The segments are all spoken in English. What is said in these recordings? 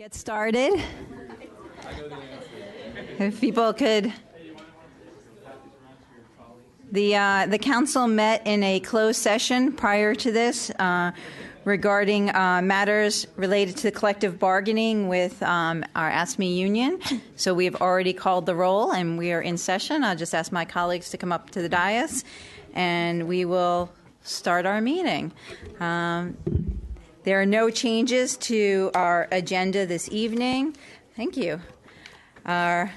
Get started. If people could. The council met in a closed session prior to this regarding matters related to collective bargaining with our ASME union. So we have already called the roll and we are in session. I'll just ask my colleagues to come up to the dais and we will start our meeting. There are no changes to our agenda this evening. Thank you. I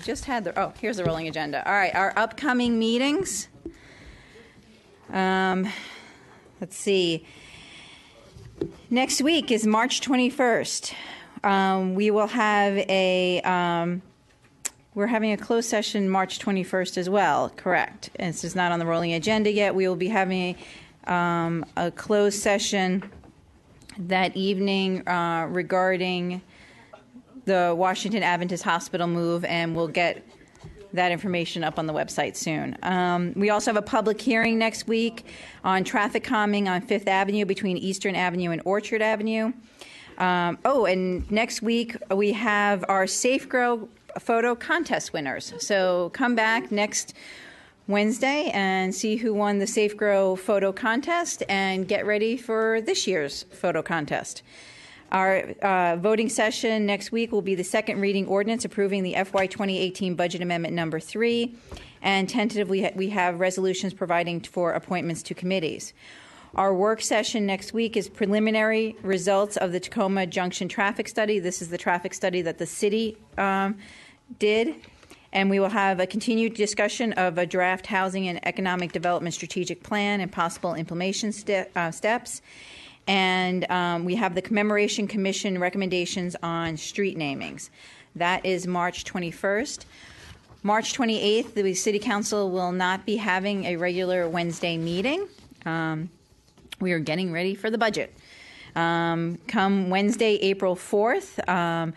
just had here's the rolling agenda. All right, our upcoming meetings. Let's see. Next week is March 21st. We will have we're having a closed session March 21st as well, correct? And this is not on the rolling agenda yet. We will be having a closed session that evening regarding the Washington Adventist Hospital move, and we'll get that information up on the website soon. We also have a public hearing next week on traffic calming on Fifth Avenue between Eastern Avenue and Orchard Avenue. And next week we have our Safe Grow photo contest winners. So come back next Wednesday and see who won the Safe Grow photo contest and get ready for this year's photo contest. Our voting session next week will be the second reading ordinance approving the FY 2018 budget amendment number 3, and tentatively we have resolutions providing for appointments to committees. Our work session next week is preliminary results of the Tacoma Junction traffic study. This is the traffic study that the city did. And we will have a continued discussion of a draft housing and economic development strategic plan and possible implementation steps. And we have the Commemoration Commission recommendations on street namings. That is March 21st. March 28th, the City Council will not be having a regular Wednesday meeting. We are getting ready for the budget. Come Wednesday, April 4th,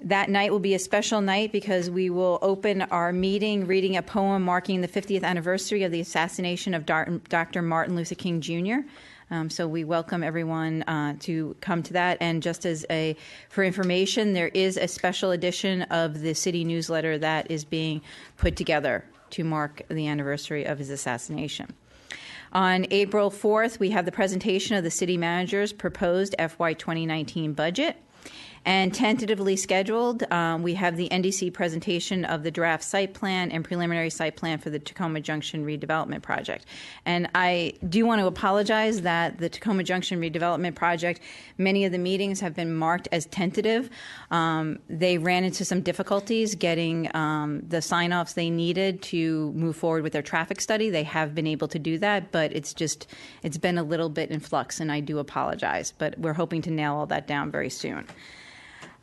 that night will be a special night because we will open our meeting reading a poem marking the 50th anniversary of the assassination of Dr. Martin Luther King Jr. So we welcome everyone to come to that. And just as for information, there is a special edition of the city newsletter that is being put together to mark the anniversary of his assassination. On April 4th, we have the presentation of the city manager's proposed FY 2019 budget. And tentatively scheduled, we have the NDC presentation of the draft site plan and preliminary site plan for the Tacoma Junction redevelopment project. And I do want to apologize that the Tacoma Junction redevelopment project, many of the meetings have been marked as tentative. They ran into some difficulties getting the sign-offs they needed to move forward with their traffic study. They have been able to do that, but it's been a little bit in flux, and I do apologize. But we're hoping to nail all that down very soon.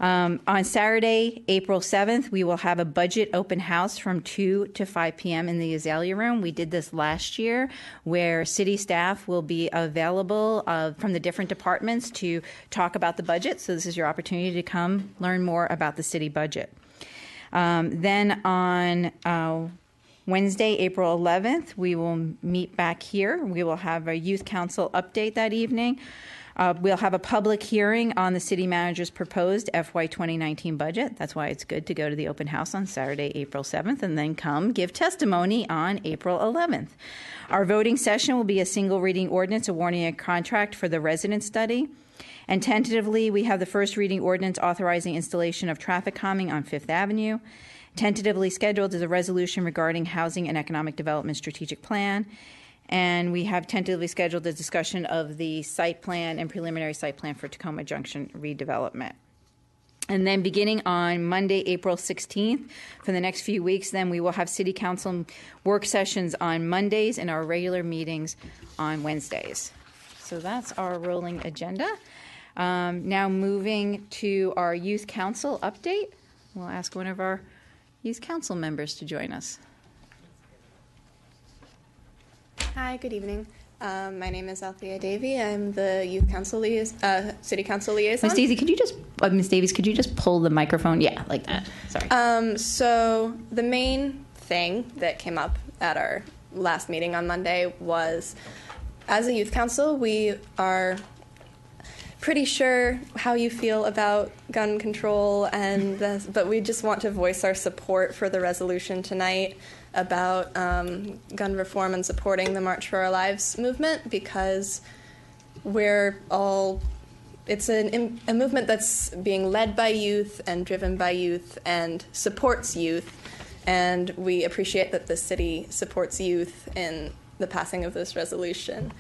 On Saturday, April 7th, we will have a budget open house from 2 to 5 p.m. in the Azalea Room. We did this last year where city staff will be available from the different departments to talk about the budget. So this is your opportunity to come learn more about the city budget. Then on Wednesday, April 11th, we will meet back here. We will have a youth council update that evening. We'll have a public hearing on the city manager's proposed FY 2019 budget. That's why it's good to go to the open house on Saturday, April 7th, and then come give testimony on April 11th. Our voting session will be a single reading ordinance awarding a contract for the resident study. And tentatively, we have the first reading ordinance authorizing installation of traffic calming on Fifth Avenue. Tentatively scheduled is a resolution regarding housing and economic development strategic plan. And we have tentatively scheduled a discussion of the site plan and preliminary site plan for Tacoma Junction redevelopment. And then beginning on Monday, April 16th, for the next few weeks, then we will have City Council work sessions on Mondays and our regular meetings on Wednesdays. So that's our rolling agenda. Now moving to our Youth Council update. We'll ask one of our Youth Council members to join us. Hi, good evening. My name is Althea Davey. I'm the Youth Council City Council Liaison. Miss Daisy, Miss Davies, could you just pull the microphone? Yeah, like that. Sorry. So the main thing that came up at our last meeting on Monday was, as a youth council, we are pretty sure how you feel about gun control, but we just want to voice our support for the resolution tonight about gun reform and supporting the March for Our Lives movement, because it's a movement that's being led by youth and driven by youth and supports youth, and we appreciate that the city supports youth in the passing of this resolution.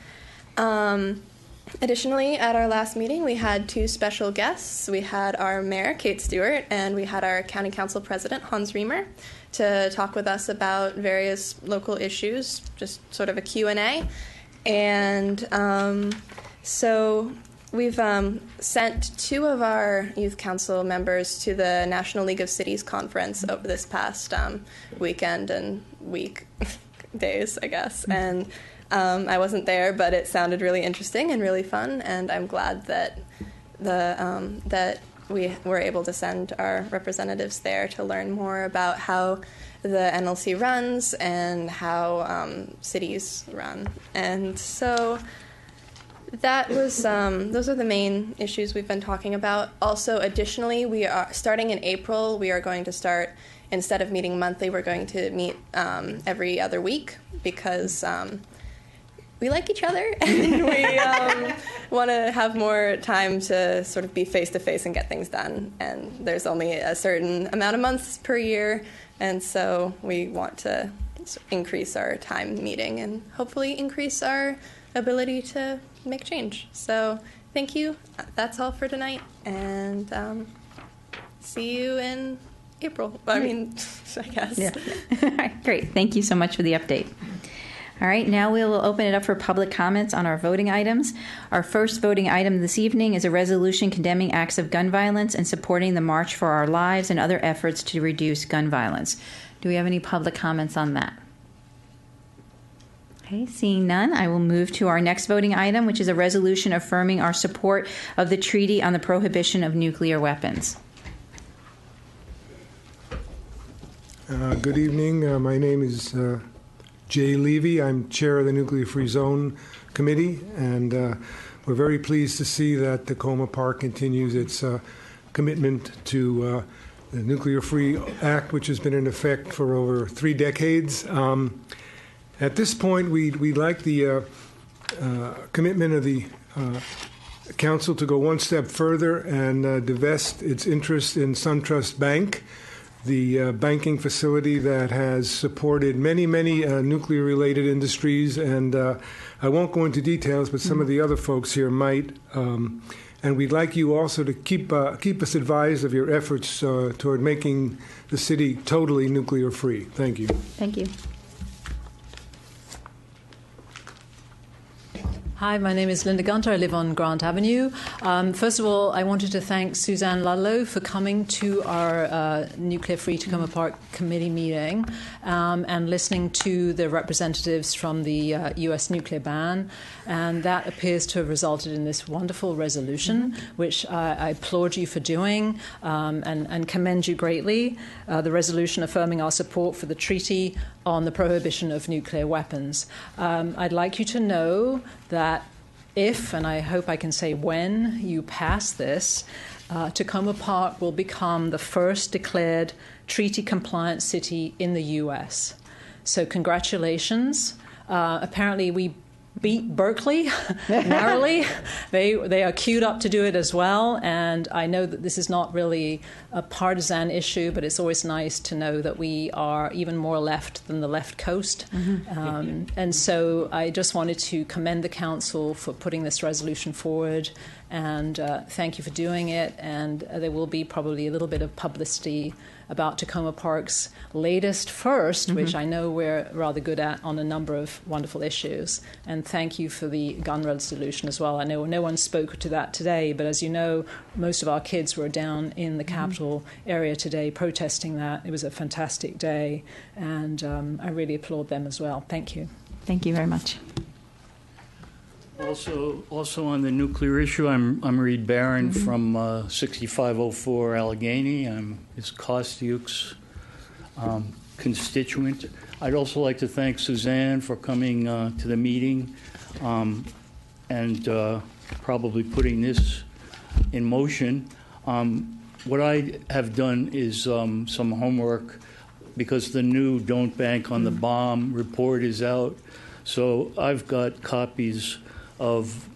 Additionally, at our last meeting, we had two special guests. We had our mayor, Kate Stewart, and we had our county council president, Hans Riemer, to talk with us about various local issues, just sort of a Q&A. And so we've sent two of our youth council members to the National League of Cities conference over this past weekend and week days, I guess. And I wasn't there, but it sounded really interesting and really fun, and I'm glad that that we were able to send our representatives there to learn more about how the NLC runs and how cities run. And so that was those are the main issues we've been talking about. Also, additionally, we are starting in April. We are going to start, instead of meeting monthly, we're going to meet every other week, because we like each other, and we want to have more time to sort of be face-to-face and get things done. And there's only a certain amount of months per year, and so we want to increase our time meeting and hopefully increase our ability to make change. So thank you. That's all for tonight, and see you in April. I mean, I guess. Yeah. All right, great. Thank you so much for the update. All right, now we will open it up for public comments on our voting items. Our first voting item this evening is a resolution condemning acts of gun violence and supporting the March for Our Lives and other efforts to reduce gun violence. Do we have any public comments on that? Okay, seeing none, I will move to our next voting item, which is a resolution affirming our support of the Treaty on the Prohibition of Nuclear Weapons. Good evening. My name is Jay Levy. I'm chair of the Nuclear Free Zone Committee, and we're very pleased to see that Tacoma Park continues its commitment to the Nuclear Free Act, which has been in effect for over 3 decades. At this point, we'd like the commitment of the Council to go one step further and divest its interest in SunTrust Bank, the banking facility that has supported many nuclear-related industries. And I won't go into details, but some of the other folks here might. And we'd like you also to keep us advised of your efforts toward making the city totally nuclear-free. Thank you. Thank you. Hi, my name is Linda Gunter. I live on Grant Avenue. First of all, I wanted to thank Suzanne Ludlow for coming to our Nuclear Free Tacoma Park committee meeting and listening to the representatives from the U.S. nuclear ban. And that appears to have resulted in this wonderful resolution, which I applaud you for doing and commend you greatly. The resolution affirming our support for the Treaty on the Prohibition of Nuclear Weapons. I'd like you to know that if, and I hope I can say when, you pass this, Tacoma Park will become the first declared treaty-compliant city in the U.S. So congratulations. Apparently we beat Berkeley narrowly. They are queued up to do it as well. And I know that this is not really a partisan issue, but it's always nice to know that we are even more left than the left coast. And so I just wanted to commend the council for putting this resolution forward. And thank you for doing it. And there will be probably a little bit of publicity about Tacoma Park's latest first, which I know we're rather good at on a number of wonderful issues. And thank you for the gun resolution as well. I know no one spoke to that today, but as you know, most of our kids were down in the capital area today protesting that. It was a fantastic day, and I really applaud them as well. Thank you. Thank you very much. Also on the nuclear issue, I'm Reed Barron from 6504 Allegheny. I'm his Kostiuk's constituent. I'd also like to thank Suzanne for coming to the meeting and probably putting this in motion. What I have done is some homework because the new Don't Bank on the Bomb report is out. So I've got copies of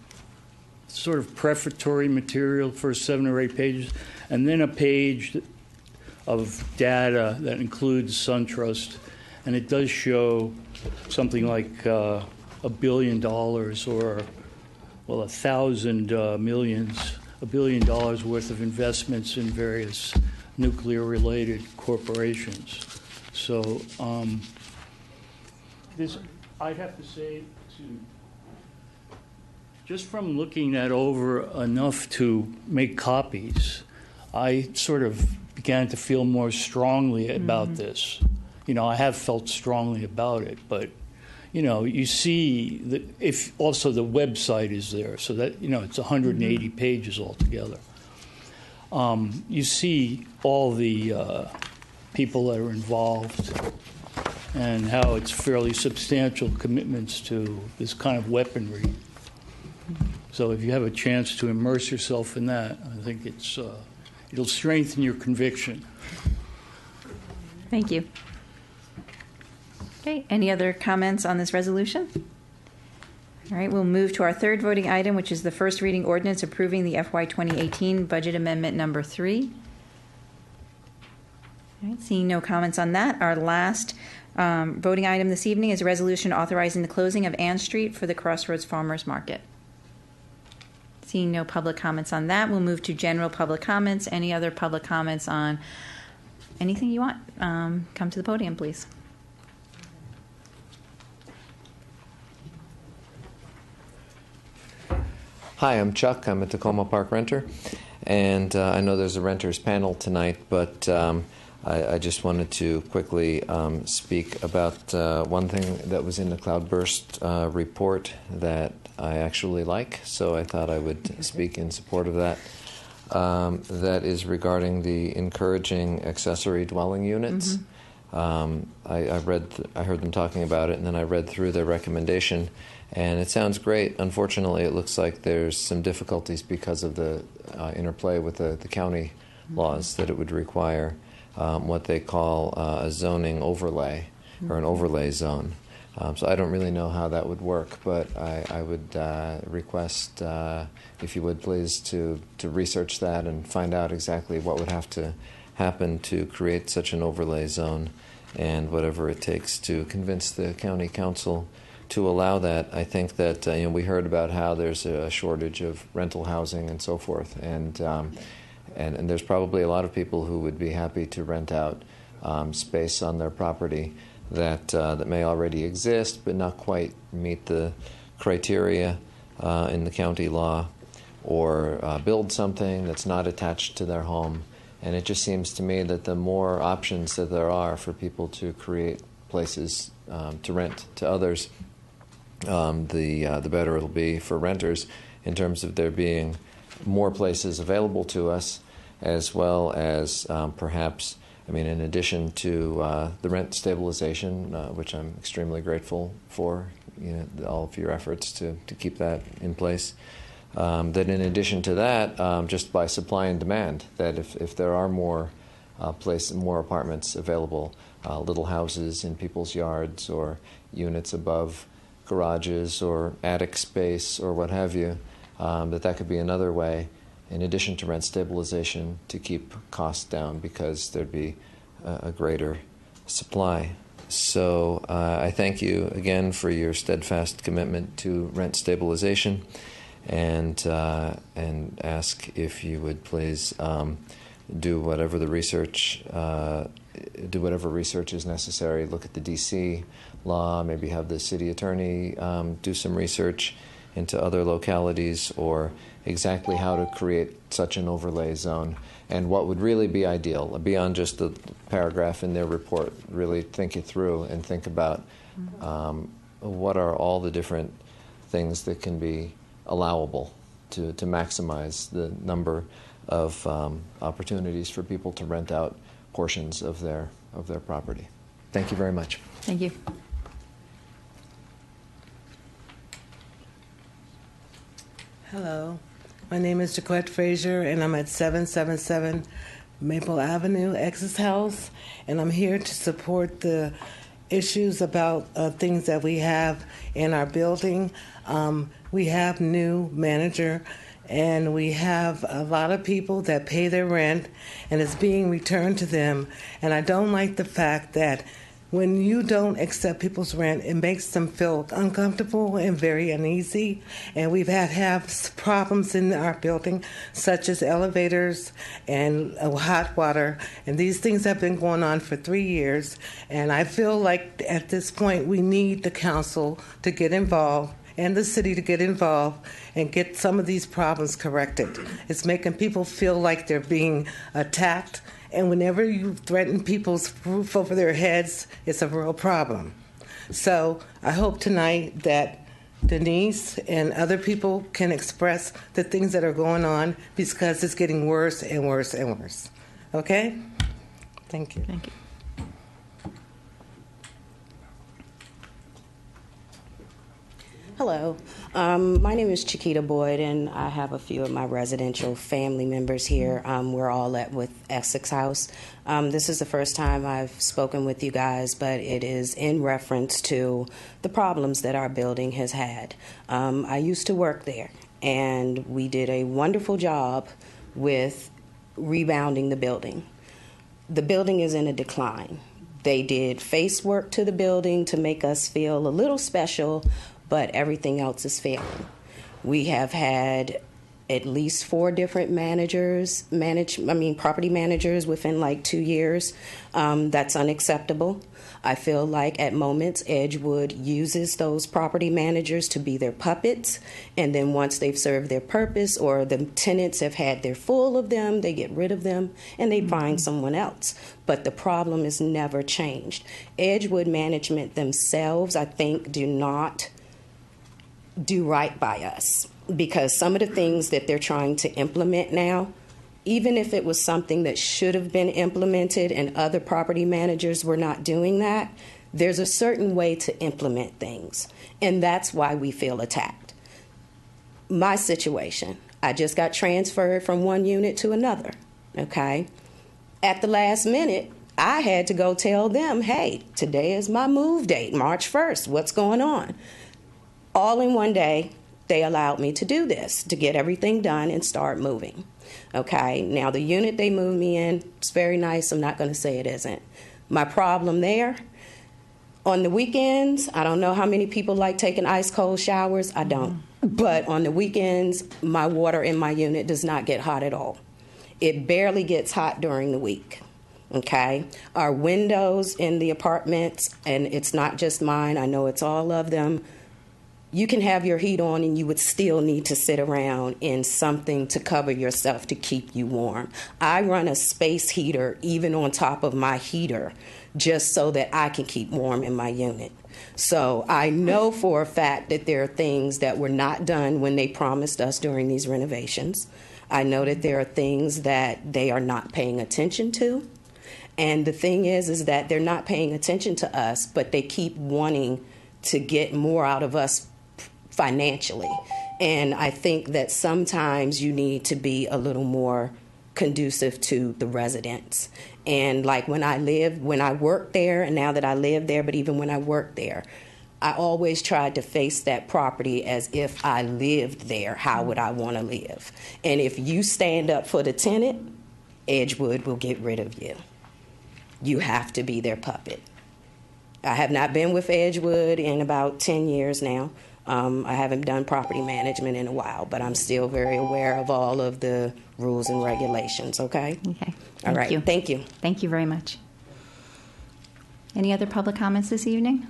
sort of prefatory material for 7 or 8 pages, and then a page of data that includes SunTrust, and it does show something like $1 billion or, well, 1,000 millions, $1 billion worth of investments in various nuclear-related corporations. So this, I'd have to say, just from looking that over enough to make copies, I sort of began to feel more strongly about this. You know, I have felt strongly about it, but, you know, you see that if also the website is there, so that, you know, it's 180 pages altogether. You see all the people that are involved and how it's fairly substantial commitments to this kind of weaponry. So if you have a chance to immerse yourself in that, I think it's it'll strengthen your conviction. Thank you. Okay, any other comments on this resolution? All right, we'll move to our third voting item, which is the first reading ordinance approving the FY 2018 budget amendment number 3. All right, seeing no comments on that, our last voting item this evening is a resolution authorizing the closing of Ann Street for the Crossroads Farmers Market. Seeing no public comments on that, we'll move to general public comments. Any other public comments on anything you want? Come to the podium, please. Hi, I'm Chuck. I'm a Tacoma Park renter, and I know there's a renters panel tonight, but I just wanted to quickly speak about one thing that was in the Cloudburst report that I actually like, so I thought I would speak in support of that. That is regarding the encouraging accessory dwelling units. I heard them talking about it, and then I read through their recommendation, and it sounds great. Unfortunately, it looks like there's some difficulties because of the interplay with the county laws that it would require what they call a zoning overlay or an overlay zone. So I don't really know how that would work, but I would request, if you would please, to research that and find out exactly what would have to happen to create such an overlay zone, and whatever it takes to convince the county council to allow that. I think that we heard about how there's a shortage of rental housing and so forth, and there's probably a lot of people who would be happy to rent out space on their property that may already exist but not quite meet the criteria in the county law, or build something that's not attached to their home. And it just seems to me that the more options that there are for people to create places to rent to others, the better it'll be for renters in terms of there being more places available to us, as well as perhaps, in addition to the rent stabilization, which I'm extremely grateful for, all of your efforts to keep that in place, that in addition to that, just by supply and demand, that if there are more more apartments available, little houses in people's yards or units above garages or attic space or what have you, that could be another way, in addition to rent stabilization, to keep costs down, because there'd be a greater supply. So I thank you again for your steadfast commitment to rent stabilization, and ask if you would please do whatever research is necessary. Look at the D.C. law, maybe have the city attorney do some research into other localities, or exactly how to create such an overlay zone, and what would really be ideal, beyond just the paragraph in their report. Really think it through and think about what are all the different things that can be allowable to maximize the number of opportunities for people to rent out portions of their property. Thank you very much. Thank you. Hello. My name is Jaquette Frazier, and I'm at 777 Maple Avenue, Exes House, and I'm here to support the issues about things that we have in our building. We have new manager, and we have a lot of people that pay their rent, and it's being returned to them. And I don't like the fact that when you don't accept people's rent, it makes them feel uncomfortable and very uneasy. And we've have problems in our building, such as elevators and hot water. And these things have been going on for 3 years. And I feel like at this point we need the council to get involved and the city to get involved and get some of these problems corrected. It's making people feel like they're being attacked. And whenever you threaten people's roof over their heads, it's a real problem. So I hope tonight that Denise and other people can express the things that are going on, because it's getting worse and worse and worse. Okay? Thank you. Thank you. Hello, my name is Chiquita Boyd, and I have a few of my residential family members here. We're all with Essex House. This is the first time I've spoken with you guys, but it is in reference to the problems that our building has had. I used to work there, and we did a wonderful job with rebounding the building. The building is in a decline. They did face work to the building to make us feel a little special, but everything else is failing. We have had at least 4 different property managers within like 2 years. That's unacceptable. I feel like at moments Edgewood uses those property managers to be their puppets, and then once they've served their purpose or the tenants have had their full of them, they get rid of them and they find someone else. But the problem is never changed. Edgewood management themselves, I think, do not do right by us, because some of the things that they're trying to implement now, even if it was something that should have been implemented and other property managers were not doing that, there's a certain way to implement things, and that's why we feel attacked. My situation, I just got transferred from one unit to another, okay? At the last minute, I had to go tell them, hey, today is my move date, March 1st, what's going on? All in one day, they allowed me to do this, to get everything done and start moving. Okay, now the unit they moved me in, it's very nice. I'm not going to say it isn't. My problem there, on the weekends, I don't know how many people like taking ice cold showers. I don't. But on the weekends, my water in my unit does not get hot at all. It barely gets hot during the week. Okay, our windows in the apartments, and it's not just mine, I know it's all of them, you can have your heat on and you would still need to sit around in something to cover yourself to keep you warm. I run a space heater even on top of my heater just so that I can keep warm in my unit. So I know for a fact that there are things that were not done when they promised us during these renovations. I know that there are things that they are not paying attention to. And the thing is that they're not paying attention to us, but they keep wanting to get more out of us financially. And I think that sometimes you need to be a little more conducive to the residents. And like when I worked there, and now that I live there, but even when I worked there, I always tried to face that property as if I lived there. How would I want to live? And if you stand up for the tenant, Edgewood will get rid of you. You have to be their puppet. I have not been with Edgewood in about 10 years now. I haven't done property management in a while, but I'm still very aware of all of the rules and regulations, okay? Okay. All right. You. Thank you. Thank you very much. Any other public comments this evening?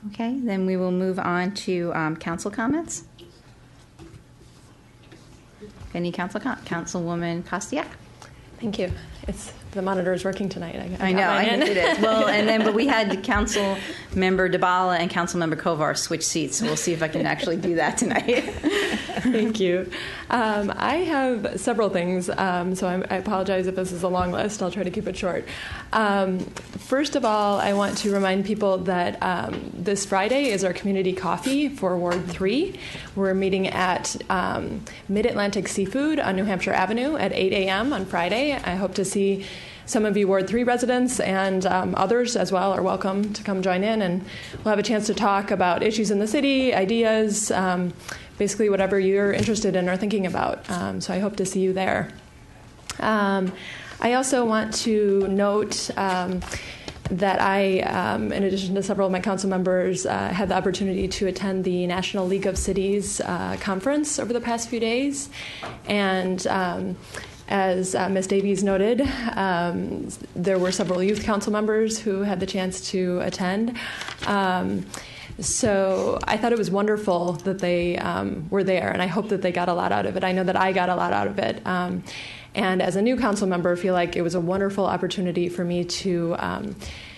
Okay, then we will move on to council comments. Any Councilwoman Kostiak? Thank you. The monitor is working tonight. I know it is. Well, but we had Council Member Dabala and Council Member Kovar switch seats, so we'll see if I can actually do that tonight. Thank you. I have several things, so I apologize if this is a long list. I'll try to keep it short. First of all, I want to remind people that this Friday is our community coffee for Ward 3. We're meeting at Mid-Atlantic Seafood on New Hampshire Avenue at 8 a.m. on Friday. I hope to see some of you Ward 3 residents and others as well are welcome to come join in, and we'll have a chance to talk about issues in the city, ideas, basically whatever you're interested in or thinking about. So I hope to see you there. I also want to note that I, in addition to several of my council members, had the opportunity to attend the National League of Cities conference over the past few days. And as Ms. Davies noted, there were several youth council members who had the chance to attend. So I thought it was wonderful that they were there, and I hope that they got a lot out of it. I know that I got a lot out of it. And as a new council member, I feel like it was a wonderful opportunity for me to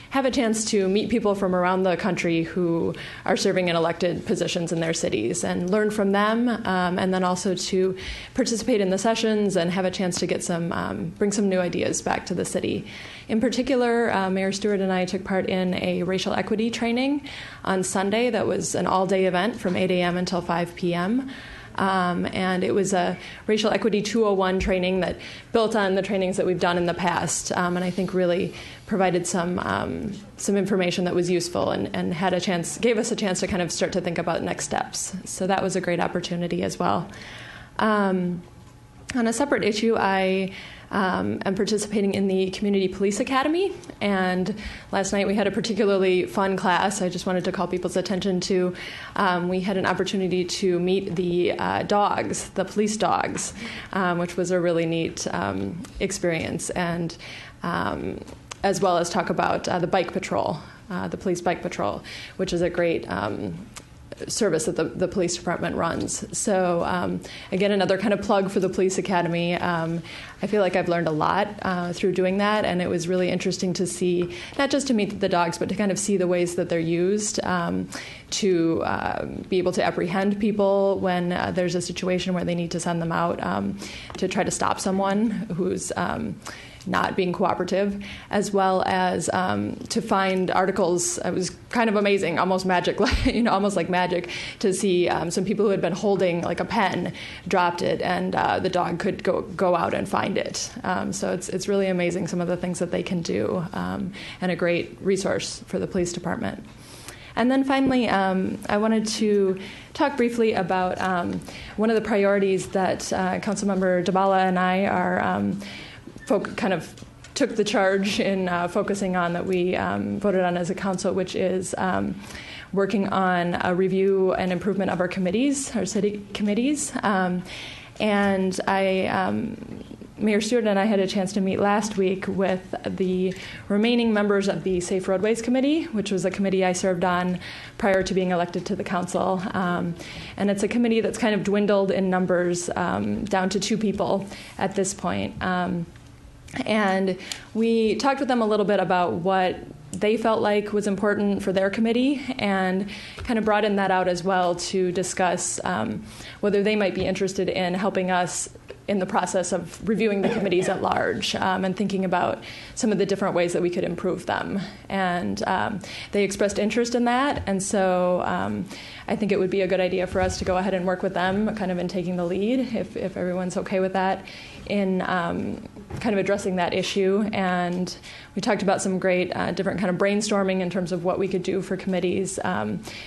have a chance to meet people from around the country who are serving in elected positions in their cities and learn from them, and then also to participate in the sessions and have a chance to get some, bring some new ideas back to the city. In particular, Mayor Stewart and I took part in a racial equity training on Sunday that was an all-day event from 8 a.m. until 5 p.m., and it was a Racial Equity 201 training that built on the trainings that we've done in the past, and I think really provided some information that was useful and had a chance, gave us a chance to kind of start to think about next steps. So that was a great opportunity as well. On a separate issue, I am participating in the Community Police Academy, and last night we had a particularly fun class. I just wanted to call people's attention to, we had an opportunity to meet the dogs, the police dogs, which was a really neat experience, and as well as talk about the bike patrol, the police bike patrol, which is a great service that the police department runs. So again, another kind of plug for the police academy. I feel like I've learned a lot through doing that, and it was really interesting to see, not just to meet the dogs, but to kind of see the ways that they're used to be able to apprehend people when there's a situation where they need to send them out to try to stop someone who's not being cooperative, as well as to find articles. It was kind of amazing, almost magic, almost like magic, to see some people who had been holding like a pen, dropped it, and the dog could go out and find it. So it's really amazing some of the things that they can do, and a great resource for the police department. And then finally, I wanted to talk briefly about one of the priorities that Councilmember Dabala and I are kind of took the charge in focusing on, that we voted on as a council, which is working on a review and improvement of our committees, our city committees. And Mayor Stewart and I had a chance to meet last week with the remaining members of the Safe Roadways Committee, which was a committee I served on prior to being elected to the council. And it's a committee that's kind of dwindled in numbers down to 2 people at this point. And we talked with them a little bit about what they felt like was important for their committee, and kind of broadened that out as well to discuss whether they might be interested in helping us in the process of reviewing the committees at large, and thinking about some of the different ways that we could improve them. And they expressed interest in that, and so I think it would be a good idea for us to go ahead and work with them, kind of in taking the lead, if everyone's okay with that, in kind of addressing that issue. And we talked about some great different kind of brainstorming in terms of what we could do for committees,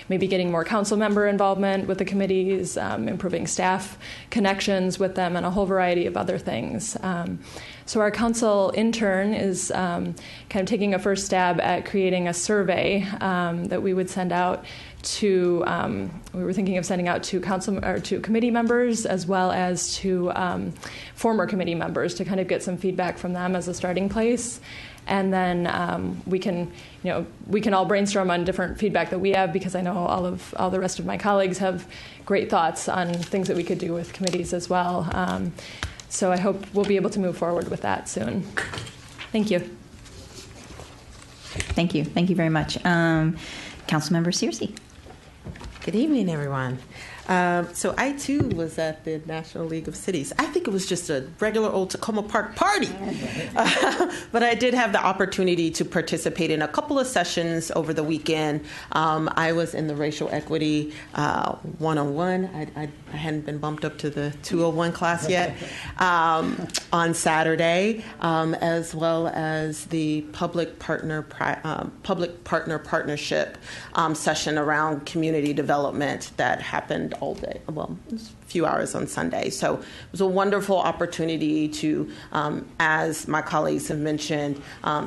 maybe getting more council member involvement with the committees, improving staff connections with them, and a whole variety of other things. So our council intern is kind of taking a first stab at creating a survey that we would send out to, we were thinking of sending out to council or to committee members, as well as to former committee members, to kind of get some feedback from them as a starting place. And then we can all brainstorm on different feedback that we have, because I know all the rest of my colleagues have great thoughts on things that we could do with committees as well. So I hope we'll be able to move forward with that soon. Thank you. Thank you very much. Councilmember Searcy. Good evening, everyone. So I too was at the National League of Cities. I think it was just a regular old Tacoma Park party. But I did have the opportunity to participate in a couple of sessions over the weekend. I was in the racial equity 101. I hadn't been bumped up to the 201 class yet on Saturday, as well as the public partner partnership session around community development that happened all day, well, a few hours on Sunday. So it was a wonderful opportunity to, as my colleagues have mentioned,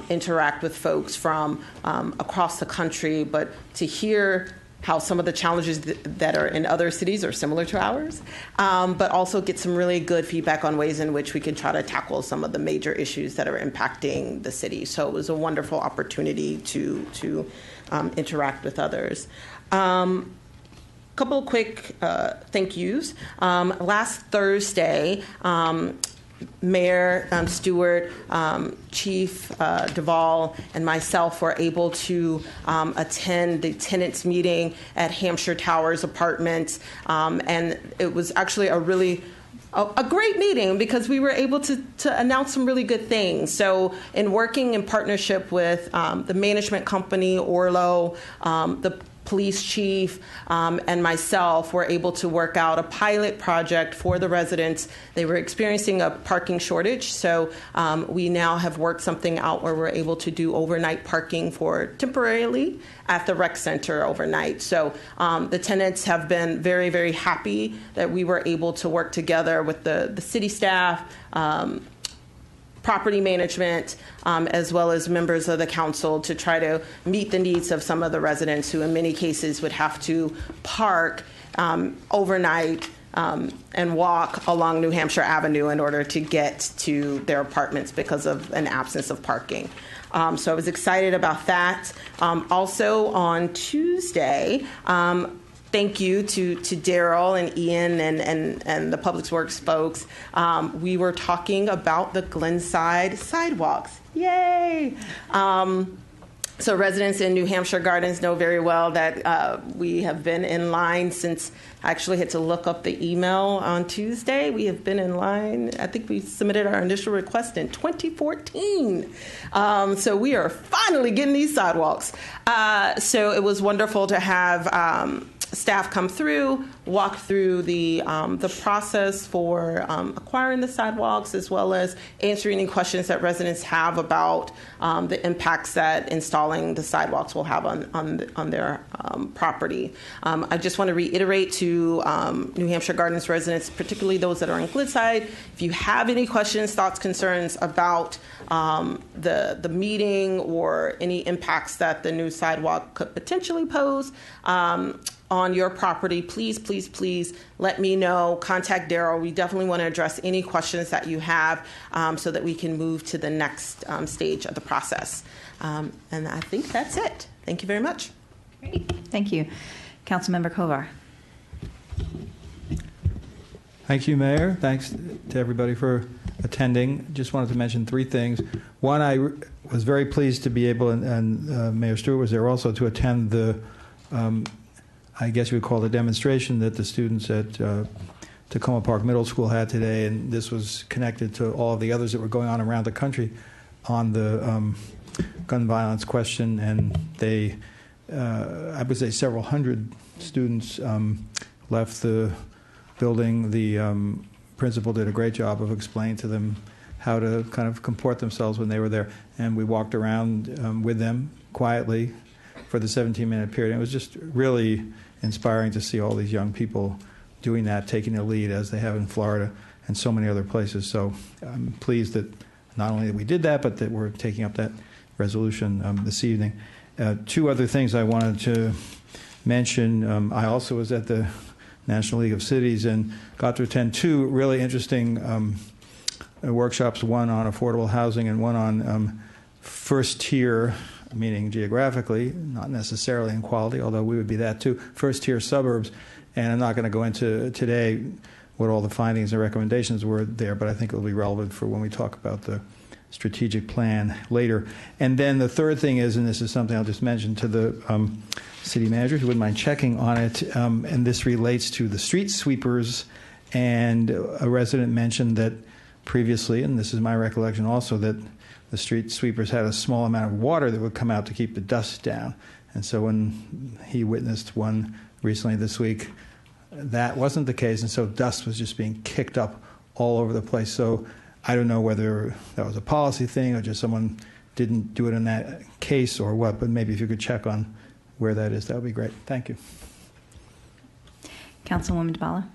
interact with folks from across the country, but to hear how some of the challenges that are in other cities are similar to ours, but also get some really good feedback on ways in which we can try to tackle some of the major issues that are impacting the city. So it was a wonderful opportunity to interact with others. Couple of quick thank yous. Last Thursday, Mayor Stewart, Chief Duvall, and myself were able to attend the tenants meeting at Hampshire Towers Apartments, and it was actually a great meeting because we were able to announce some really good things. So in working in partnership with the management company, Orlo, the police chief, and myself were able to work out a pilot project for the residents. They were experiencing a parking shortage, so we now have worked something out where we're able to do overnight parking for temporarily at the rec center overnight. So the tenants have been very, very happy that we were able to work together with the city staff, property management, as well as members of the council to try to meet the needs of some of the residents who in many cases would have to park overnight and walk along New Hampshire Avenue in order to get to their apartments because of an absence of parking. So I was excited about that. Also on Tuesday, thank you to Daryl and Ian and the Public Works folks. We were talking about the Glenside sidewalks. Yay! So residents in New Hampshire Gardens know very well that we have been in line since I actually had to look up the email on Tuesday. We have been in line. I think we submitted our initial request in 2014. So we are finally getting these sidewalks. So it was wonderful to have staff come through, walk through the process for acquiring the sidewalks, as well as answering any questions that residents have about the impacts that installing the sidewalks will have on their property. I just want to reiterate to New Hampshire Gardens residents, particularly those that are in Glenside, if you have any questions, thoughts, concerns about the meeting or any impacts that the new sidewalk could potentially pose on your property, please let me know. Contact Daryl. We definitely want to address any questions that you have so that we can move to the next stage of the process. And I think that's it. Thank you very much. Great. Thank you. Councilmember Kovar. Thank you, Mayor. Thanks to everybody for attending. Just wanted to mention three things. One, I was very pleased to be able, and Mayor Stewart was there also, to attend the I guess you would call it a demonstration that the students at Tacoma Park Middle School had today, and this was connected to all of the others that were going on around the country on the gun violence question. And they, I would say several hundred students left the building. The principal did a great job of explaining to them how to kind of comport themselves when they were there. And we walked around with them quietly for the 17-minute period. It was just really inspiring to see all these young people doing that, taking the lead as they have in Florida and so many other places. So I'm pleased that not only that we did that, but that we're taking up that resolution this evening. Two other things I wanted to mention. I also was at the National League of Cities and got to attend two really interesting workshops, one on affordable housing and one on first tier, meaning geographically, not necessarily in quality, although we would be that too, first-tier suburbs. And I'm not going to go into today what all the findings and recommendations were there, but I think it will be relevant for when we talk about the strategic plan later. And then the third thing is, and this is something I'll just mention to the city manager, who wouldn't mind checking on it, and this relates to the street sweepers. And a resident mentioned that previously, and this is my recollection also, that the street sweepers had a small amount of water that would come out to keep the dust down. And so when he witnessed one recently this week, that wasn't the case, and so dust was just being kicked up all over the place. So I don't know whether that was a policy thing or just someone didn't do it in that case or what, but maybe if you could check on where that is, that would be great. Thank you. Councilwoman DeBala.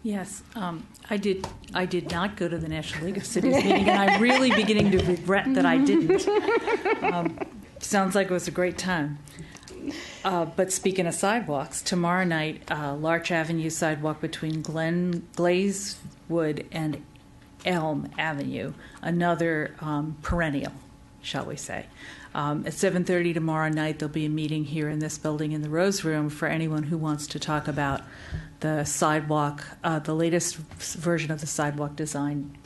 Yes, I did not go to the National League of Cities meeting, and I'm really beginning to regret that I didn't. Sounds like it was a great time. But speaking of sidewalks, tomorrow night, Larch Avenue sidewalk between Glazewood and Elm Avenue, another perennial, shall we say. At 7:30 tomorrow night, there'll be a meeting here in this building in the Rose Room for anyone who wants to talk about the sidewalk, the latest version of the sidewalk design.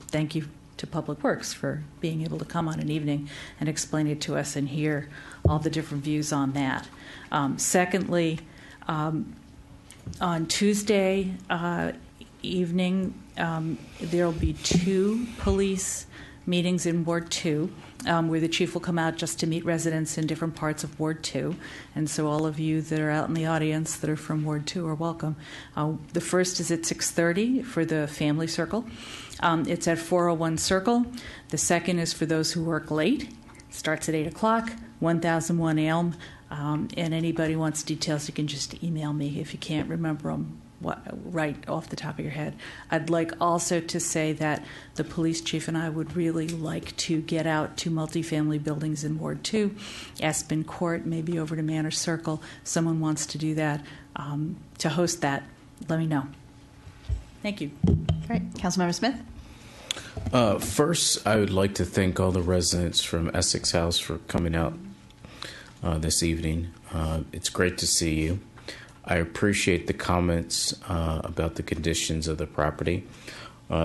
Thank you to Public Works for being able to come on an evening and explain it to us and hear all the different views on that. Secondly, on Tuesday evening, there'll be 2 police meetings in Ward 2, where the chief will come out just to meet residents in different parts of Ward 2. And so all of you that are out in the audience that are from Ward 2 are welcome. The first is at 6:30 for the family circle. It's at 401 Circle. The second is for those who work late. Starts at 8 o'clock, 1001 Elm. And anybody wants details, you can just email me if you can't remember them right off the top of your head. I'd like also to say that the police chief and I would really like to get out to multifamily buildings in Ward 2, Aspen Court, maybe over to Manor Circle. Someone wants to do that, to host that, let me know. Thank you. Great. Councilmember Smith? First, I would like to thank all the residents from Essex House for coming out this evening. It's great to see you. I appreciate the comments about the conditions of the property.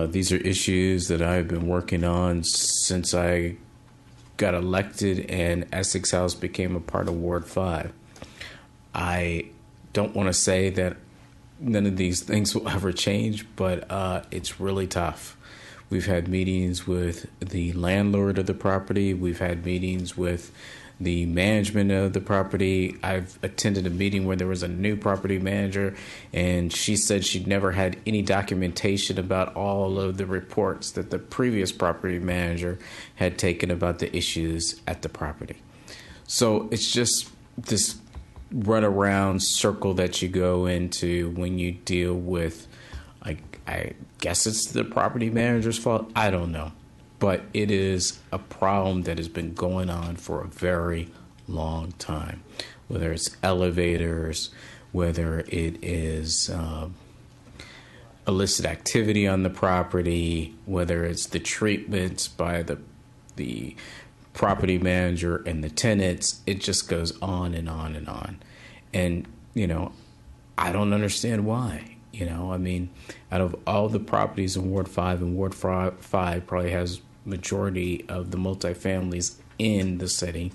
These are issues that I've been working on since I got elected and Essex House became a part of Ward 5. I don't want to say that none of these things will ever change, but it's really tough. We've had meetings with the landlord of the property. We've had meetings with the management of the property. I've attended a meeting where there was a new property manager, and she said she'd never had any documentation about all of the reports that the previous property manager had taken about the issues at the property. So it's just this runaround circle that you go into when you deal with, I guess it's the property manager's fault. I don't know. But it is a problem that has been going on for a very long time, whether it's elevators, whether it is illicit activity on the property, whether it's the treatments by the property manager and the tenants. It just goes on and on and on. And, I don't understand why. I mean, out of all the properties in Ward 5, and Ward 5 probably has majority of the multifamilies in the city,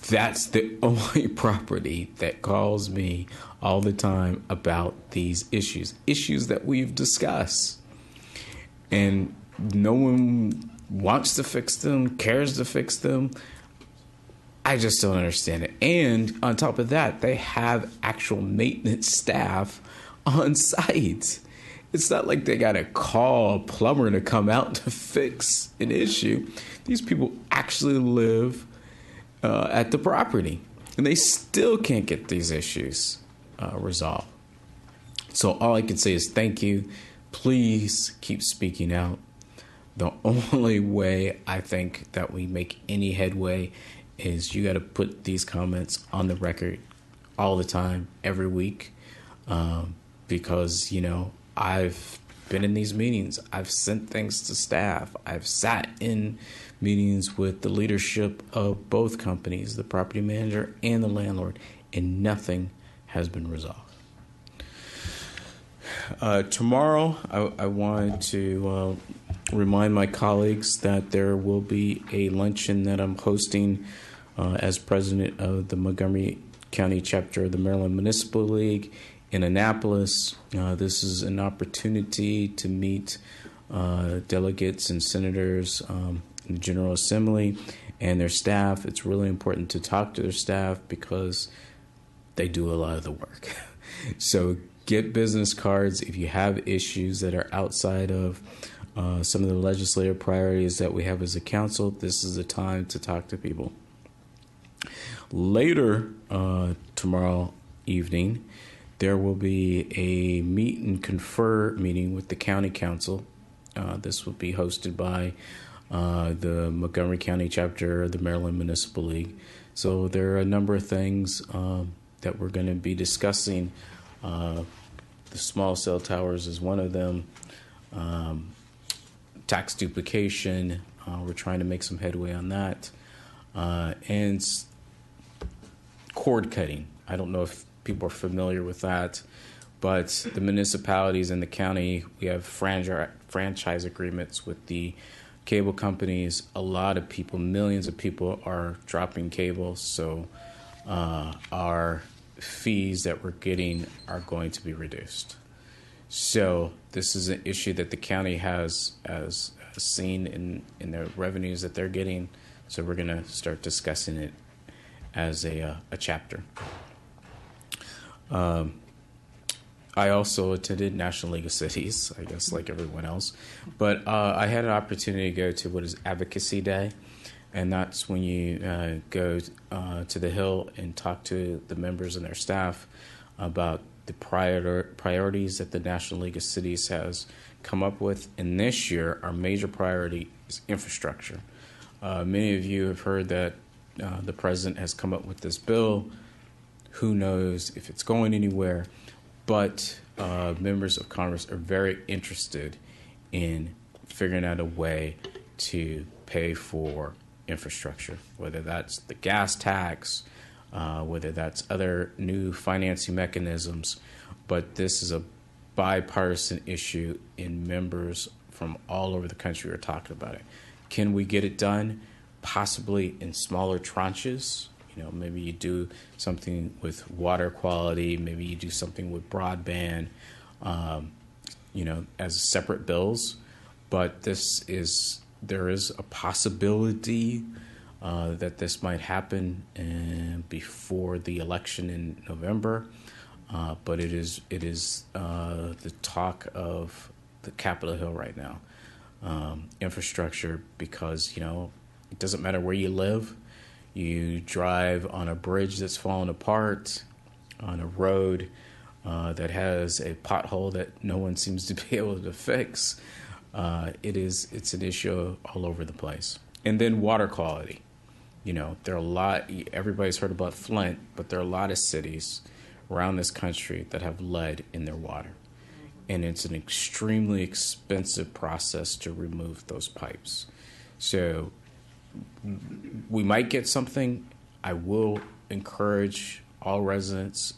that's the only property that calls me all the time about these issues that we've discussed. And no one wants to fix them, cares to fix them. I just don't understand it. And on top of that, they have actual maintenance staff on site. It's not like they got to call a plumber to come out to fix an issue. These people actually live at the property, and they still can't get these issues resolved. So all I can say is thank you. Please keep speaking out. The only way I think that we make any headway is you got to put these comments on the record all the time, every week. Because, I've been in these meetings. I've sent things to staff. I've sat in meetings with the leadership of both companies, the property manager and the landlord, and nothing has been resolved. Tomorrow, I wanted to remind my colleagues that there will be a luncheon that I'm hosting as president of the Montgomery County chapter of the Maryland Municipal League in Annapolis. This is an opportunity to meet delegates and senators in the General Assembly and their staff. It's really important to talk to their staff because they do a lot of the work. So get business cards if you have issues that are outside of some of the legislative priorities that we have as a council. This is the time to talk to people. Later tomorrow evening, there will be a meet and confer meeting with the county council. This will be hosted by the Montgomery County chapter of the Maryland Municipal League. So there are a number of things that we're going to be discussing. The small cell towers is one of them. Tax duplication, we're trying to make some headway on that. And cord cutting. I don't know if people are familiar with that, but the municipalities in the county, we have franchise agreements with the cable companies. A lot of people, millions of people are dropping cable, so our fees that we're getting are going to be reduced. So this is an issue that the county has seen in their revenues that they're getting, so we're going to start discussing it as a chapter. I also attended National League of Cities, I guess like everyone else, but I had an opportunity to go to what is Advocacy Day, and that's when you go to the Hill and talk to the members and their staff about the priorities that the National League of Cities has come up with. And this year, our major priority is infrastructure. Many of you have heard that the president has come up with this bill. Who knows if it's going anywhere? But members of Congress are very interested in figuring out a way to pay for infrastructure, whether that's the gas tax, whether that's other new financing mechanisms. But this is a bipartisan issue, and members from all over the country are talking about it. Can we get it done? Possibly in smaller tranches. You know, maybe you do something with water quality, maybe you do something with broadband, as separate bills. But there is a possibility that this might happen before the election in November. But it is the talk of the Capitol Hill right now. Infrastructure, because, it doesn't matter where you live. You drive on a bridge that's fallen apart, on a road that has a pothole that no one seems to be able to fix. It's an issue all over the place. And then water quality. There are a lot, everybody's heard about Flint, but there are a lot of cities around this country that have lead in their water. And it's an extremely expensive process to remove those pipes. So we might get something. I will encourage all residents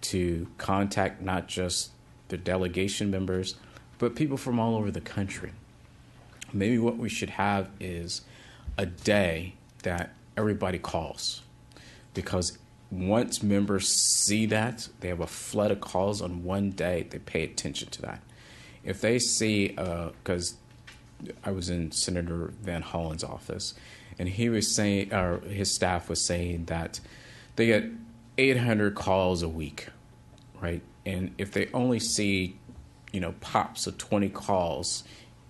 to contact not just the delegation members, but people from all over the country. Maybe what we should have is a day that everybody calls, because once members see that, they have a flood of calls on one day, they pay attention to that. If they see, because I was in Senator Van Hollen's office, and he was saying, or his staff was saying that they get 800 calls a week, right? And if they only see, pops of 20 calls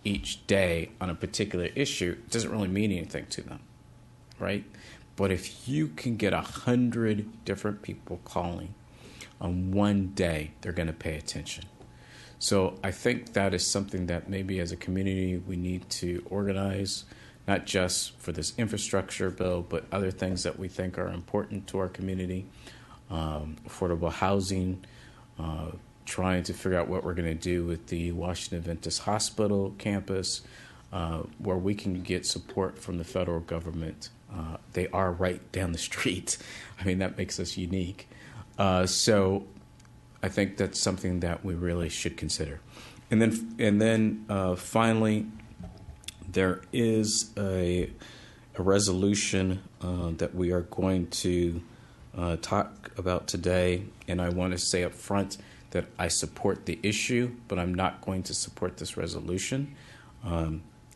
each day on a particular issue, it doesn't really mean anything to them, right? But if you can get 100 different people calling on one day, they're going to pay attention. So I think that is something that maybe as a community we need to organize, not just for this infrastructure bill, but other things that we think are important to our community, affordable housing, trying to figure out what we're going to do with the Washington Adventist Hospital campus, where we can get support from the federal government. They are right down the street. I mean, that makes us unique. So I think that's something that we really should consider. And then finally, there is a resolution that we are going to talk about today, and I want to say up front that I support the issue, but I'm not going to support this resolution.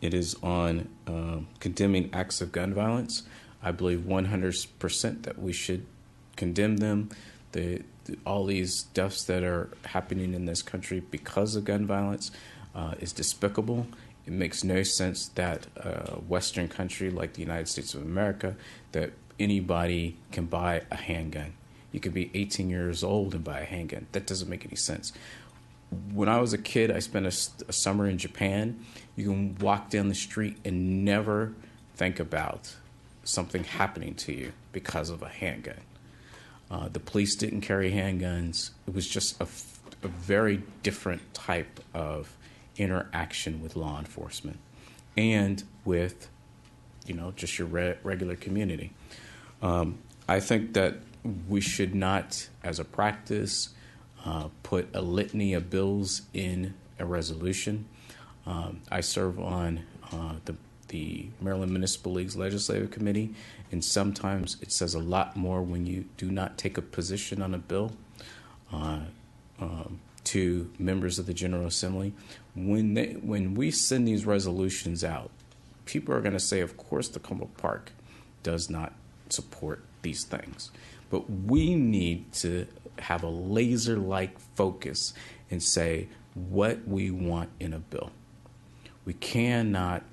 It is on condemning acts of gun violence. I believe 100% that we should condemn them. All these deaths that are happening in this country because of gun violence is despicable. It makes no sense that a Western country like the United States of America, that anybody can buy a handgun. You could be 18 years old and buy a handgun. That doesn't make any sense. When I was a kid, I spent a summer in Japan. You can walk down the street and never think about something happening to you because of a handgun. The police didn't carry handguns. It was just a very different type of interaction with law enforcement and with, just your regular community. I think that we should not, as a practice, put a litany of bills in a resolution. I serve on the Maryland Municipal League's Legislative Committee, and sometimes it says a lot more when you do not take a position on a bill to members of the General Assembly. When we send these resolutions out, people are going to say, of course, Tacoma Park does not support these things. But we need to have a laser-like focus and say what we want in a bill. We cannot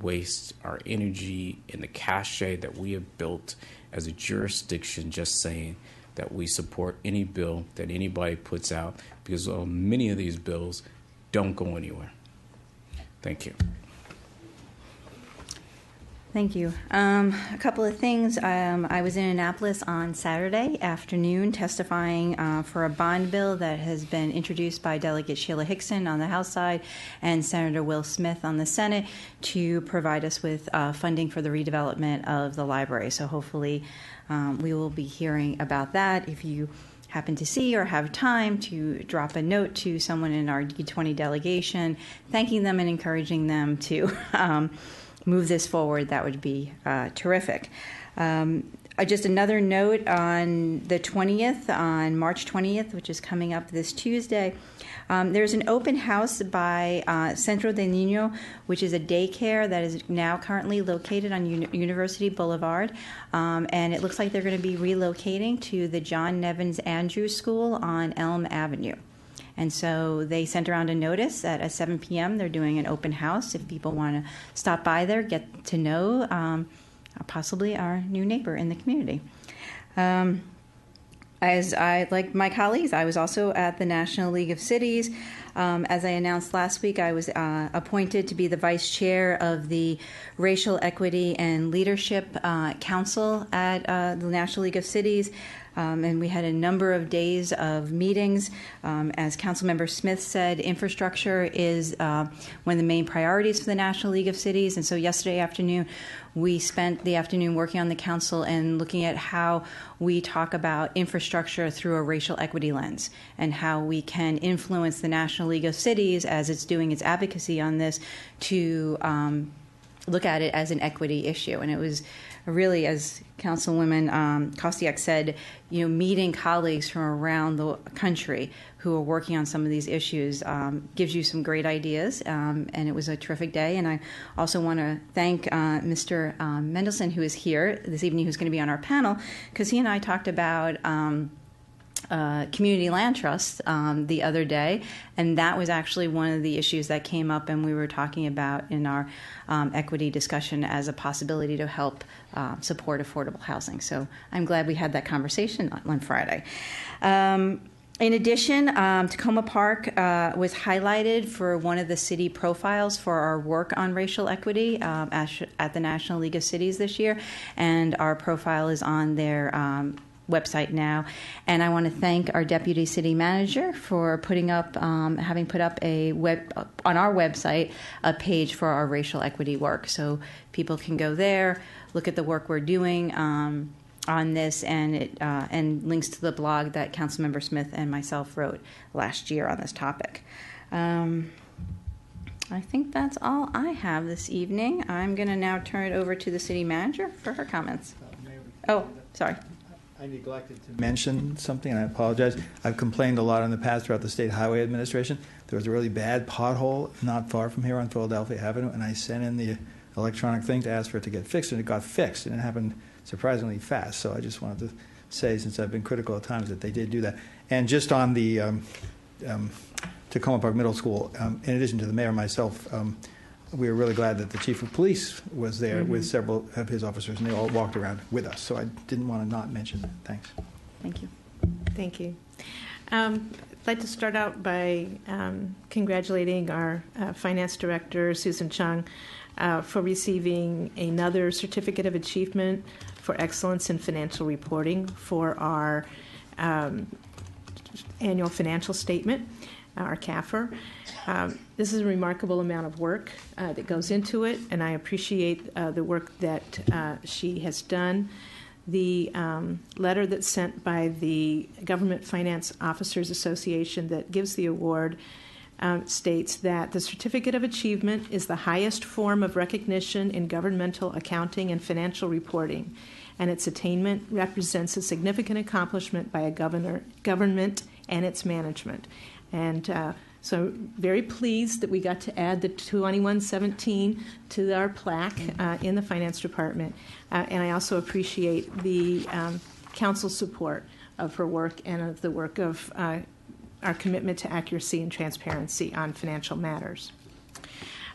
waste our energy in the cachet that we have built as a jurisdiction just saying that we support any bill that anybody puts out, because many of these bills don't go anywhere. Thank you. Thank you. A couple of things. I was in Annapolis on Saturday afternoon testifying for a bond bill that has been introduced by Delegate Sheila Hickson on the House side and Senator Will Smith on the Senate to provide us with funding for the redevelopment of the library. So hopefully we will be hearing about that. If you happen to see or have time to drop a note to someone in our D20 delegation, thanking them and encouraging them to move this forward, that would be terrific. Just another note on the 20th, on March 20th, which is coming up this Tuesday, there's an open house by Centro de Niño, which is a daycare that is now currently located on University Boulevard. And it looks like they're going to be relocating to the John Nevins Andrews School on Elm Avenue. And so they sent around a notice that at 7 p.m. they're doing an open house. If people want to stop by there, get to know possibly our new neighbor in the community. As like my colleagues, I was also at the National League of Cities. As I announced last week, I was appointed to be the vice chair of the Racial Equity and Leadership Council at the National League of Cities. And we had a number of days of meetings. As Councilmember Smith said, infrastructure is one of the main priorities for the National League of Cities. And so yesterday afternoon, we spent the afternoon working on the council and looking at how we talk about infrastructure through a racial equity lens and how we can influence the National League of Cities as it's doing its advocacy on this to look at it as an equity issue. And it was really, as Councilwoman Kostiak said, meeting colleagues from around the country who are working on some of these issues gives you some great ideas, and it was a terrific day. And I also want to thank Mr. Mendelson, who is here this evening, who's going to be on our panel, because he and I talked about community land trust the other day, and that was actually one of the issues that came up and we were talking about in our equity discussion as a possibility to help support affordable housing. So I'm glad we had that conversation on Friday. In addition, Tacoma Park was highlighted for one of the city profiles for our work on racial equity at the National League of Cities this year, and our profile is on their website now. And I want to thank our deputy city manager for putting up, having put up on our website a page for our racial equity work, so people can go there, look at the work we're doing on this, and links to the blog that Councilmember Smith and myself wrote last year on this topic. I think that's all I have this evening. I'm going to now turn it over to the city manager for her comments. Oh, sorry. I neglected to mention something, and I apologize. I've complained a lot in the past throughout the State Highway Administration. There was a really bad pothole not far from here on Philadelphia Avenue, and I sent in the electronic thing to ask for it to get fixed, and it got fixed, and it happened surprisingly fast. So I just wanted to say, since I've been critical at times, that they did do that. And just on the Tacoma Park Middle School, in addition to the mayor and myself, we were really glad that the chief of police was there with several of his officers, and they all walked around with us. So I didn't want to not mention that. Thanks. Thank you. Thank you. I'd like to start out by congratulating our finance director, Susan Chung, for receiving another Certificate of Achievement for Excellence in Financial Reporting for our annual financial statement, our CAFR. This is a remarkable amount of work that goes into it, and I appreciate the work that she has done. The letter that's sent by the Government Finance Officers Association that gives the award states that the Certificate of Achievement is the highest form of recognition in governmental accounting and financial reporting, and its attainment represents a significant accomplishment by a government and its management. And so very pleased that we got to add the 2117 to our plaque in the finance department. And I also appreciate the council's support of her work and of the work of our commitment to accuracy and transparency on financial matters.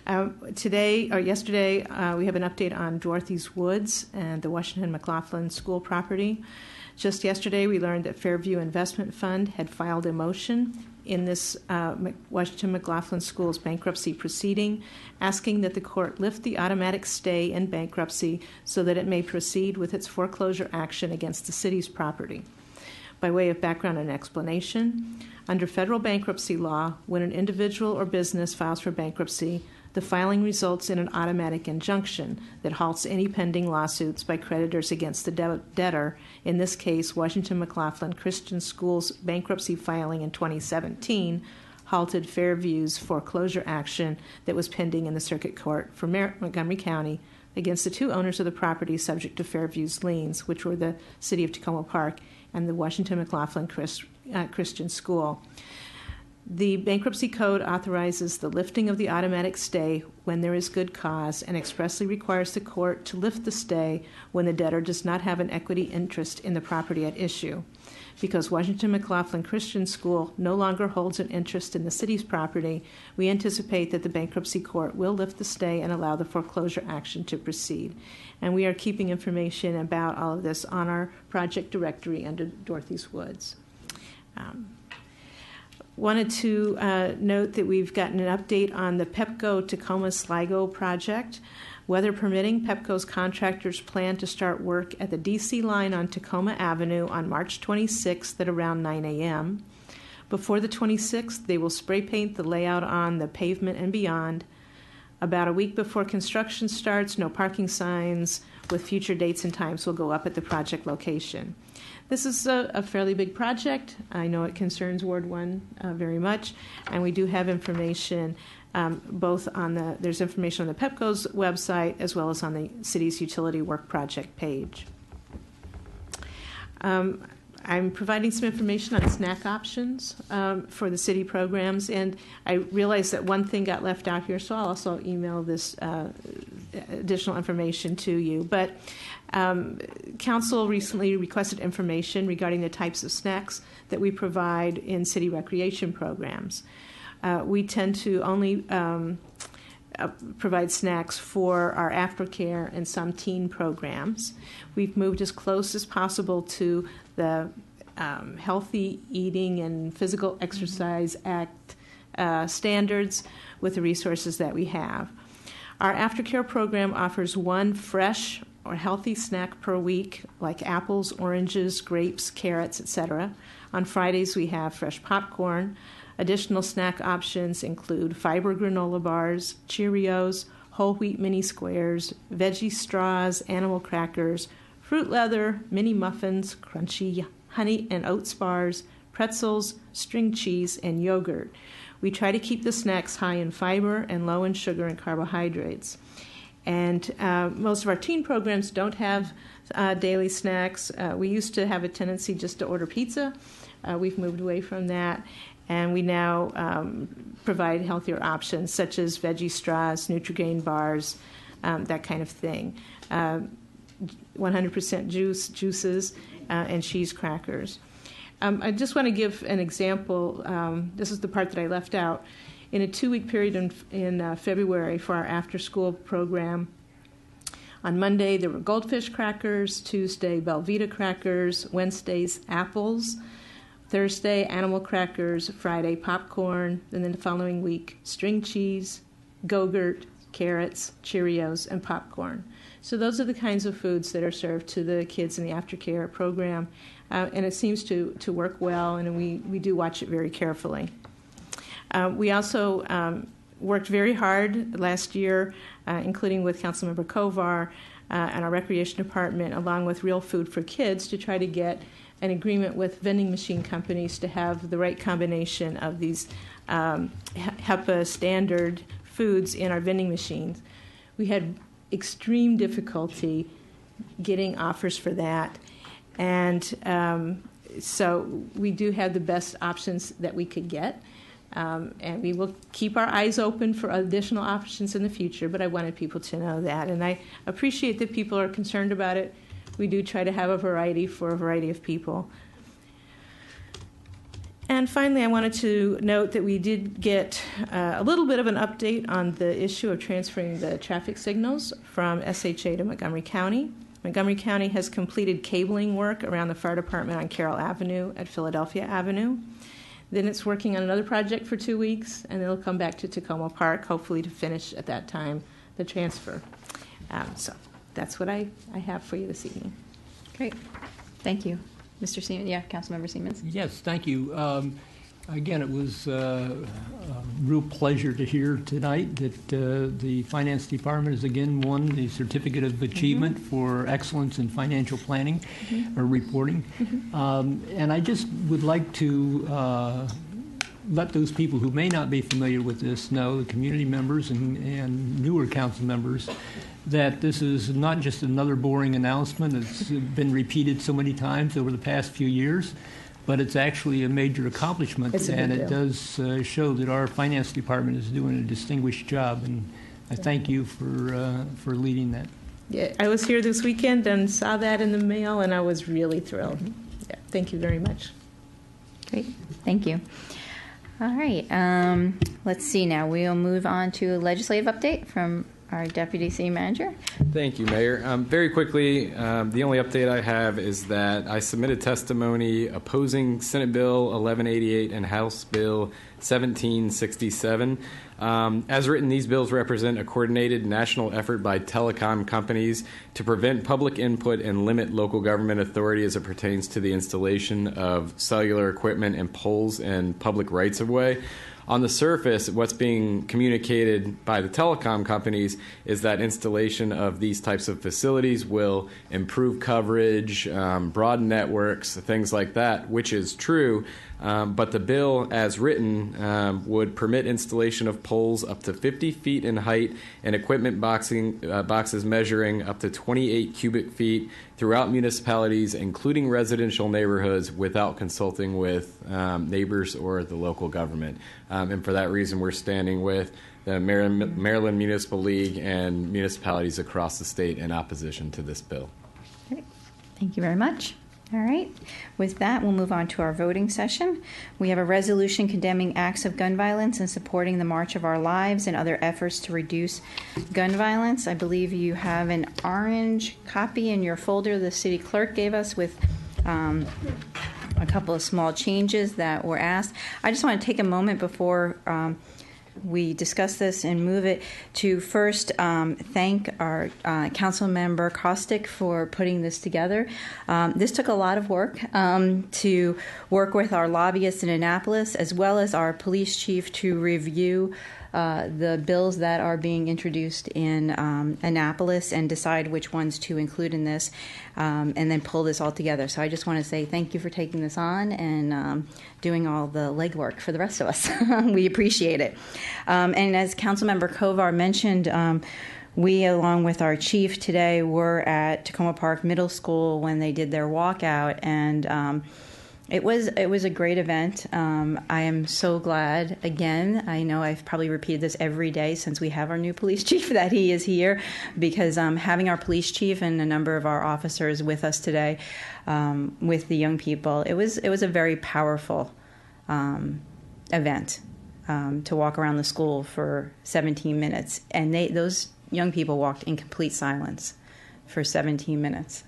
Yesterday, we have an update on Dorothy's Woods and the Washington McLaughlin School property. Just yesterday, we learned that Fairview Investment Fund had filed a motion in this Washington McLaughlin School's bankruptcy proceeding, asking that the court lift the automatic stay in bankruptcy so that it may proceed with its foreclosure action against the city's property. By way of background and explanation, under federal bankruptcy law, when an individual or business files for bankruptcy, the filing results in an automatic injunction that halts any pending lawsuits by creditors against the debtor, in this case, Washington McLaughlin Christian School's bankruptcy filing in 2017 halted Fairview's foreclosure action that was pending in the circuit court for Montgomery County against the two owners of the property subject to Fairview's liens, which were the City of Tacoma Park and the Washington McLaughlin Christian School. The Bankruptcy Code authorizes the lifting of the automatic stay when there is good cause and expressly requires the court to lift the stay when the debtor does not have an equity interest in the property at issue. Because Washington McLaughlin Christian School no longer holds an interest in the city's property, we anticipate that the bankruptcy court will lift the stay and allow the foreclosure action to proceed. And we are keeping information about all of this on our project directory under Dorothy's Woods. Wanted to note that we've gotten an update on the Pepco Tacoma Sligo project. Weather permitting, Pepco's contractors plan to start work at the DC line on Tacoma Avenue on March 26th at around 9 a.m. Before the 26th, they will spray paint the layout on the pavement and beyond. About a week before construction starts, no parking signs with future dates and times will go up at the project location. This is a fairly big project. I know it concerns Ward 1 very much, and we do have information both on there's information on the Pepco's website as well as on the city's utility work project page. I'm providing some information on snack options for the city programs, and I realize that one thing got left out here, so I'll also email this additional information to you. But Council recently requested information regarding the types of snacks that we provide in city recreation programs. We tend to only provide snacks for our aftercare and some teen programs. We've moved as close as possible to the Healthy Eating and Physical Exercise Act standards with the resources that we have. Our aftercare program offers one fresh or healthy snack per week, like apples, oranges, grapes, carrots, etc. On Fridays, we have fresh popcorn. Additional snack options include fiber granola bars, Cheerios, whole wheat mini squares, veggie straws, animal crackers, fruit leather, mini muffins, crunchy honey and oats bars, pretzels, string cheese, and yogurt. We try to keep the snacks high in fiber and low in sugar and carbohydrates. And most of our teen programs don't have daily snacks. We used to have a tendency just to order pizza. We've moved away from that. And we now provide healthier options such as veggie straws, Nutri-Grain bars, that kind of thing. 100% juices, and cheese crackers. I just want to give an example. This is the part that I left out. In a 2-week period in February for our after-school program, on Monday there were Goldfish crackers, Tuesday Belvita crackers, Wednesdays apples, Thursday animal crackers, Friday popcorn, and then the following week string cheese, Go-Gurt, carrots, Cheerios, and popcorn. So those are the kinds of foods that are served to the kids in the aftercare program, and it seems to work well, and we do watch it very carefully. We also worked very hard last year, including with Councilmember Kovar and our Recreation Department, along with Real Food for Kids, to try to get an agreement with vending machine companies to have the right combination of these HEPA standard foods in our vending machines. We had extreme difficulty getting offers for that, and so we do have the best options that we could get, and we will keep our eyes open for additional options in the future, but I wanted people to know that, and I appreciate that people are concerned about it. We do try to have a variety for a variety of people. And finally, I wanted to note that we did get a little bit of an update on the issue of transferring the traffic signals from SHA to Montgomery County. Montgomery County has completed cabling work around the fire department on Carroll Avenue at Philadelphia Avenue. Then it's working on another project for 2 weeks, and it'll come back to Tacoma Park, hopefully to finish at that time the transfer. So that's what I have for you this evening. Great. Thank you. Mr. Siemens? Yeah, Councilmember Siemens. Yes, thank you. Again, it was a real pleasure to hear tonight that the Finance Department has again won the Certificate of Achievement for Excellence in Financial Planning or Reporting. And I just would like to let those people who may not be familiar with this know, the community members and newer council members, that this is not just another boring announcement. It's been repeated so many times over the past few years, but it's actually a major accomplishment, and it does show that our finance department is doing a distinguished job, and I thank you for leading that. Yeah, I was here this weekend and saw that in the mail, and I was really thrilled. Yeah, thank you very much. Great. Thank you. All right. Let's see now. We'll move on to a legislative update from our Deputy City Manager. Thank you, Mayor. Very quickly, the only update I have is that I submitted testimony opposing Senate Bill 1188 and House Bill 1767. As written, these bills represent a coordinated national effort by telecom companies to prevent public input and limit local government authority as it pertains to the installation of cellular equipment and poles and public rights-of-way. On the surface, what's being communicated by the telecom companies is that installation of these types of facilities will improve coverage, broaden networks, things like that, which is true. But the bill, as written, would permit installation of poles up to 50 feet in height and equipment boxes measuring up to 28 cubic feet throughout municipalities, including residential neighborhoods, without consulting with neighbors or the local government. And for that reason, we're standing with the Maryland Municipal League and municipalities across the state in opposition to this bill. Great. Thank you very much. All right. With that, we'll move on to our voting session. We have a resolution condemning acts of gun violence and supporting the March of Our Lives and other efforts to reduce gun violence. I believe you have an orange copy in your folder the city clerk gave us with a couple of small changes that were asked. I just want to take a moment before we discuss this and move it to first thank our council member Kostick for putting this together. This took a lot of work to work with our lobbyists in Annapolis as well as our police chief to review the bills that are being introduced in Annapolis and decide which ones to include in this, and then pull this all together. So I just want to say thank you for taking this on and doing all the legwork for the rest of us. We appreciate it. And as Councilmember Kovar mentioned, we, along with our chief today, were at Tacoma Park Middle School when they did their walkout, and it was a great event. I am so glad, again, I know I've probably repeated this every day since we have our new police chief, that he is here, because having our police chief and a number of our officers with us today, with the young people, it was a very powerful event to walk around the school for 17 minutes. And those young people walked in complete silence for 17 minutes.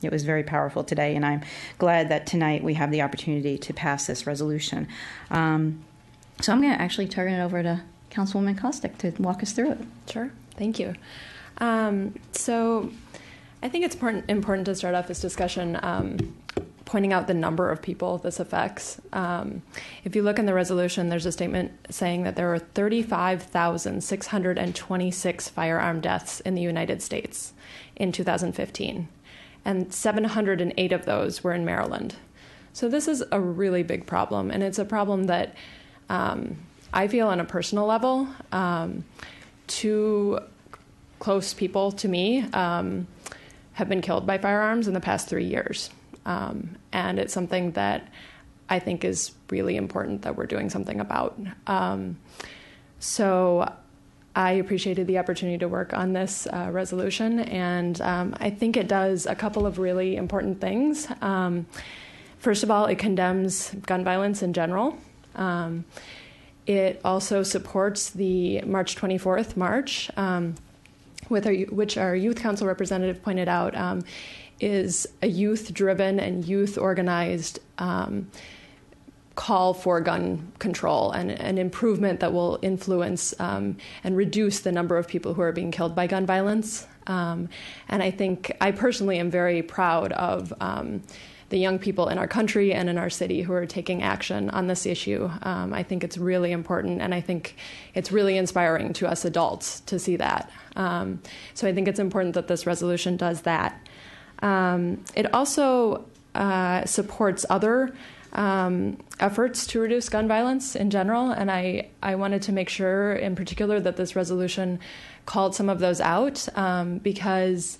It was very powerful today, and I'm glad that tonight we have the opportunity to pass this resolution. So I'm going to actually turn it over to Councilwoman Kostick to walk us through it. Sure. Thank you. So I think it's important to start off this discussion pointing out the number of people this affects. If you look in the resolution, there's a statement saying that there are 35,626 firearm deaths in the United States in 2015, and 708 of those were in Maryland. So this is a really big problem, and it's a problem that I feel on a personal level, two close people to me have been killed by firearms in the past 3 years. And it's something that I think is really important that we're doing something about. So I appreciated the opportunity to work on this resolution, and I think it does a couple of really important things. First of all, it condemns gun violence in general. It also supports the March 24th march, which our youth council representative pointed out is a youth-driven and youth-organized call for gun control and an improvement that will influence and reduce the number of people who are being killed by gun violence. And I think I personally am very proud of the young people in our country and in our city who are taking action on this issue. I think it's really important, and I think it's really inspiring to us adults to see that. So I think it's important that this resolution does that. It also supports other efforts to reduce gun violence in general, and I wanted to make sure in particular that this resolution called some of those out, because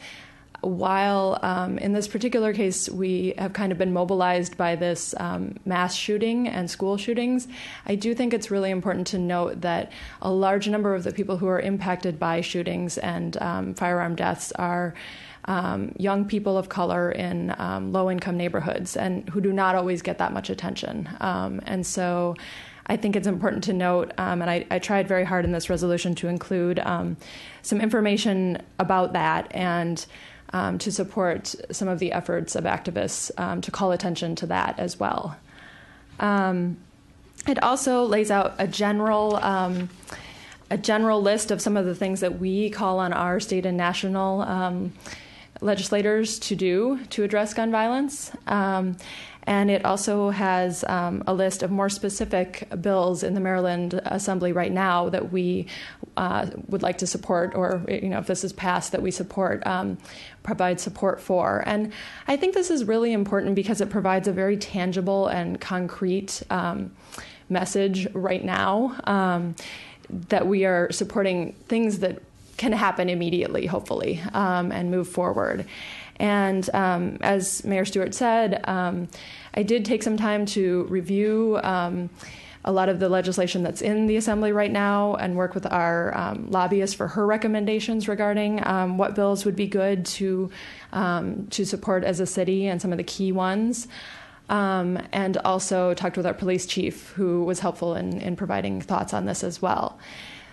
while in this particular case we have kind of been mobilized by this mass shooting and school shootings, I do think it's really important to note that a large number of the people who are impacted by shootings and firearm deaths are young people of color in low-income neighborhoods and who do not always get that much attention. And so I think it's important to note, and I tried very hard in this resolution to include some information about that and to support some of the efforts of activists to call attention to that as well. It also lays out a general list of some of the things that we call on our state and national legislators to do to address gun violence. And it also has a list of more specific bills in the Maryland Assembly right now that we would like to support, or if this is passed, that we support, provide support for. And I think this is really important because it provides a very tangible and concrete message right now that we are supporting things that can happen immediately, hopefully, and move forward. And as Mayor Stewart said, I did take some time to review a lot of the legislation that's in the Assembly right now and work with our lobbyist for her recommendations regarding what bills would be good to support as a city and some of the key ones. And also talked with our police chief, who was helpful in providing thoughts on this as well.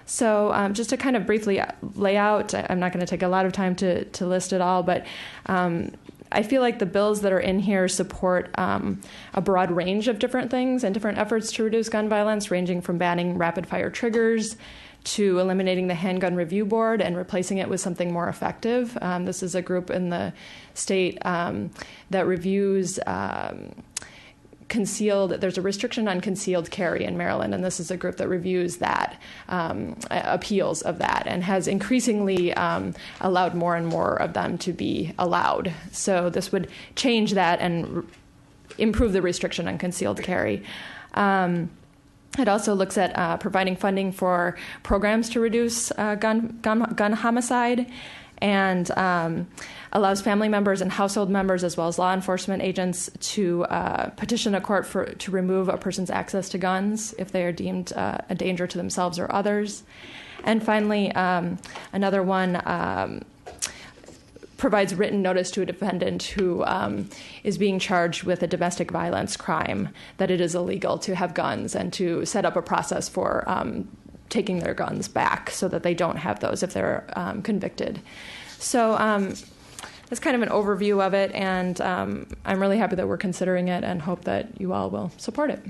So just to kind of briefly lay out, I'm not going to take a lot of time to list it all, but I feel like the bills that are in here support a broad range of different things and different efforts to reduce gun violence, ranging from banning rapid-fire triggers to eliminating the Handgun Review Board and replacing it with something more effective. This is a group in the state that reviews there's a restriction on concealed carry in Maryland, and this is a group that reviews that, appeals of that, and has increasingly allowed more and more of them to be allowed. So this would change that and improve the restriction on concealed carry. It also looks at providing funding for programs to reduce gun homicide, and allows family members and household members, as well as law enforcement agents, to petition a court to remove a person's access to guns if they are deemed a danger to themselves or others. And finally, another one provides written notice to a defendant who is being charged with a domestic violence crime that it is illegal to have guns, and to set up a process for taking their guns back so that they don't have those if they're convicted. So that's kind of an overview of it, and I'm really happy that we're considering it and hope that you all will support it.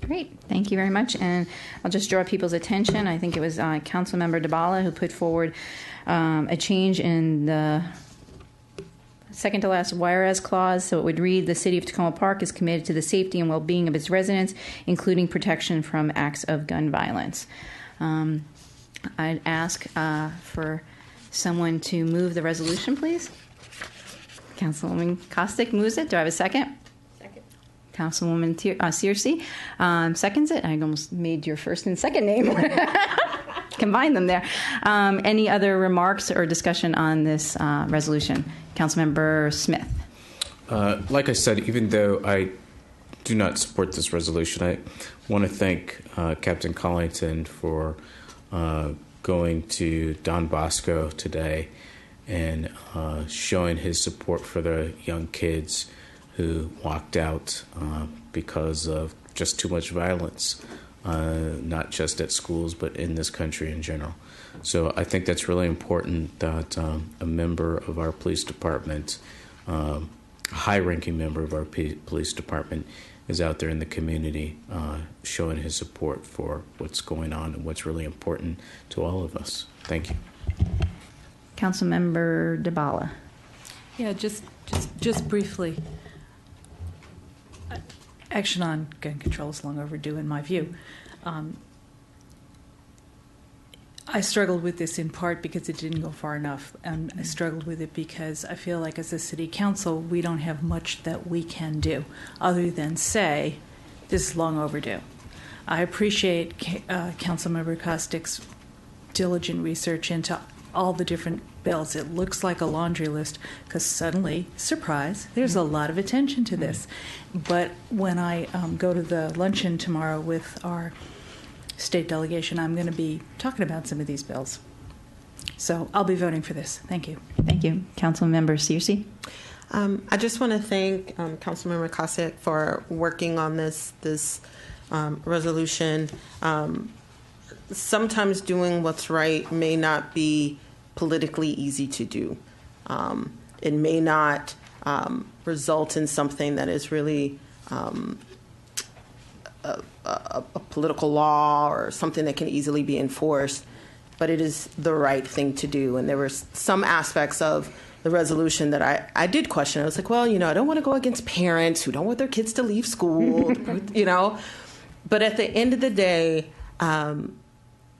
Great. Thank you very much. And I'll just draw people's attention. I think it was Councilmember DiBala who put forward a change in the second to last whereas clause. So it would read, the City of Tacoma Park is committed to the safety and well-being of its residents, including protection from acts of gun violence. I'd ask for someone to move the resolution, please. Councilwoman Kostick moves it. Do I have a second? Councilwoman Searcy seconds it. I almost made your first and second name. Combine them there. Any other remarks or discussion on this resolution? Councilmember Smith. Like I said, even though I do not support this resolution, I want to thank Captain Collington for going to Don Bosco today and showing his support for the young kids who walked out because of just too much violence, not just at schools, but in this country in general. So I think that's really important that a member of our police department, a high-ranking member of our police department, is out there in the community showing his support for what's going on and what's really important to all of us. Thank you. Councilmember DiBala. Yeah, just briefly. Action on gun control is long overdue, in my view. I struggled with this in part because it didn't go far enough, and I struggled with it because I feel like as a city council, we don't have much that we can do other than say, this is long overdue. I appreciate Councilmember Kostick's diligent research into all the different bills. It looks like a laundry list because suddenly, surprise, there's a lot of attention to this. But when I go to the luncheon tomorrow with our state delegation, I'm going to be talking about some of these bills. So I'll be voting for this. Thank you. Thank you. Councilmember Searcy. I just want to thank Councilmember Kostick for working on this resolution. Sometimes doing what's right may not be politically easy to do. It may not result in something that is really a political law or something that can easily be enforced, but it is the right thing to do. And there were some aspects of the resolution that I did question. I was like, well, I don't want to go against parents who don't want their kids to leave school, But at the end of the day,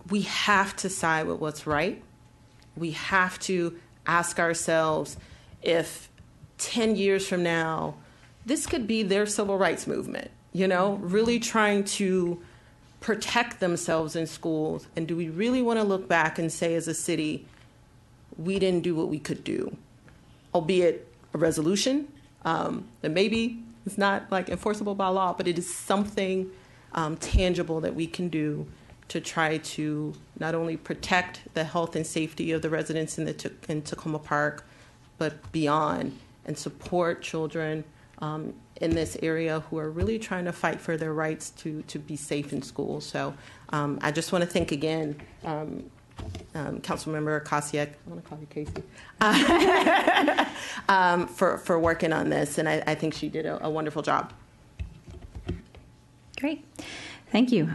we have to side with what's right. We have to ask ourselves if 10 years from now, this could be their civil rights movement, really trying to protect themselves in schools. And do we really want to look back and say as a city, we didn't do what we could do, albeit a resolution that maybe is not enforceable by law, but it is something tangible that we can do to try to not only protect the health and safety of the residents in Tacoma Park, but beyond, and support children in this area who are really trying to fight for their rights to be safe in school. So I just want to thank again Councilmember Kostick, I want to call you Casey, for working on this, and I think she did a wonderful job. Great. Thank you.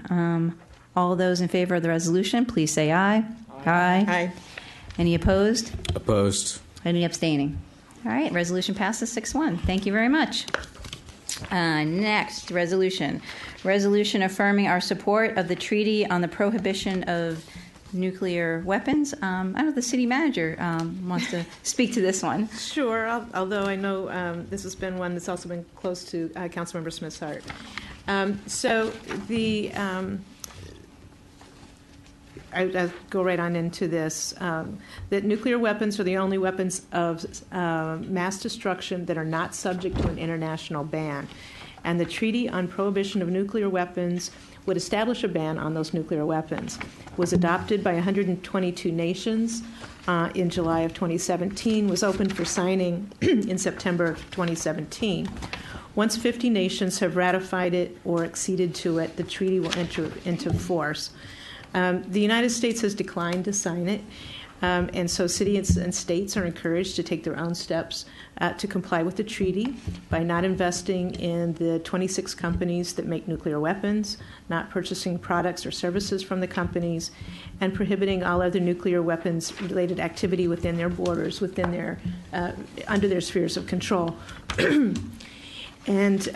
All those in favor of the resolution, please say aye. Aye. Aye. Any opposed? Opposed. Any abstaining? All right, resolution passes 6-1. Thank you very much. Next, resolution. Resolution affirming our support of the Treaty on the Prohibition of Nuclear Weapons. I don't know if the city manager wants to speak to this one. Sure, although I know this has been one that's also been close to Councilmember Smith's heart. So the I'll go right on into this, that nuclear weapons are the only weapons of mass destruction that are not subject to an international ban. And the Treaty on Prohibition of Nuclear Weapons would establish a ban on those nuclear weapons. It was adopted by 122 nations in July of 2017, was opened for signing in September of 2017. Once 50 nations have ratified it or acceded to it, the treaty will enter into force. The United States has declined to sign it, and so cities and states are encouraged to take their own steps to comply with the treaty by not investing in the 26 companies that make nuclear weapons, not purchasing products or services from the companies, and prohibiting all other nuclear weapons-related activity within their borders, within their under their spheres of control. And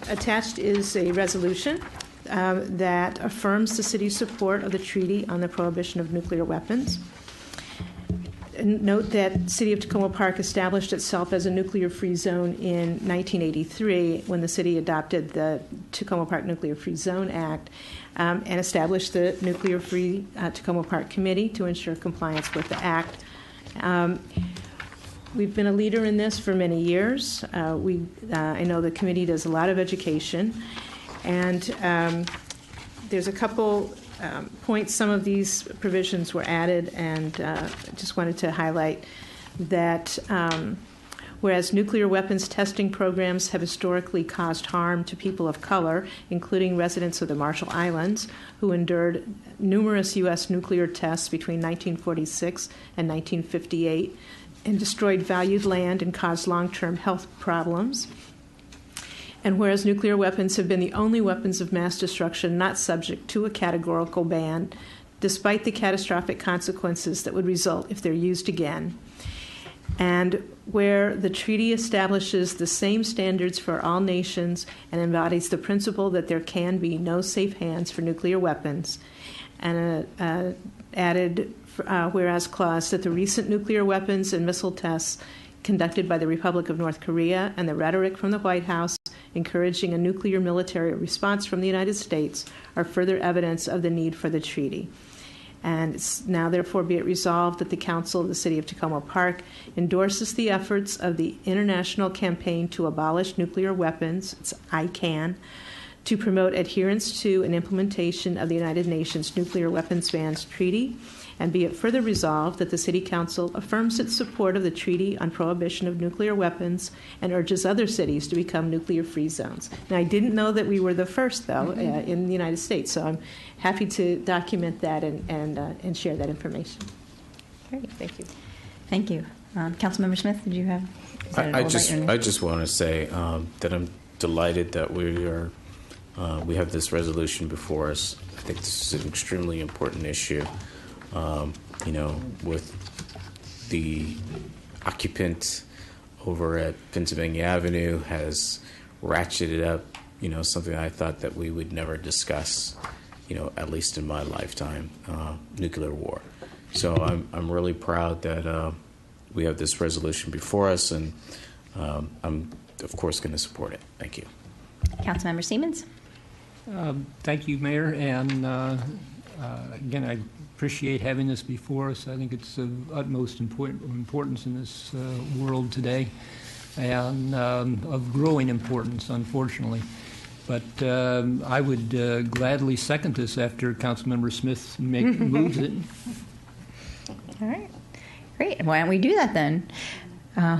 attached is a resolution that affirms the city's support of the Treaty on the Prohibition of Nuclear Weapons. Note that City of Tacoma Park established itself as a nuclear-free zone in 1983 when the city adopted the Tacoma Park Nuclear-Free Zone Act and established the Nuclear-Free Tacoma Park Committee to ensure compliance with the act. We've been a leader in this for many years. I know the committee does a lot of education, and there's a couple points. Some of these provisions were added, and just wanted to highlight that whereas nuclear weapons testing programs have historically caused harm to people of color, including residents of the Marshall Islands, who endured numerous U.S. nuclear tests between 1946 and 1958, and destroyed valued land and caused long-term health problems. And whereas nuclear weapons have been the only weapons of mass destruction not subject to a categorical ban, despite the catastrophic consequences that would result if they're used again. And where the treaty establishes the same standards for all nations and embodies the principle that there can be no safe hands for nuclear weapons, and added whereas clause that the recent nuclear weapons and missile tests conducted by the Republic of North Korea and the rhetoric from the White House encouraging a nuclear military response from the United States are further evidence of the need for the treaty. And it's now therefore be it resolved that the Council of the City of Tacoma Park endorses the efforts of the International Campaign to Abolish Nuclear Weapons, it's ICAN, to promote adherence to and implementation of the United Nations Nuclear Weapons Bans Treaty, and be it further resolved that the City Council affirms its support of the Treaty on Prohibition of Nuclear Weapons and urges other cities to become nuclear-free zones. Now, I didn't know that we were the first, though, in the United States, so I'm happy to document that and share that information. Great, thank you. Thank you. Councilmember Smith, did you have? I just want to say that I'm delighted that we have this resolution before us. I think this is an extremely important issue. With the occupant over at Pennsylvania Avenue has ratcheted up, something I thought that we would never discuss, at least in my lifetime, nuclear war. So I'm really proud that we have this resolution before us, and I'm, of course, going to support it. Thank you. Councilmember Siemens. Thank you, Mayor. And again, I appreciate having this before us. I think it's of utmost importance in this world today, and of growing importance, unfortunately. But I would gladly second this after Councilmember Smith moves it. All right. Great. Why don't we do that then?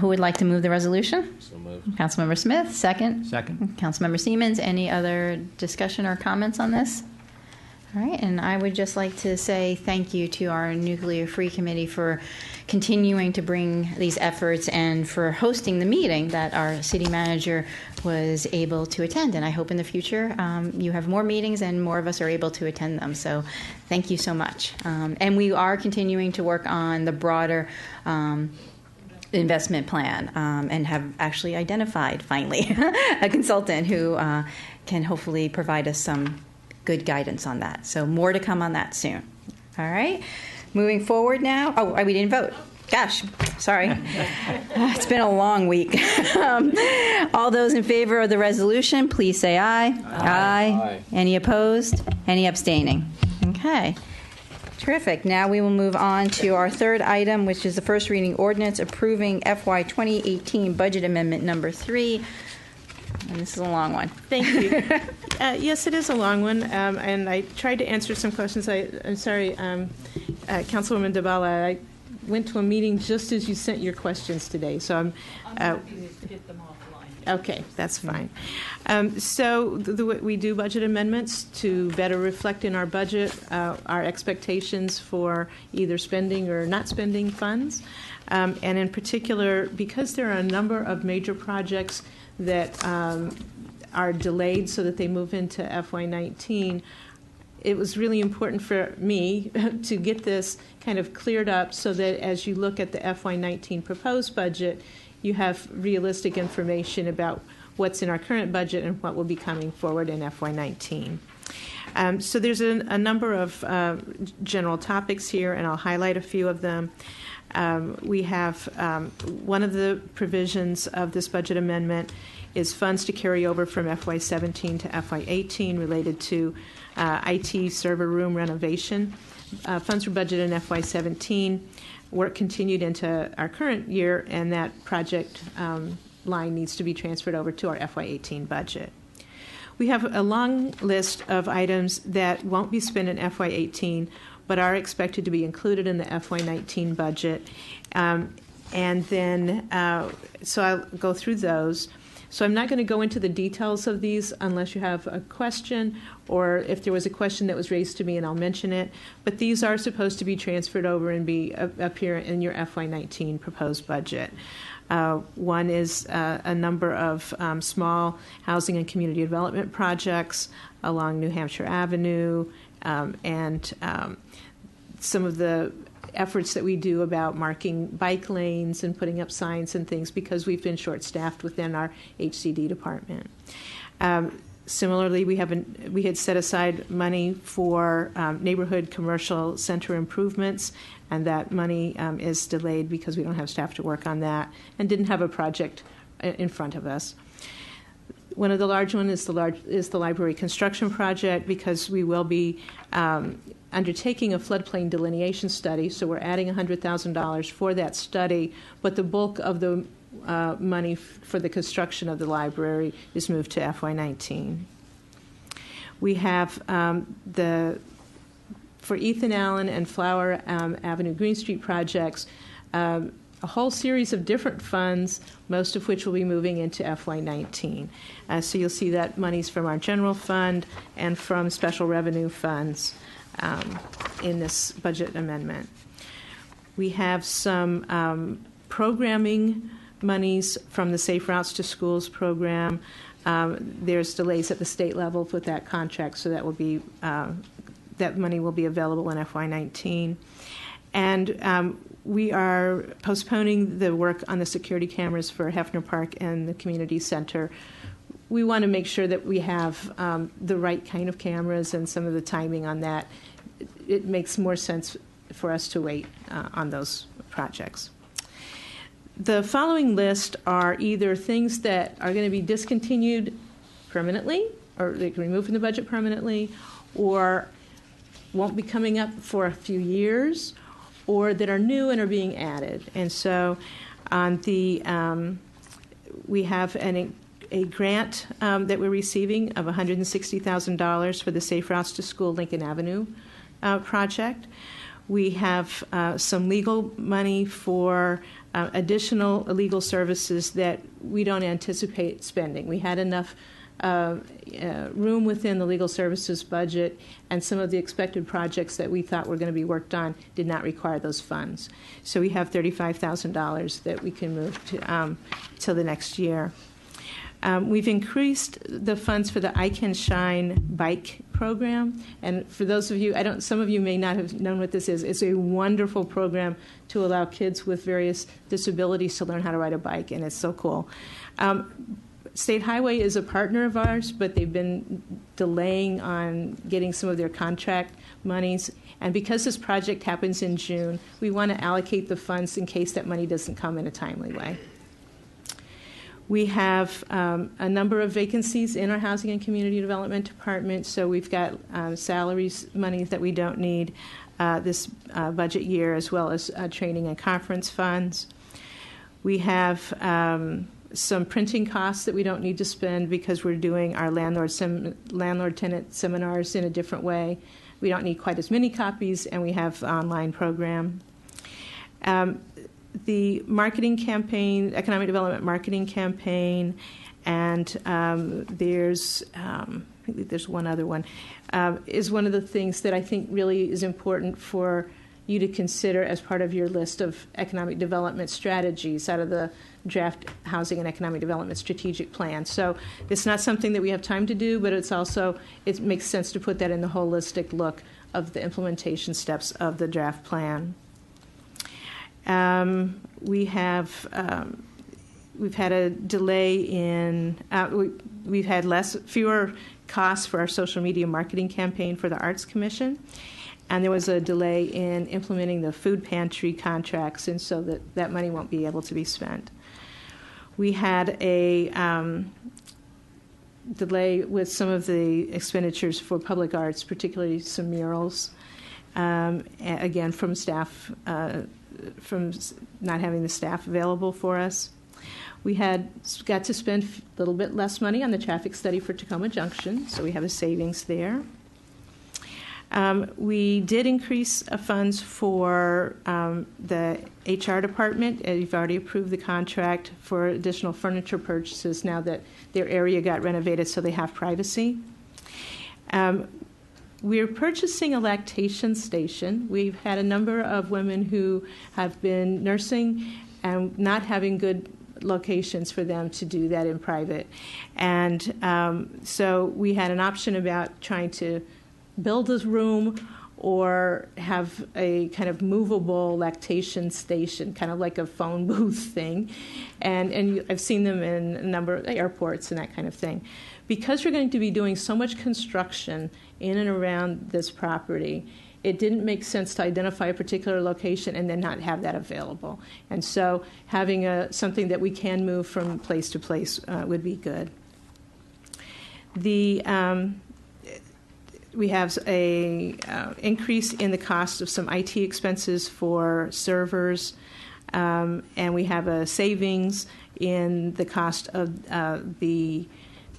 Who would like to move the resolution? So moved. Councilmember Smith, second. Second. Councilmember Siemens, any other discussion or comments on this? All right, and I would just like to say thank you to our Nuclear Free Committee for continuing to bring these efforts and for hosting the meeting that our city manager was able to attend. And I hope in the future you have more meetings and more of us are able to attend them. So thank you so much. And we are continuing to work on the broader investment plan, and have actually identified, finally, a consultant who can hopefully provide us some good guidance on that. So more to come on that soon. All right. Moving forward now. Oh, we didn't vote. Gosh, sorry. It's been a long week. All those in favor of the resolution, please say aye. Aye. Any opposed? Any abstaining? Okay. Terrific. Now we will move on to our third item, which is the first reading ordinance approving FY 2018 budget amendment number 3. And this is a long one. Thank you. Yes, it is a long one, and I tried to answer some questions. I'm sorry, Councilwoman Dabala, I went to a meeting just as you sent your questions today, so I'm happy to get them offline. Okay, that's fine. So we do budget amendments to better reflect in our budget our expectations for either spending or not spending funds. And in particular, because there are a number of major projects that are delayed so that they move into FY19, it was really important for me to get this kind of cleared up so that as you look at the FY19 proposed budget, you have realistic information about what's in our current budget and what will be coming forward in FY19. So there's a number of general topics here, and I'll highlight a few of them. We have one of the provisions of this budget amendment is funds to carry over from FY17 to FY18 related to IT server room renovation. Funds were budgeted in FY17. Work continued into our current year, and that project line needs to be transferred over to our FY18 budget. We have a long list of items that won't be spent in FY18 but are expected to be included in the FY19 budget. And then, so I'll go through those. So I'm not going to go into the details of these unless you have a question, or if there was a question that was raised to me and I'll mention it. But these are supposed to be transferred over and appear in your FY19 proposed budget. One is a number of small housing and community development projects along New Hampshire Avenue, and some of the efforts that we do about marking bike lanes and putting up signs and things because we've been short-staffed within our HCD department. Similarly, we had set aside money for neighborhood commercial center improvements, and that money is delayed because we don't have staff to work on that and didn't have a project in front of us. One of the large ones is the library construction project because we will be undertaking a floodplain delineation study, so we're adding $100,000 for that study, but the bulk of the money for the construction of the library is moved to FY19. We have for Ethan Allen and Flower Avenue Green Street projects, a whole series of different funds, most of which will be moving into FY19. So you'll see that money's from our general fund and from special revenue funds in this budget amendment. We have some programming monies from the Safe Routes to Schools program. There's delays at the state level with that contract, so that will be that money will be available in FY19. And we are postponing the work on the security cameras for Hefner Park and the community center. We want to make sure that we have the right kind of cameras and some of the timing on that. It makes more sense for us to wait on those projects. The following list are either things that are going to be discontinued permanently, or they can remove from the budget permanently, or won't be coming up for a few years, or that are new and are being added. And so on the we have a grant that we're receiving of $160,000 for the Safe Routes to School Lincoln Avenue project. We have some legal money for additional legal services that we don't anticipate spending. We had enough room within the legal services budget, and some of the expected projects that we thought were going to be worked on did not require those funds. So we have $35,000 that we can move to till the next year. We've increased the funds for the I Can Shine bike program, and for those of you, some of you may not have known what this is. It's a wonderful program to allow kids with various disabilities to learn how to ride a bike, and it's so cool. State Highway is a partner of ours, but they've been delaying on getting some of their contract monies. And because this project happens in June, we want to allocate the funds in case that money doesn't come in a timely way. We have a number of vacancies in our Housing and Community Development Department, so we've got salaries money that we don't need this budget year, as well as training and conference funds. We have some printing costs that we don't need to spend because we're doing our landlord-tenant seminars in a different way. We don't need quite as many copies, and we have an online program. The marketing campaign, economic development marketing campaign, and there's one other one, is one of the things that I think really is important for you to consider as part of your list of economic development strategies out of the draft Housing and Economic Development Strategic Plan. So it's not something that we have time to do, but it makes sense to put that in the holistic look of the implementation steps of the draft plan. We've had a delay in, we've had fewer costs for our social media marketing campaign for the Arts Commission, and there was a delay in implementing the food pantry contracts, and so that money won't be able to be spent. We had a delay with some of the expenditures for public arts, particularly some murals, again from staff, from not having the staff available for us. We got to spend a little bit less money on the traffic study for Tacoma Junction, so we have a savings there. We did increase funds for the HR department. You've already approved the contract for additional furniture purchases now that their area got renovated so they have privacy. We're purchasing a lactation station. We've had a number of women who have been nursing and not having good locations for them to do that in private. And so we had an option about trying to build a room or have a kind of movable lactation station, kind of like a phone booth thing. And I've seen them in a number of airports and that kind of thing. Because we're going to be doing so much construction in and around this property, it didn't make sense to identify a particular location and then not have that available. And so having something that we can move from place to place would be good. We have a increase in the cost of some IT expenses for servers, and we have a savings in the cost of the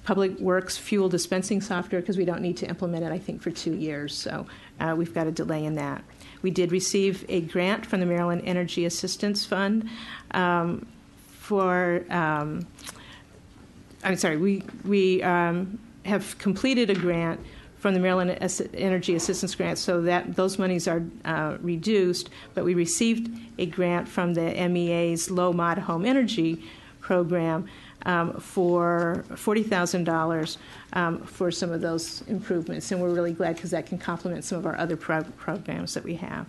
Public Works fuel dispensing software because we don't need to implement it, I think, for 2 years. So we've got a delay in that. We did receive a grant from the Maryland Energy Assistance Fund we have completed a grant from the Maryland Energy Assistance Grant, so that those monies are reduced, but we received a grant from the MEA's Low Mod Home Energy Program for $40,000 for some of those improvements, and we're really glad because that can complement some of our other programs that we have.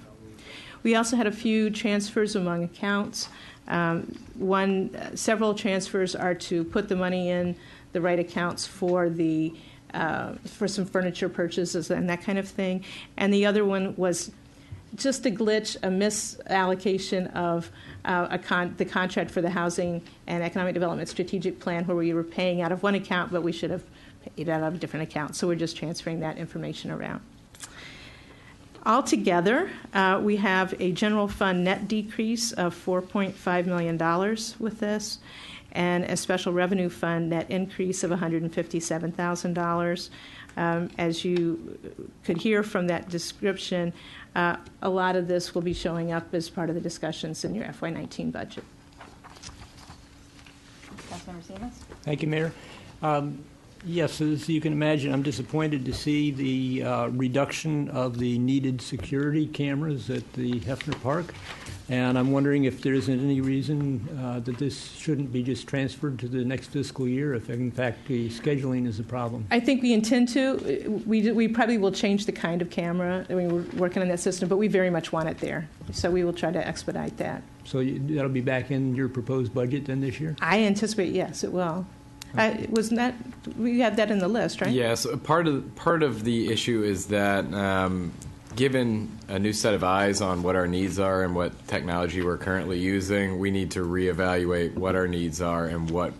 We also had a few transfers among accounts. Several transfers are to put the money in the right accounts for some furniture purchases and that kind of thing. And the other one was just a glitch, a misallocation of the contract for the Housing and Economic Development Strategic Plan, where we were paying out of one account, but we should have paid out of a different account. So we're just transferring that information around. Altogether, we have a general fund net decrease of $4.5 million with this, and a special revenue fund net increase of $157,000. As you could hear from that description, a lot of this will be showing up as part of the discussions in your FY19 budget. Councilmember Siemens? Thank you, Mayor. Yes, as you can imagine, I'm disappointed to see the reduction of the needed security cameras at the Hefner Park. And I'm wondering if there isn't any reason that this shouldn't be just transferred to the next fiscal year, if in fact the scheduling is a problem. I think we intend to. We probably will change the kind of camera. I mean, we're working on that system, but we very much want it there. So we will try to expedite that. So that'll be back in your proposed budget then this year? I anticipate, yes, it will. Wasn't that, we have that in the list, right? Yes. Part of the issue is that given a new set of eyes on what our needs are and what technology we're currently using, we need to reevaluate what our needs are and what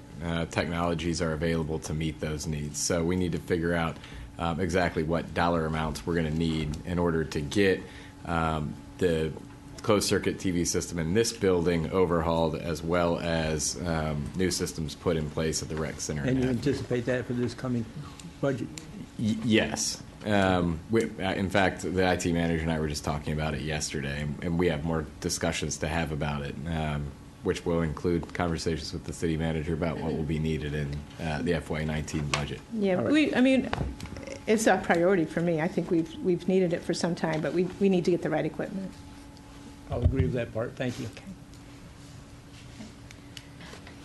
technologies are available to meet those needs. So we need to figure out exactly what dollar amounts we're going to need in order to get the closed-circuit TV system in this building overhauled, as well as new systems put in place at the rec center. And you anticipate that for this coming budget? Yes. In fact, the IT manager and I were just talking about it yesterday, and we have more discussions to have about it, which will include conversations with the city manager about what will be needed in the FY19 budget. Yeah, I mean, it's a priority for me. I think we've needed it for some time, but we need to get the right equipment. I'll agree with that part. Thank you. Okay.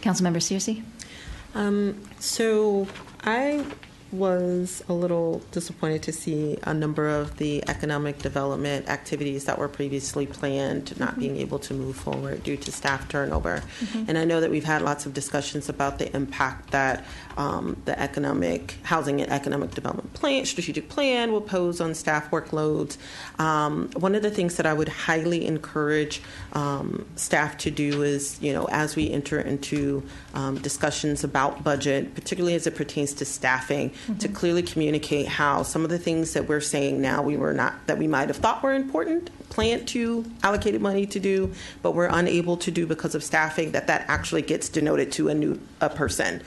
Councilmember Searcy? So I was a little disappointed to see a number of the economic development activities that were previously planned not being able to move forward due to staff turnover. And I know that we've had lots of discussions about the impact that the economic housing and economic development plan, strategic plan will pose on staff workloads. One of the things that I would highly encourage staff to do is, as we enter into discussions about budget, particularly as it pertains to staffing, to clearly communicate how some of the things that we're saying now that we might have thought were important, planned to, allocated money to do, but we're unable to do because of staffing, that actually gets denoted to a person.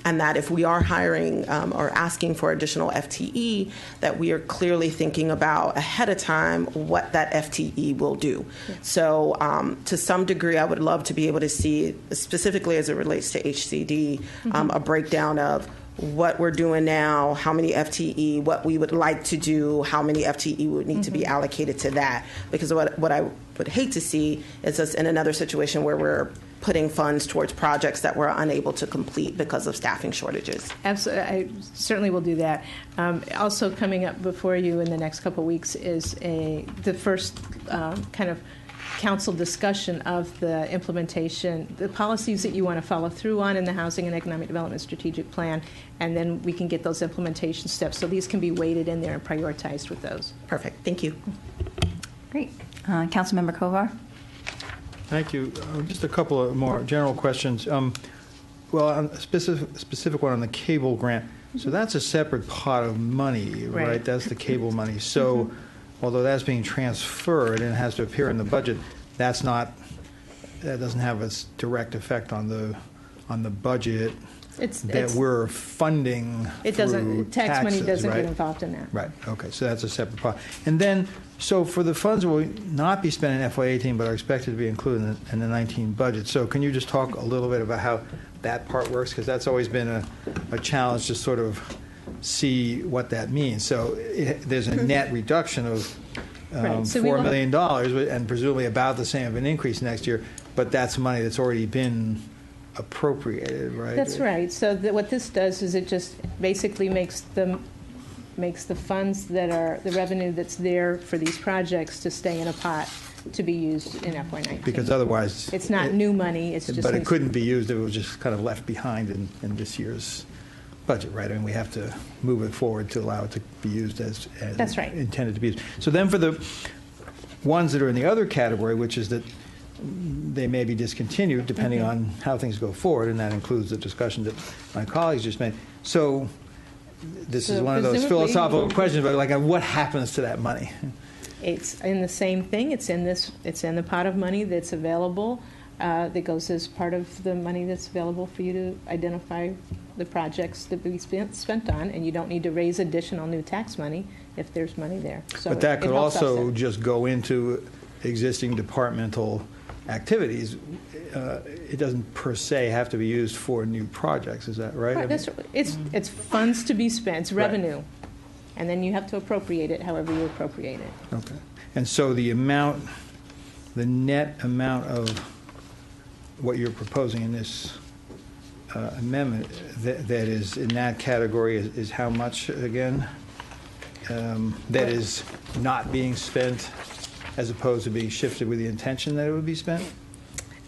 And that if we are hiring or asking for additional FTE, that we are clearly thinking about ahead of time what that FTE will do. So to some degree, I would love to be able to see, specifically as it relates to HCD, a breakdown of what we're doing now, how many FTE, what we would like to do, how many FTE would need to be allocated to that. Because what I would hate to see is us in another situation where we're putting funds towards projects that we're unable to complete because of staffing shortages. Absolutely. I certainly will do that. Also coming up before you in the next couple of weeks is the first kind of council discussion of the implementation, the policies that you want to follow through on in the Housing and Economic Development Strategic Plan, and then we can get those implementation steps. So these can be weighted in there and prioritized with those. Perfect. Thank you. Great. Councilmember Kovar? Thank you. Just a couple of more general questions. A specific one on the cable grant. So that's a separate pot of money, right? That's the cable money. So although that's being transferred and it has to appear in the budget, that doesn't have a direct effect on the budget that we're funding. It doesn't. Tax taxes, money doesn't right? get involved in that. Right. Okay. So that's a separate pot. And then, so for the funds that will not be spent in FY18 but are expected to be included in the 19 budget. So can you just talk a little bit about how that part works? Because that's always been a challenge to sort of see what that means. So there's a net reduction of $4 million, and presumably about the same of an increase next year, but that's money that's already been appropriated, right? That's right. So what this does is it just basically makes the funds that are the revenue that's there for these projects to stay in a pot to be used in FY19. Because otherwise, it's not new money. It's just. But it couldn't be used. It was just kind of left behind in this year's budget, right? I mean, we have to move it forward to allow it to be used as that's right. Intended to be used. So then for the ones that are in the other category, which is that they may be discontinued depending on how things go forward, and that includes the discussion that my colleagues just made. So this is one of those philosophical questions, but like, what happens to that money? It's in the same thing. It's in the pot of money that's available. That goes as part of the money that's available for you to identify the projects that we spent on, and you don't need to raise additional new tax money if there's money there. So but that could also just go into existing departmental activities. It doesn't per se have to be used for new projects. Is that right? Right. It's funds to be spent. It's revenue, and then you have to appropriate it however you appropriate it. Okay. And so the amount the net amount of what you're proposing in this amendment that is in that category is how much again? That is not being spent as opposed to being shifted with the intention that it would be spent?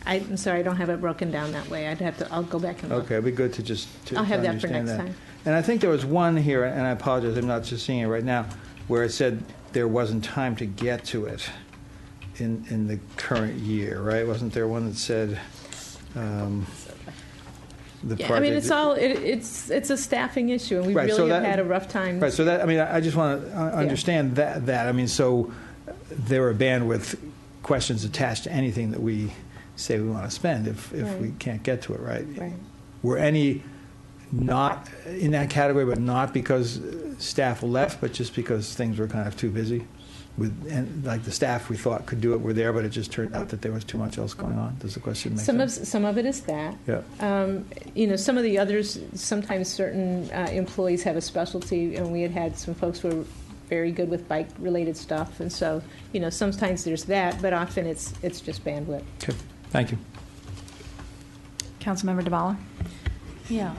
I'm sorry, I don't have it broken down that way. I'll go back and look. Okay, it'd be good to just I'll have that for understand next that. time. And I think there was one here, and I apologize, I'm not just seeing it right now, where it said there wasn't time to get to it in the current year, right? Wasn't there one that said the project? I mean, it's a staffing issue, and we Right, so really have that- had a rough time. Right, so that, I mean, I just want to understand that. I mean, so there are bandwidth questions attached to anything that we say we want to spend if Right. we can't get to it, right? Right. Were any not in that category, but not because staff left, but just because things were kind of too busy? And like the staff we thought could do it were there, but it just turned out that there was too much else going on. Does the question make sense? Some of it is that. Yeah. Some of the others, sometimes certain employees have a specialty, and we had some folks who were very good with bike-related stuff, and so sometimes there's that, but often it's just bandwidth. Okay, thank you. Councilmember DeBala? Yeah.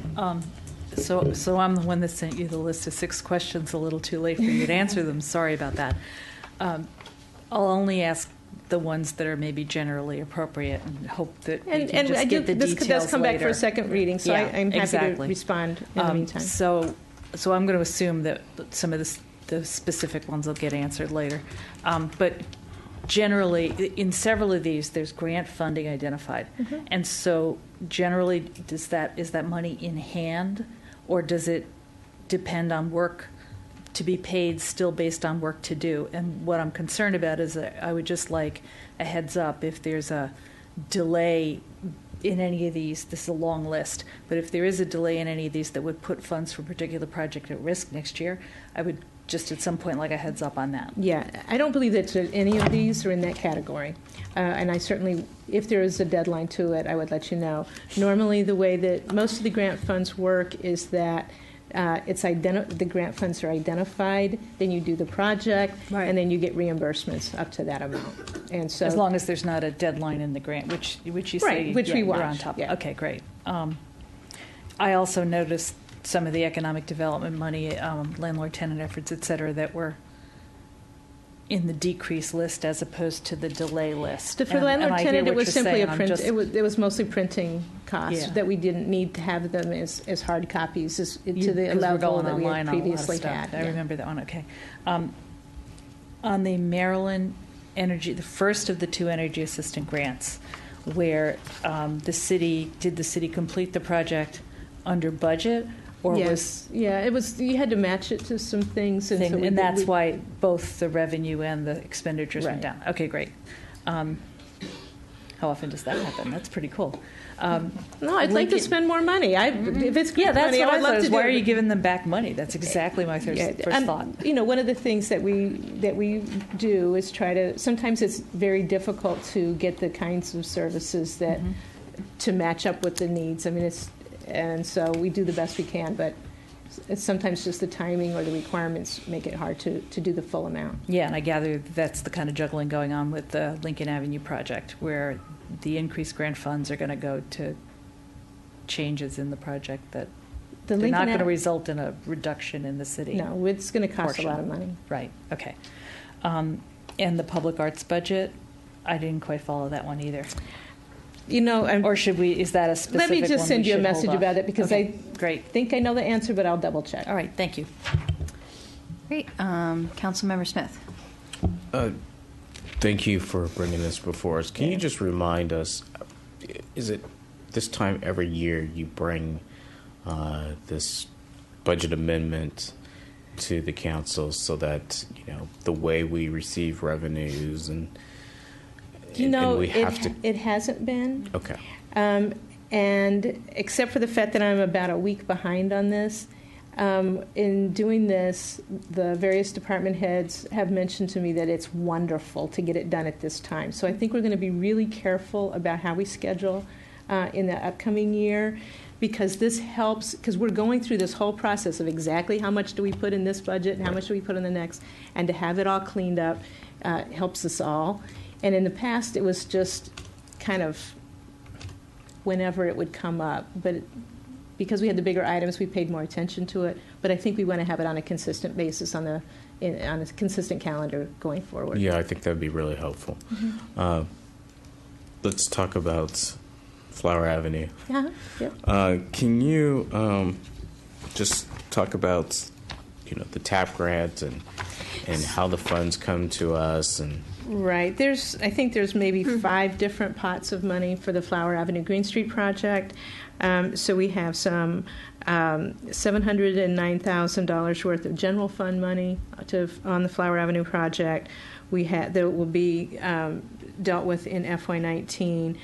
So I'm the one that sent you the list of 6 questions a little too late for you to answer them. Sorry about that. I'll only ask the ones that are maybe generally appropriate and hope that we can just get the details this does come back for a later. second reading, so Yeah, I'm happy exactly. to respond in the meantime. So I'm going to assume that some of the specific ones will get answered later. But generally, in several of these, there's grant funding identified. Mhm. And so generally, is that money in hand, or does it depend on work to be paid still based on work to do? And what I'm concerned about is that I would just like a heads up if there's a delay in any of these. This is a long list, but if there is a delay in any of these that would put funds for a particular project at risk next year, I would just at some point like a heads up on that. Yeah, I don't believe that any of these are in that category. And I certainly, if there is a deadline to it, I would let you know. Normally, the way that most of the grant funds work is that the grant funds are identified, then you do the project, and then you get reimbursements up to that amount. And so, As long as there's not a deadline in the grant, which you say Right, which we you're watch, on top of. yeah. Okay, great. I also noticed some of the economic development money, landlord-tenant efforts, et cetera, that were in the decrease list as opposed to the delay list. for And I hear landlord-tenant, it what was you're simply saying, a I'm print. just- It was mostly printing costs Yeah. that we didn't need to have them as hard copies to the 'cause we're level going that we online had on a lot of previously stuff. had. I yeah. remember that one, okay. On the Maryland Energy, the first of the 2 energy assistant grants, where the city complete the project under budget, or Yes, it was. You had to match it to some things, and, so we and did- that's we- why both the revenue and the expenditures went Right. down. Okay, great. How often does that happen? That's pretty cool. No, I'd like to spend more money. If it's Yeah, that's money, what I I would thought. love Is to why do are it. you giving them back money? That's exactly my first thought. One of the things that we do is try to. Sometimes it's very difficult to get the kinds of services that to match up with the needs. I mean, and so we do the best we can, but it's sometimes just the timing or the requirements make it hard to do the full amount. Yeah, and I gather that's the kind of juggling going on with the Lincoln Avenue project, where the increased grant funds are going to go to changes in the project that The they're Lincoln not going to Ave- result in a reduction in the city. No, it's going to cost portion. a lot of money. Right, okay. And the public arts budget, I didn't quite follow that one either. Or should we, is that a specific Let me one just send we you a should hold message off? about it because Okay, I think I know the answer, but I'll double check. All right, thank you. Great. Councilmember Smith. Thank you for bringing this before us. Can you just remind us, is it this time every year you bring this budget amendment to the council so that, the way we receive revenues and we have to... It hasn't been. Okay. And except for the fact that I'm about a week behind on this, in doing this, the various department heads have mentioned to me that it's wonderful to get it done at this time. So I think we're going to be really careful about how we schedule in the upcoming year, because this helps, because we're going through this whole process of exactly how much do we put in this budget and how much do we put in the next, and to have it all cleaned up helps us all. And in the past, it was just kind of whenever it would come up. But because we had the bigger items, we paid more attention to it. But I think we want to have it on a consistent basis, on a consistent calendar going forward. Yeah, I think that would be really helpful. Let's talk about Flower Avenue. Yeah. Yep. Can you just talk about, the TAP grant and how the funds come to us and. Right. I think there's maybe 5 different pots of money for the Flower Avenue Green Street project. So we have some $709,000 worth of general fund money on the Flower Avenue project. That will be dealt with in FY19.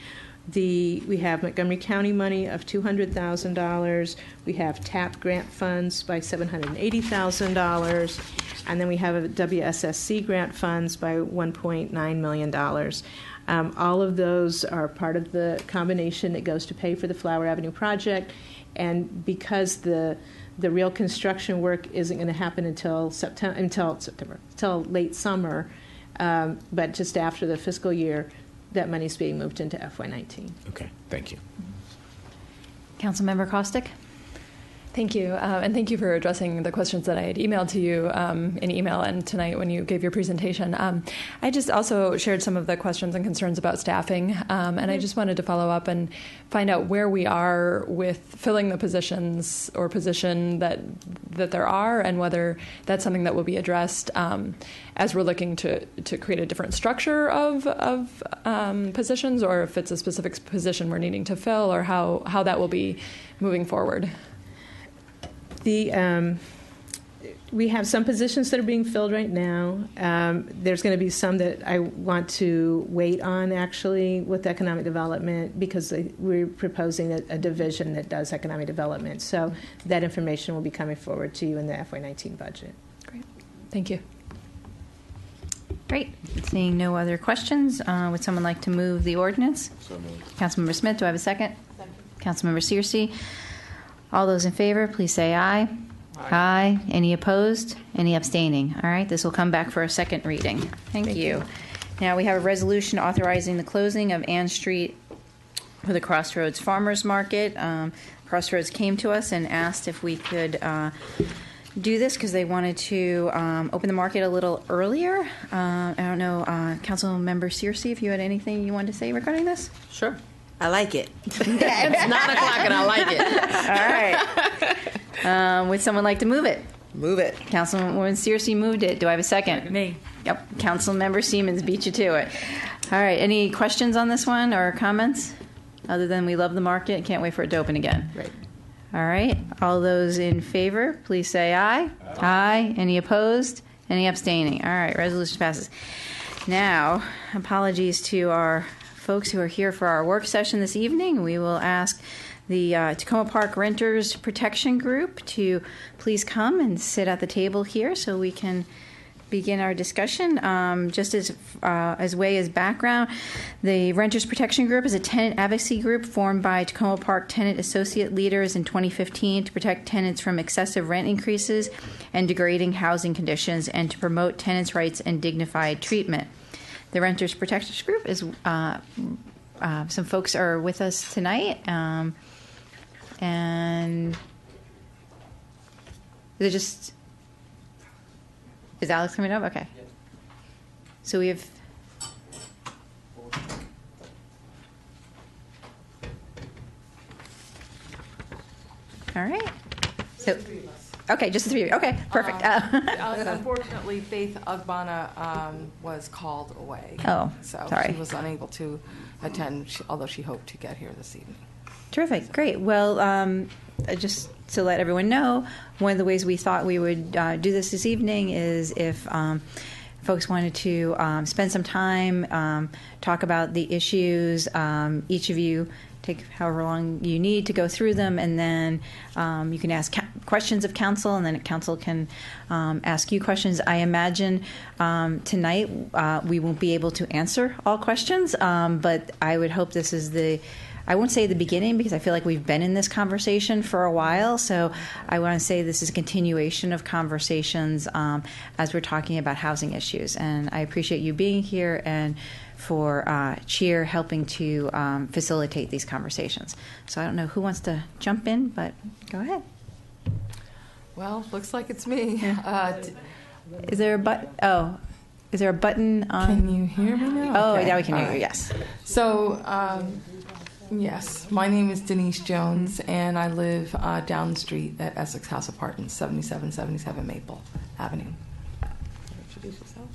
We have Montgomery County money of $200,000. We have TAP grant funds by $780,000. And then we have a WSSC grant funds by $1.9 million. All of those are part of the combination that goes to pay for the Flower Avenue project. And because the real construction work isn't going to happen until late summer, but just after the fiscal year, that money's being moved into FY19. Okay, thank you. Councilmember Kostick? Thank you, and thank you for addressing the questions that I had emailed to you in email and tonight when you gave your presentation. I just also shared some of the questions and concerns about staffing, and I just wanted to follow up and find out where we are with filling the positions or position that there are, and whether that's something that will be addressed as we're looking to create a different structure of positions, or if it's a specific position we're needing to fill, or how that will be moving forward. We have some positions that are being filled right now. There's going to be some that I want to wait on, actually, with economic development, because we're proposing a division that does economic development. So that information will be coming forward to you in the FY19 budget. Great. Thank you. Great. Seeing no other questions, would someone like to move the ordinance? So moved. Councilmember Smith, do I have a second? Second. Councilmember Searcy. All those in favor, please say aye. Aye. Any opposed? Any abstaining? All right, this will come back for a second reading. Thank you. Now we have a resolution authorizing the closing of Ann Street for the Crossroads Farmers Market. Crossroads came to us and asked if we could do this because they wanted to open the market a little earlier. I don't know, Councilmember Searcy, if you had anything you wanted to say regarding this? Sure. I like it. It's 9 o'clock and I like it. All right. Would someone like to move it? Move it. Councilwoman Searcy moved it. Do I have a second? Me. Yep. Councilmember Siemens beat you to it. All right. Any questions on this one or comments? Other than we love the market, can't wait for it to open again. Right. All right. All those in favor, please say aye. Aye. Any opposed? Any abstaining? All right. Resolution passes. Now, apologies to our folks who are here for our work session this evening. We will ask the Tacoma Park Renters Protection Group to please come and sit at the table here so we can begin our discussion. Just as way as background, the Renters Protection Group is a tenant advocacy group formed by Tacoma Park tenant associate leaders in 2015 to protect tenants from excessive rent increases and degrading housing conditions, and to promote tenants' rights and dignified treatment. The Renters Protection Group is some folks are with us tonight, and is Alex coming up? Okay. So we have. All right. So. Okay, just the 3 of you. Okay, perfect. Unfortunately, Faith Ugbana was called away. Oh, so sorry. She was unable to attend, although she hoped to get here this evening. Terrific, great. Well, just to let everyone know, one of the ways we thought we would do this evening is if folks wanted to spend some time, talk about the issues, each of you take however long you need to go through them, and then you can ask questions of council, and then council can ask you questions. I imagine tonight we won't be able to answer all questions, but I would hope this is the I won't say the beginning because I feel like we've been in this conversation for a while. So I want to say this is a continuation of conversations as we're talking about housing issues. And I appreciate you being here and for Cheer helping to facilitate these conversations. So I don't know who wants to jump in, but go ahead. Well, looks like it's me. Is there a button? Oh, is there a button on? Can you hear me now? Oh, Okay. now we can hear All you. right. Yes. So, yes, my name is Denise Jones, and I live down the street at Essex House Apartments, 7777 Maple Avenue. Introduce yourself.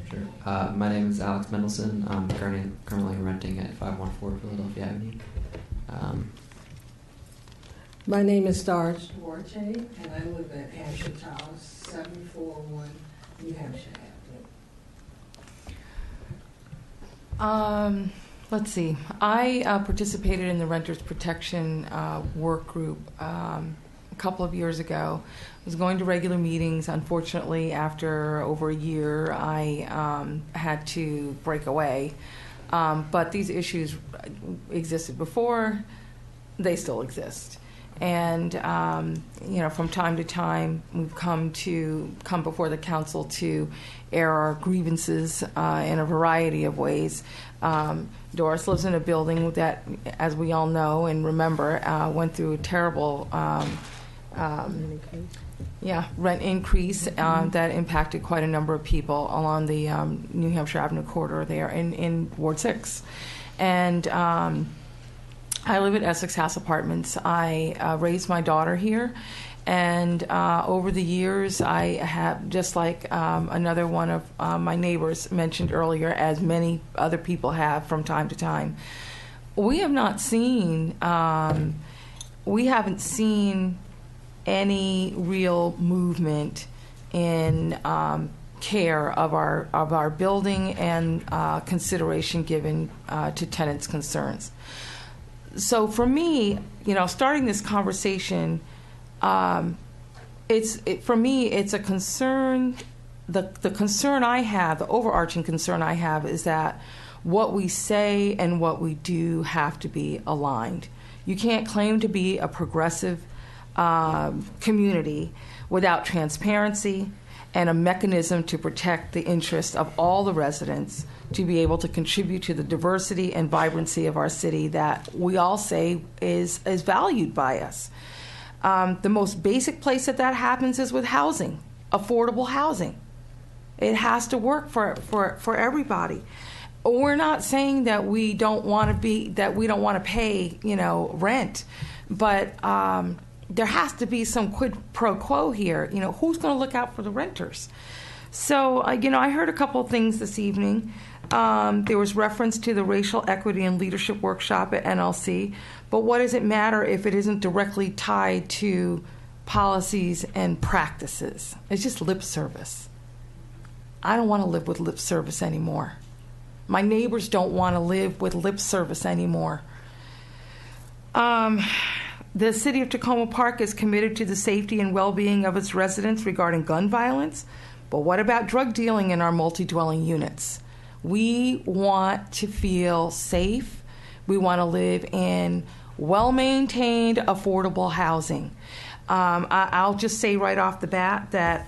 Sure. My name is Alex Mendelson. I'm currently renting at 514 Philadelphia Avenue. My name is Doris Duarte, and I live at Hampshire Towers, 741 New Hampshire Avenue. Let's see. I participated in the Renters Protection work group a couple of years ago. I was going to regular meetings. Unfortunately, after over a year, I had to break away. But these issues existed before. They still exist. And, from time to time, we've come before the council to air our grievances in a variety of ways. Doris lives in a building that, as we all know and remember, went through a terrible rent increase that impacted quite a number of people along the New Hampshire Avenue corridor there in Ward 6. And I live at Essex House Apartments. I raised my daughter here, and over the years, I have, just like another one of my neighbors mentioned earlier, as many other people have from time to time, we haven't seen any real movement in care of our building and consideration given to tenants' concerns. So for me, starting this conversation, it's a concern. The concern I have, the overarching concern I have, is that what we say and what we do have to be aligned. You can't claim to be a progressive community without transparency and a mechanism to protect the interests of all the residents, to be able to contribute to the diversity and vibrancy of our city that we all say is valued by us. The most basic place that happens is with housing, affordable housing. It has to work for everybody. We're not saying that we don't want to pay, rent, but there has to be some quid pro quo here. Who's going to look out for the renters? So, I heard a couple of things this evening. There was reference to the Racial Equity and Leadership Workshop at NLC, but what does it matter if it isn't directly tied to policies and practices? It's just lip service. I don't want to live with lip service anymore. My neighbors don't want to live with lip service anymore. The city of Tacoma Park is committed to the safety and well-being of its residents regarding gun violence, but what about drug dealing in our multi-dwelling units? We want to feel safe. We want to live in well-maintained, affordable housing. I'll just say right off the bat that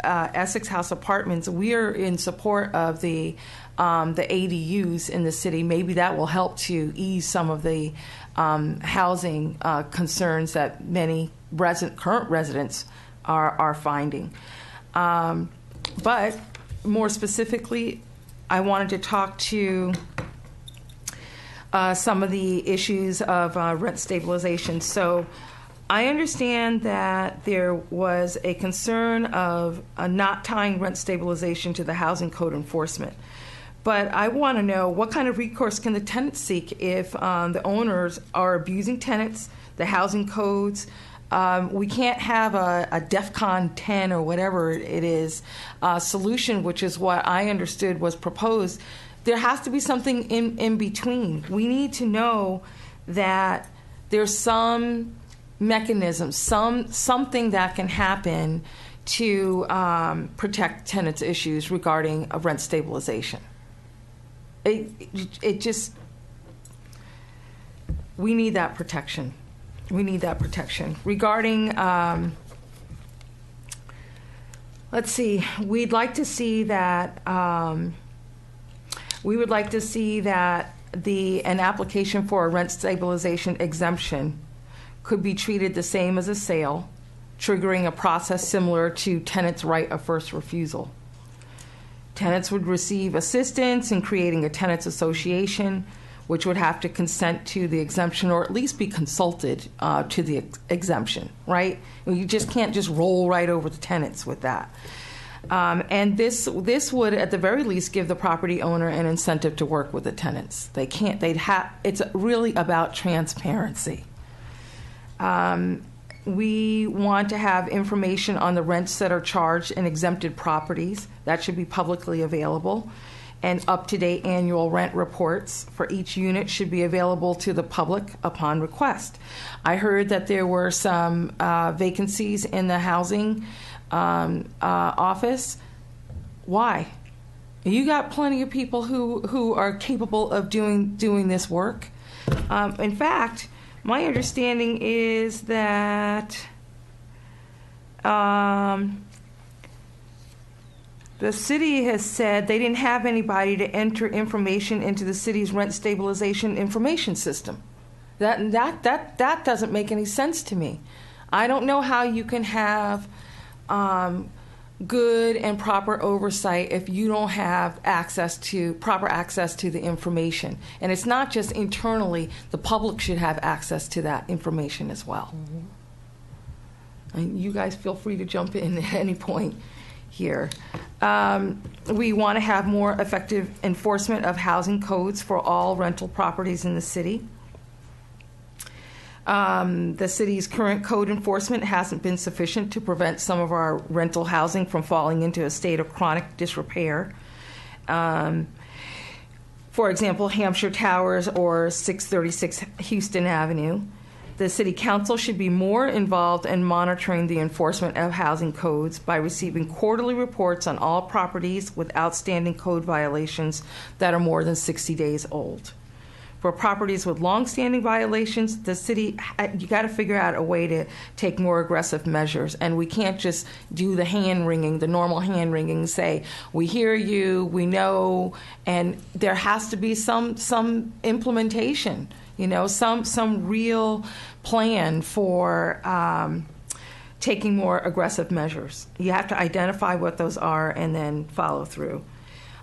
Essex House Apartments, we are in support of the ADUs in the city. Maybe that will help to ease some of the housing concerns that many current residents are finding. But more specifically, I wanted to talk to some of the issues of rent stabilization. So I understand that there was a concern of not tying rent stabilization to the housing code enforcement. But I want to know, what kind of recourse can the tenants seek if the owners are abusing tenants, the housing codes? We can't have a DEFCON 10 or whatever it is solution, which is what I understood was proposed. There has to be something in between. We need to know that there's some mechanism, something that can happen to protect tenants' issues regarding rent stabilization. It just, we need that protection. We need that protection. Regarding, let's see, we'd like to see that, we would like to see that an application for a rent stabilization exemption could be treated the same as a sale, triggering a process similar to tenants' right of first refusal. Tenants would receive assistance in creating a tenants association, which would have to consent to the exemption or at least be consulted to the exemption, right? You just can't just roll right over the tenants with that. And this would, at the very least, give the property owner an incentive to work with the tenants. It's really about transparency. We want to have information on the rents that are charged in exempted properties. That should be publicly available. And up-to-date annual rent reports for each unit should be available to the public upon request. I heard that there were some vacancies in the housing office. Why? You got plenty of people who are capable of doing this work. In fact, my understanding is that the city has said they didn't have anybody to enter information into the city's rent stabilization information system. That doesn't make any sense to me. I don't know how you can have good and proper oversight if you don't have proper access to the information. And it's not just internally, the public should have access to that information as well. Mm-hmm. And you guys feel free to jump in at any point here. We want to have more effective enforcement of housing codes for all rental properties in the city. The city's current code enforcement hasn't been sufficient to prevent some of our rental housing from falling into a state of chronic disrepair. For example, Hampshire Towers or 636 Houston Avenue. The City Council should be more involved in monitoring the enforcement of housing codes by receiving quarterly reports on all properties with outstanding code violations that are more than 60 days old. For properties with long-standing violations, the city, you got to figure out a way to take more aggressive measures. And we can't just do the hand-wringing, the normal hand-wringing, say, we hear you, we know, and there has to be some implementation, some real plan for taking more aggressive measures. You have to identify what those are and then follow through.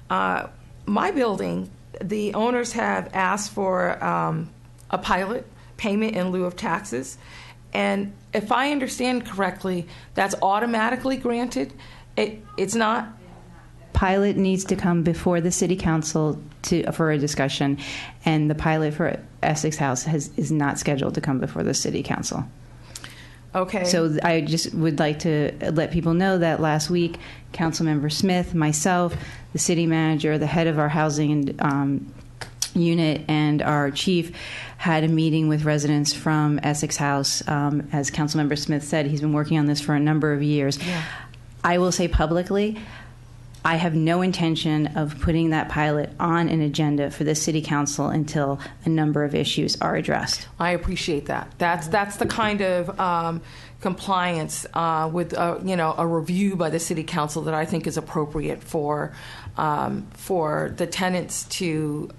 My building, the owners have asked for a pilot payment in lieu of taxes. And if I understand correctly, that's automatically granted. It's not. Pilot needs to come before the city council for a discussion, and the pilot for Essex House is not scheduled to come before the city council. Okay. So I just would like to let people know that last week, Councilmember Smith, myself, the city manager, the head of our housing unit, and our chief had a meeting with residents from Essex House. As Councilmember Smith said, he's been working on this for a number of years. Yeah. I will say publicly, I have no intention of putting that pilot on an agenda for the city council until a number of issues are addressed. I appreciate that. That's the kind of compliance with a review by the city council that I think is appropriate for the tenants to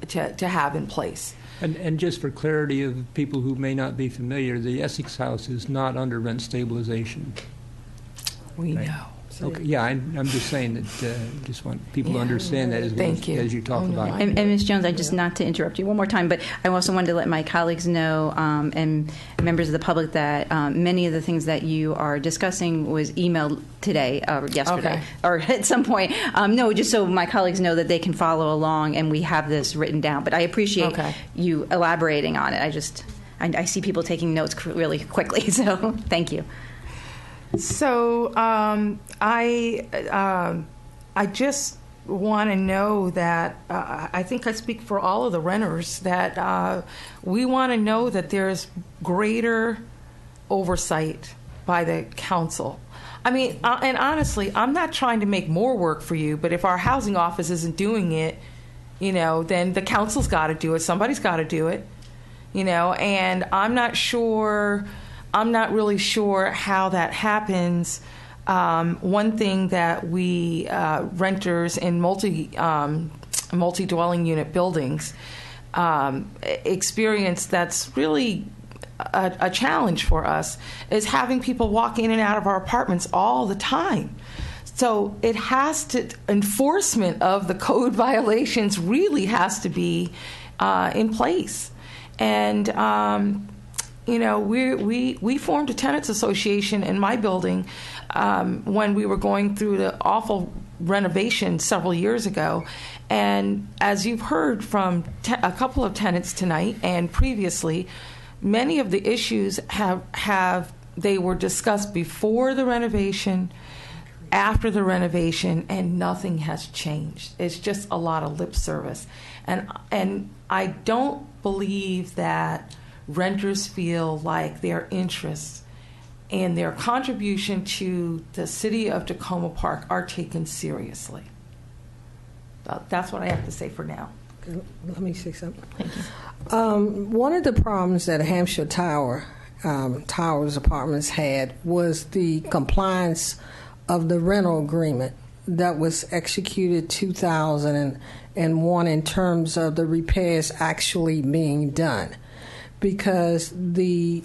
have in place. And just for clarity of people who may not be familiar, the Essex House is not under rent stabilization. We know. Okay. Yeah, I'm just saying that. Just want people to understand that as you talk about it. And Ms. Jones, I just not to interrupt you one more time, but I also wanted to let my colleagues know and members of the public that many of the things that you are discussing was emailed today or yesterday or at some point. No, just so my colleagues know that they can follow along, and we have this written down. But I appreciate you elaborating on it. I see people taking notes really quickly, so thank you. So I just want to know that I think I speak for all of the renters that we want to know that there's greater oversight by the council. I mean, and honestly, I'm not trying to make more work for you, but if our housing office isn't doing it, then the council's got to do it. Somebody's got to do it. and I'm not really sure how that happens. One thing that we renters in multi-dwelling unit buildings experience that's really a challenge for us is having people walk in and out of our apartments all the time. So enforcement of the code violations really has to be in place. And, we formed a tenants association in my building when we were going through the awful renovation several years ago. And as you've heard from a couple of tenants tonight and previously, many of the issues they were discussed before the renovation, after the renovation, and nothing has changed. It's just a lot of lip service. And I don't believe that renters feel like their interests and their contribution to the city of Tacoma Park are taken seriously. That's what I have to say for now. Let me say something. Thank you. One of the problems that Hampshire Towers Apartments had was the compliance of the rental agreement that was executed 2001 in terms of the repairs actually being done. Because the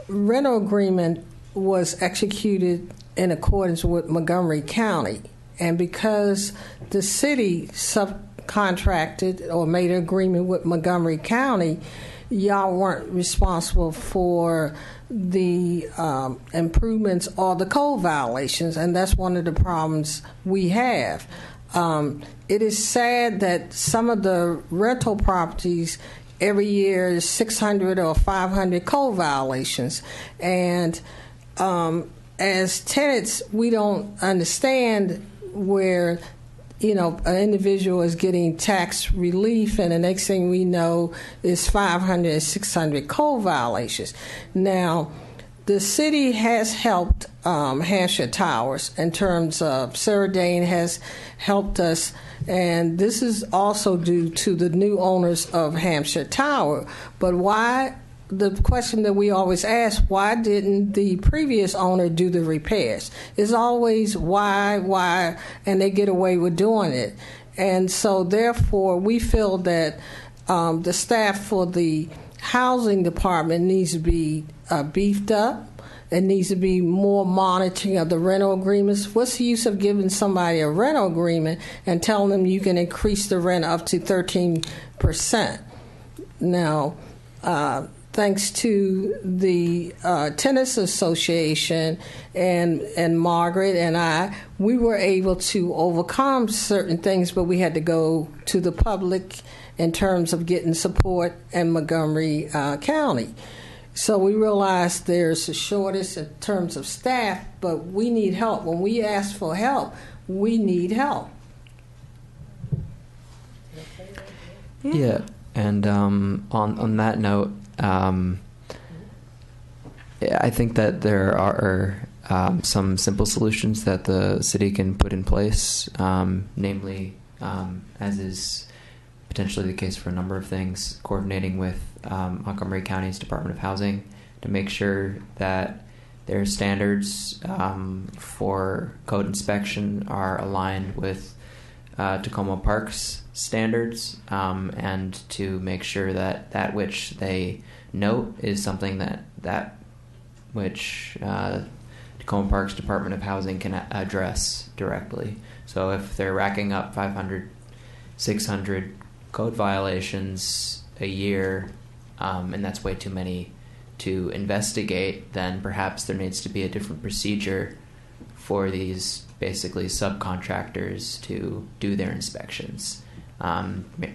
rental agreement was executed in accordance with Montgomery County, and because the city subcontracted or made an agreement with Montgomery County, y'all weren't responsible for the improvements or the code violations, and that's one of the problems we have. It is sad that some of the rental properties every year is 600 or 500 code violations, and as tenants, we don't understand where an individual is getting tax relief, and the next thing we know is 500 and 600 code violations. Now, the city has helped Hampshire Towers in terms of Sarah Dane has helped us, and this is also due to the new owners of Hampshire Tower. But why? The question that we always ask, why didn't the previous owner do the repairs? It's always why, and they get away with doing it. And so therefore, we feel that the staff for the housing department needs to be beefed up. It needs to be more monitoring of the rental agreements. What's the use of giving somebody a rental agreement and telling them you can increase the rent up to 13%? Now, thanks to the Tenants Association and Margaret and I, we were able to overcome certain things, but we had to go to the public in terms of getting support in Montgomery County. So we realized there's a shortage in terms of staff, but we need help. When we ask for help, we need help. Yeah, and on that note, I think that there are some simple solutions that the city can put in place, namely, as is potentially the case for a number of things, coordinating with Montgomery County's Department of Housing to make sure that their standards for code inspection are aligned with Tacoma Park's standards, and to make sure that that which they note is something that which Tacoma Park's Department of Housing can address directly. So if they're racking up 500, 600 code violations a year, and that's way too many to investigate, then perhaps there needs to be a different procedure for these basically subcontractors to do their inspections.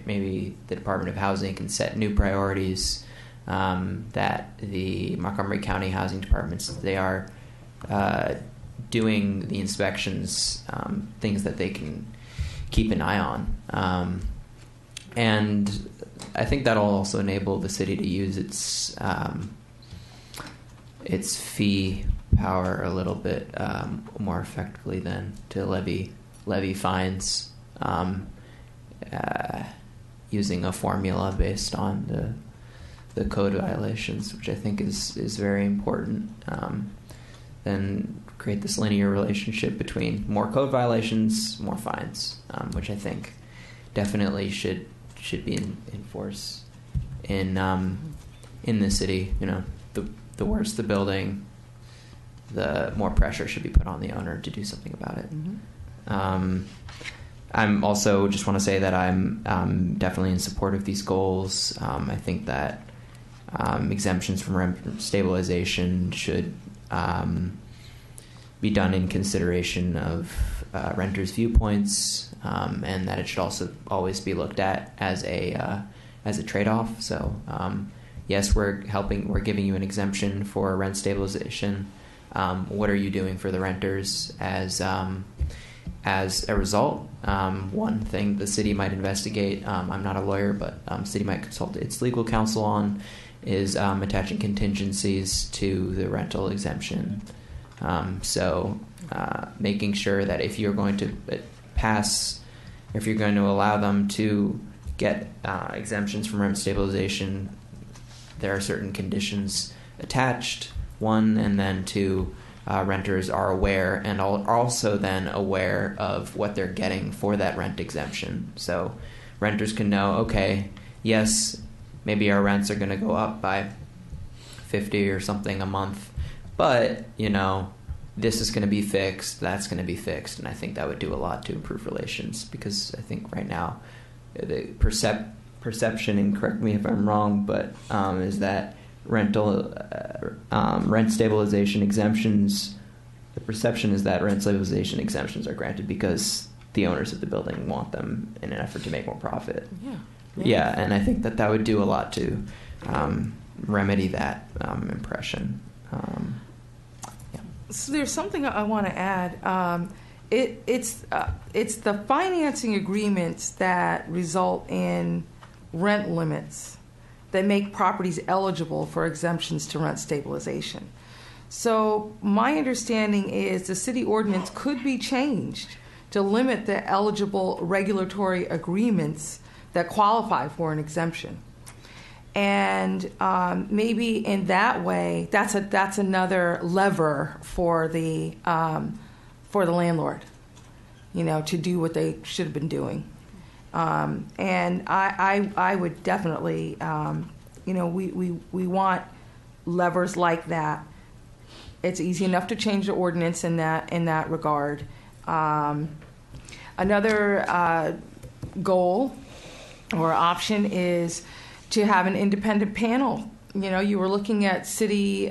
Maybe the Department of Housing can set new priorities that the Montgomery County Housing Departments, they are doing the inspections, things that they can keep an eye on. And I think that'll also enable the city to use its fee power a little bit more effectively than to levy fines using a formula based on the code violations, which I think is very important. Then create this linear relationship between more code violations, more fines, which I think definitely should be in force in the city. You know, the worse the building, the more pressure should be put on the owner to do something about it. I'm also just want to say that I'm definitely in support of these goals. I think that exemptions from rent stabilization should be done in consideration of renters' viewpoints, and that it should also always be looked at as a trade-off. So yes, we're giving you an exemption for rent stabilization. What are you doing for the renters as a result? One thing the city might investigate, I'm not a lawyer, but city might consult its legal counsel on, is attaching contingencies to the rental exemption. So making sure that if you're going to allow them to get exemptions from rent stabilization, there are certain conditions attached. One, and then two, renters are aware and are also then aware of what they're getting for that rent exemption. So renters can know, okay, yes, maybe our rents are going to go up by $50 or something a month, but, you know, this is going to be fixed, that's going to be fixed. And I think that would do a lot to improve relations, because I think right now the perception, and correct me if I'm wrong, but is that rent stabilization exemptions, the perception is that rent stabilization exemptions are granted because the owners of the building want them in an effort to make more profit. Yeah, and I think that would do a lot to remedy that impression. So there's something I want to add. It's the financing agreements that result in rent limits that make properties eligible for exemptions to rent stabilization. So my understanding is the city ordinance could be changed to limit the eligible regulatory agreements that qualify for an exemption. And maybe in that way, that's another lever for the landlord, you know, to do what they should have been doing. And I would definitely, you know, we want levers like that. It's easy enough to change the ordinance in that regard. Another goal or option is to have an independent panel. You know, you were looking at city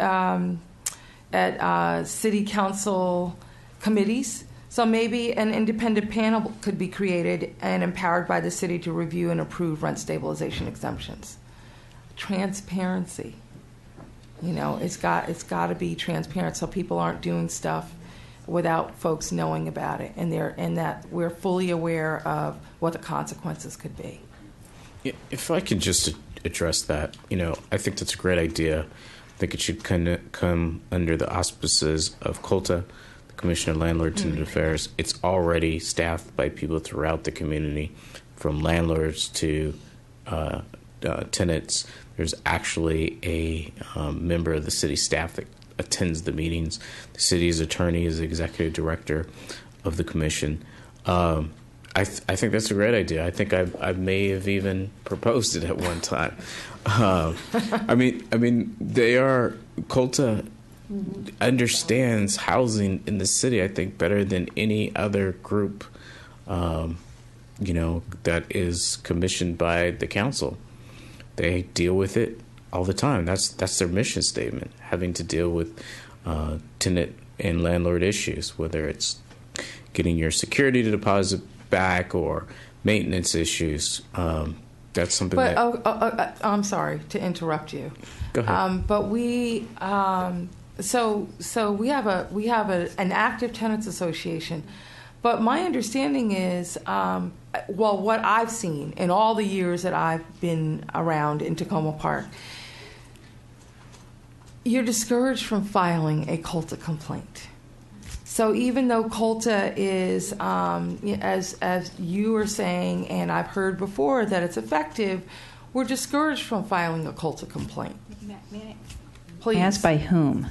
council committees. So maybe an independent panel could be created and empowered by the city to review and approve rent stabilization exemptions. Transparency. You know, it's got to be transparent so people aren't doing stuff without folks knowing about it, and that we're fully aware of what the consequences could be. Yeah, if I could just address that, you know, I think that's a great idea. I think it should kind of come under the auspices of COLTA, the Commission on Landlord-Tenant Affairs. It's already staffed by people throughout the community, from landlords to tenants. There's actually a member of the city staff that attends the meetings. The city's attorney is the executive director of the commission. I think that's a great idea. I think I may have even proposed it at one time. I mean, COLTA understands housing in the city, I think, better than any other group, you know, that is commissioned by the council. They deal with it all the time. That's their mission statement, having to deal with tenant and landlord issues, whether it's getting your security deposit back or maintenance issues. That's something I'm sorry to interrupt you. Go ahead. But we so we have an active tenants association. But my understanding is, well, what I've seen in all the years that I've been around in Tacoma Park, you're discouraged from filing a COLTA complaint. So even though COLTA is, as you were saying, and I've heard before that it's effective, we're discouraged from filing a COLTA complaint. Please. I asked by whom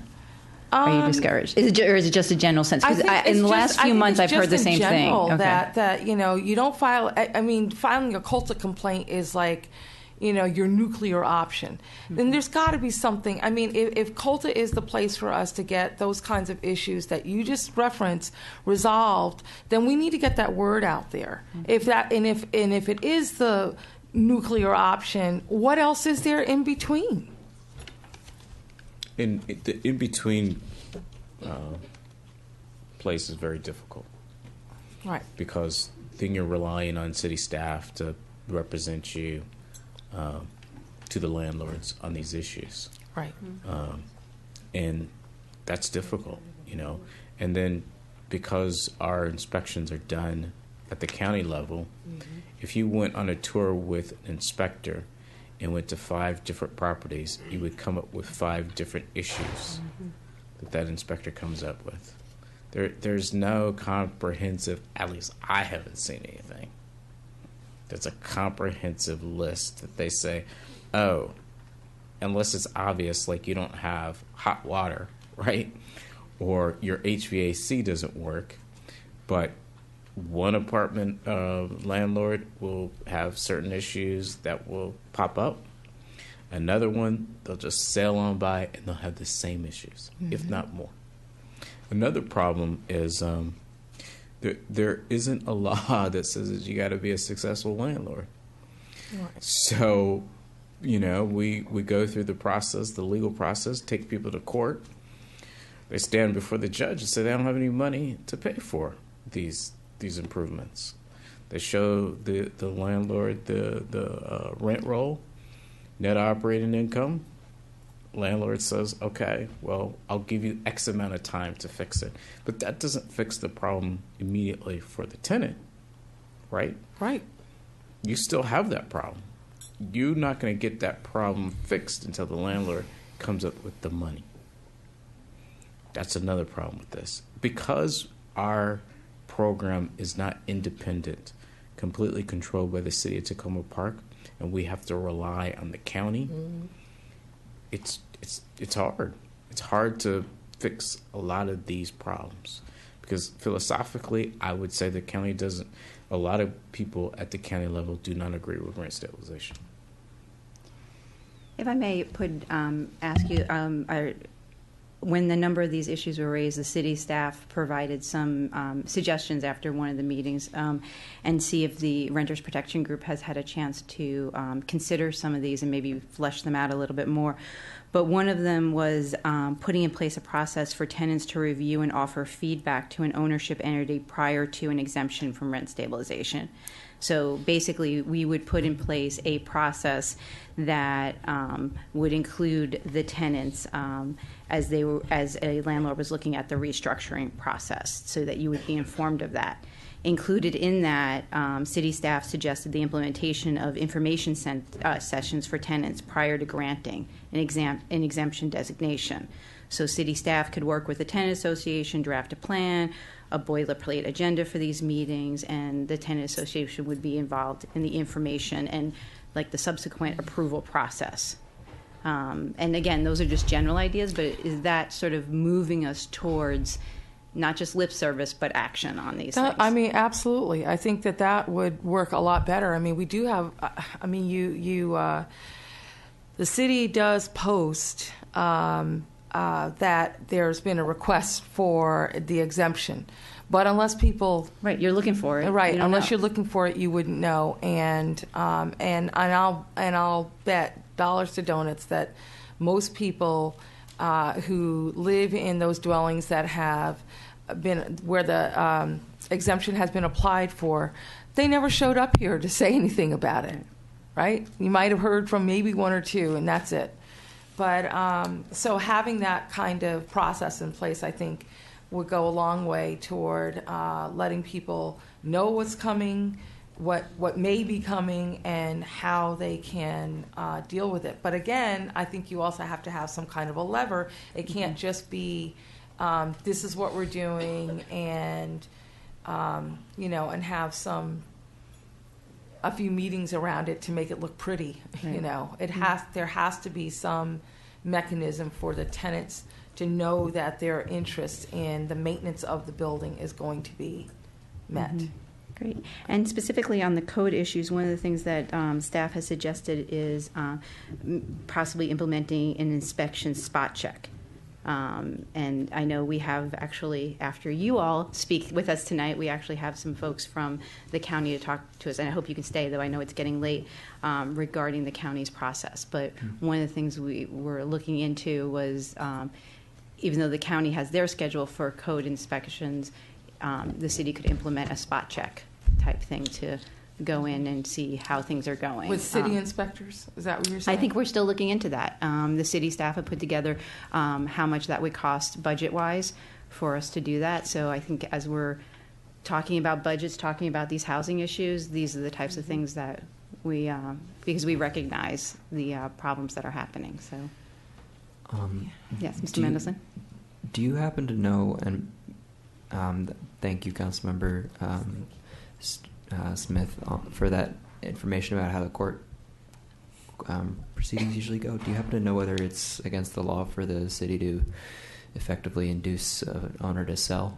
are you discouraged? Or is it just a general sense? Because in the last few months, I've heard the same thing. Okay. That you don't file. I mean, filing a COLTA complaint is like, your nuclear option. Then there's got to be something. I mean, if COLTA is the place for us to get those kinds of issues that you just referenced resolved, then we need to get that word out there. If it is the nuclear option, what else is there in between? The in between place is very difficult, right? Because then you're relying on city staff to represent you to the landlords on these issues, right? And that's difficult, And then because our inspections are done at the county level, if you went on a tour with an inspector and went to 5 different properties, you would come up with 5 different issues that inspector comes up with. There's no comprehensive, at least I haven't seen anything. There's a comprehensive list that they say, oh, unless it's obvious, like you don't have hot water, right? Or your HVAC doesn't work, but one apartment landlord will have certain issues that will pop up. Another one, they'll just sail on by and they'll have the same issues, if not more. Another problem is there isn't a law that says that you got to be a successful landlord. Right. So, we go through the process, the legal process, take people to court. They stand before the judge and say they don't have any money to pay for these improvements. They show the landlord the rent roll, net operating income. Landlord says, okay, well, I'll give you X amount of time to fix it. But that doesn't fix the problem immediately for the tenant, right? Right. You still have that problem. You're not going to get that problem fixed until the landlord comes up with the money. That's another problem with this. Because our program is not independent, completely controlled by the city of Tacoma Park, and we have to rely on the county. It's hard. It's hard to fix a lot of these problems because philosophically, I would say the county doesn't. A lot of people at the county level do not agree with rent stabilization. If I may ask you, when the number of these issues were raised, the city staff provided some suggestions after one of the meetings and see if the Renters Protection Group has had a chance to consider some of these and maybe flesh them out a little bit more. But one of them was putting in place a process for tenants to review and offer feedback to an ownership entity prior to an exemption from rent stabilization. So basically, we would put in place a process that would include the tenants as a landlord was looking at the restructuring process, so that you would be informed of that. Included in that, city staff suggested the implementation of information sessions for tenants prior to granting an exemption designation. So city staff could work with the tenant association, draft a plan, a boilerplate agenda for these meetings, and the tenant association would be involved in the information and like the subsequent approval process. And again, those are just general ideas, but is that sort of moving us towards not just lip service, but action on these things? I mean, absolutely. I think that would work a lot better. I mean, we do have, the city does post that there's been a request for the exemption. But unless people... Right, you're looking for it. Right, unless you're looking for it, you wouldn't know. And I'll bet dollars to donuts that most people who live in those dwellings that have been, where the exemption has been applied for, they never showed up here to say anything about it, right? You might have heard from maybe one or two, and that's it. But so having that kind of process in place, I think, would go a long way toward letting people know what's coming, what may be coming, and how they can deal with it. But again, I think you also have to have some kind of a lever. It can't just be, this is what we're doing, and and have some a few meetings around it to make it look pretty. Right. You know, there has to be some mechanism for the tenants to know that their interest in the maintenance of the building is going to be met. Mhm. Great. And specifically on the code issues, one of the things that staff has suggested is possibly implementing an inspection spot check. And I know we have actually, after you all speak with us tonight, we actually have some folks from the county to talk to us, and I hope you can stay, though I know it's getting late, regarding the county's process. But one of the things we were looking into was, even though the county has their schedule for code inspections, the city could implement a spot check type thing to go in and see how things are going. With city inspectors? Is that what you're saying? I think we're still looking into that. The city staff have put together how much that would cost budget-wise for us to do that. So I think as we're talking about budgets, talking about these housing issues, these are the types of things that we, because we recognize the problems that are happening. So, yes, Mr. Mendelson? Do you happen to know, and thank you, Councilmember Smith, for that information about how the court proceedings usually go. Do you happen to know whether it's against the law for the city to effectively induce an owner to sell?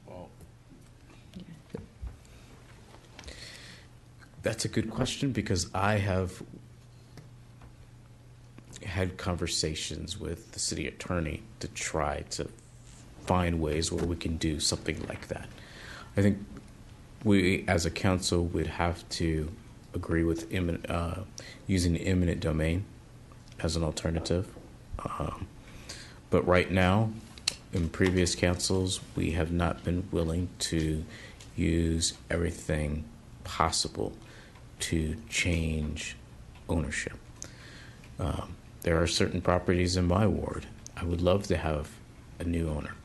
Well, that's a good question, because I have had conversations with the city attorney to try to find ways where we can do something like that. I think we, as a council, would have to agree with using eminent domain as an alternative. But right now, in previous councils, we have not been willing to use everything possible to change ownership. There are certain properties in my ward I would love to have a new owner.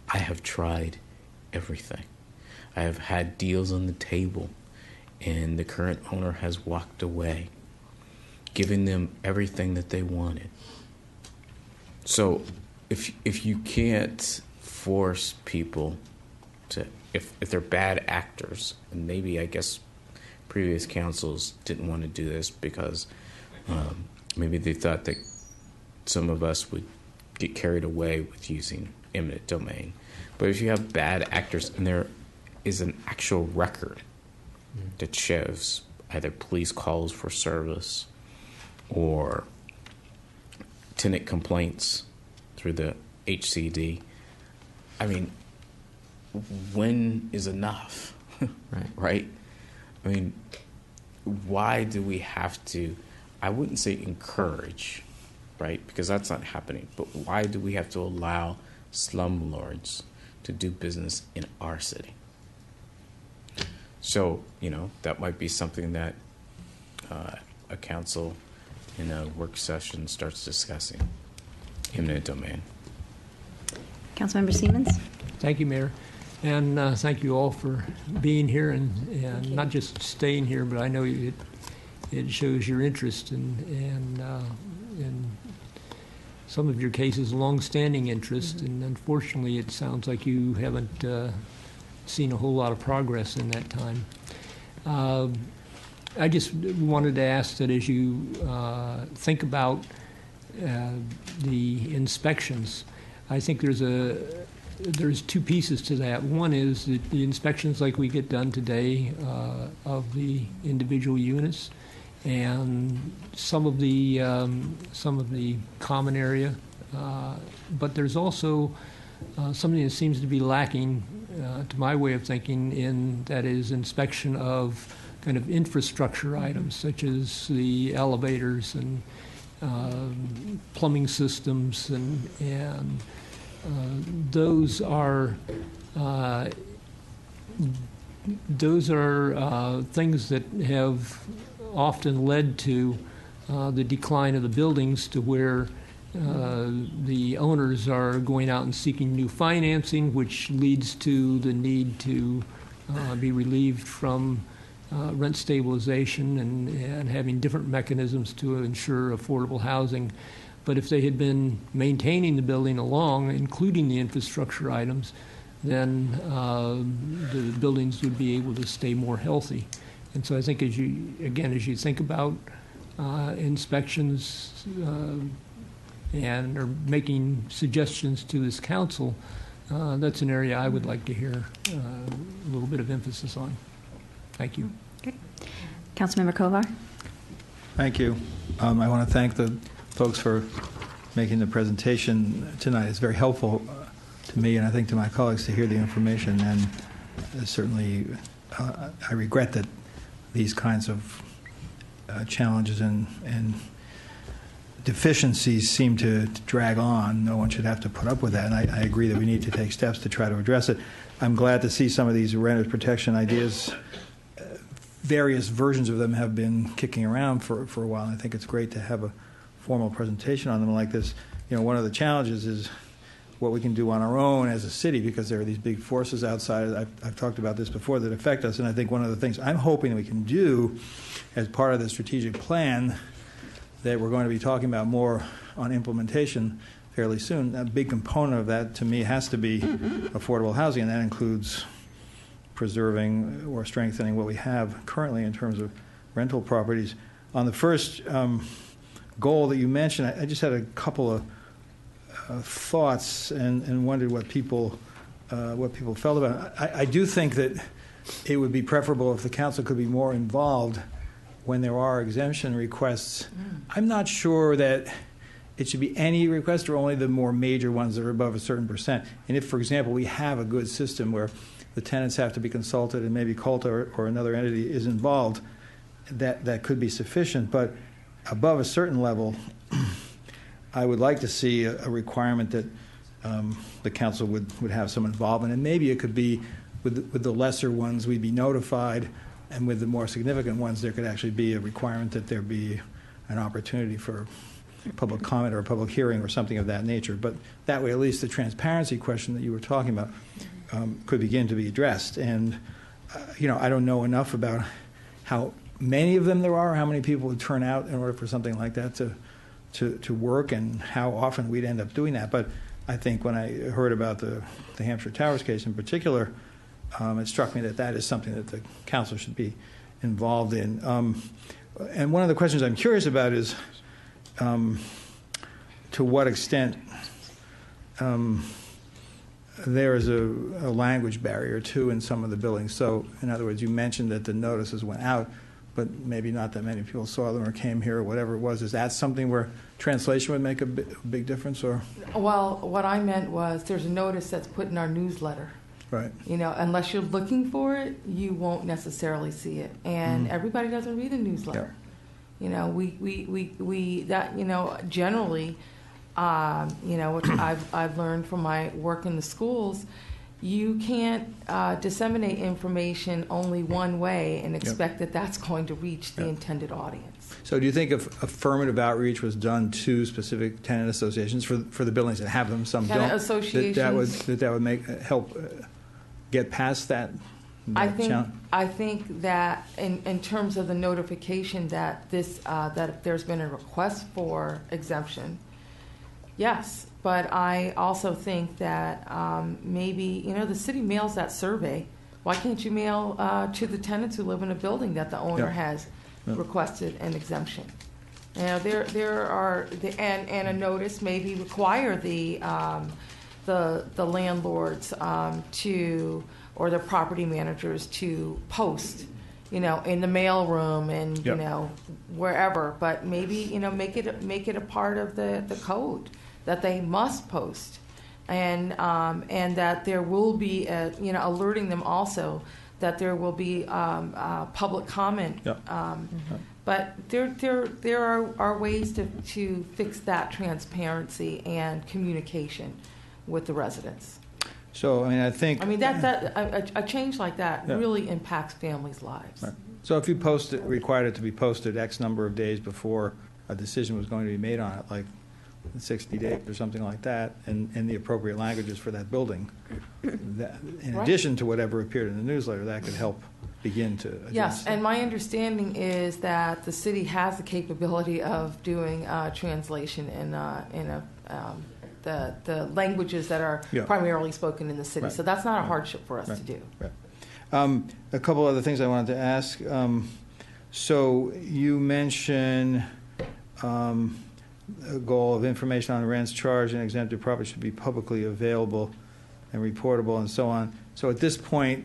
I have tried everything. I have had deals on the table, and the current owner has walked away, giving them everything that they wanted. So if you can't force people to, if they're bad actors, and maybe I guess previous councils didn't want to do this because maybe they thought that some of us would get carried away with using eminent domain. But if you have bad actors and there is an actual record that shows either police calls for service or tenant complaints through the HCD, I mean, when is enough? Right? I mean, why do we have to, I wouldn't say encourage, right? Because that's not happening. But why do we have to allow slumlords to do business in our city? So, that might be something that a council in a work session starts discussing. Eminent domain. Councilmember Siemens? Thank you, Mayor. And thank you all for being here and not just staying here, but I know it shows your interest in some of your cases, long-standing interest, and unfortunately it sounds like you haven't seen a whole lot of progress in that time. I just wanted to ask that as you think about the inspections, I think there's two pieces to that. One is that the inspections like we get done today of the individual units, and some of the common area, but there's also something that seems to be lacking, to my way of thinking, in that is inspection of kind of infrastructure items such as the elevators and plumbing systems, and those are things that have often led to the decline of the buildings, to where the owners are going out and seeking new financing, which leads to the need to be relieved from rent stabilization and having different mechanisms to ensure affordable housing. But if they had been maintaining the building along, including the infrastructure items, then the buildings would be able to stay more healthy. And so I think as you think about inspections and are making suggestions to this council, that's an area I would like to hear a little bit of emphasis on. Thank you. Okay. Councilmember Kovar. Thank you. I want to thank the folks for making the presentation tonight. It's very helpful to me and I think to my colleagues to hear the information. And certainly, I regret that these kinds of challenges and deficiencies seem to drag on. No one should have to put up with that. And I agree that we need to take steps to try to address it. I'm glad to see some of these renters protection ideas. Various versions of them have been kicking around for a while. I think it's great to have a formal presentation on them like this. You know, one of the challenges is what we can do on our own as a city, because there are these big forces outside. I've talked about this before that affect us, and I think one of the things I'm hoping we can do as part of the strategic plan that we're going to be talking about more on implementation fairly soon, a big component of that to me has to be affordable housing, and that includes preserving or strengthening what we have currently in terms of rental properties. On the first goal that you mentioned, I just had a couple of thoughts and wondered what people felt about it. I do think that it would be preferable if the council could be more involved when there are exemption requests. I'm not sure that it should be any request or only the more major ones that are above a certain percent. And if, for example, we have a good system where the tenants have to be consulted and maybe COLTA or another entity is involved, that could be sufficient. But above a certain level, I would like to see a requirement that the council would have some involvement. And maybe it could be with the lesser ones, we'd be notified, and with the more significant ones, there could actually be a requirement that there be an opportunity for public comment or a public hearing or something of that nature. But that way, at least the transparency question that you were talking about could begin to be addressed. And, I don't know enough about how many of them there are, how many people would turn out in order for something like that to work, and how often we'd end up doing that. But I think when I heard about the Hampshire Towers case in particular, it struck me that is something that the council should be involved in. And one of the questions I'm curious about is to what extent there is a language barrier, too, in some of the buildings. So, in other words, you mentioned that the notices went out, but maybe not that many people saw them or came here or whatever it was. Is that something where translation would make a big difference? Or? Well, what I meant was there's a notice that's put in our newsletter. Right. Unless you're looking for it, you won't necessarily see it. And everybody doesn't read the newsletter. Yeah. We generally, which I've learned from my work in the schools, you can't disseminate information only one way and expect that that's going to reach the intended audience. So do you think if affirmative outreach was done to specific tenant associations for the buildings that have them, some tenant don't, associations, that would help get past that? I think that in terms of the notification that that there's been a request for exemption, yes. But I also think that maybe, the city mails that survey. Why can't you mail to the tenants who live in a building that the owner has requested an exemption? There are, and a notice maybe require the landlords or the property managers to post, in the mail room and wherever. But maybe make it a part of the code that they must post, and that there will be alerting them also that there will be public comment. But there are ways to fix that transparency and communication with the residents. So I think that a change like that really impacts families' lives. Right. So if you required it to be posted X number of days before a decision was going to be made on it, like 60 days or something like that, and the appropriate languages for that building, in addition to whatever appeared in the newsletter, that could help begin to address. Yes, and my understanding is that the city has the capability of doing translation in a the languages that are primarily spoken in the city. Right. So that's not a hardship for us Right. to do. Right. A couple other things I wanted to ask. So you mentioned a goal of information on rents charged and exempted property should be publicly available and reportable and so on. So at this point,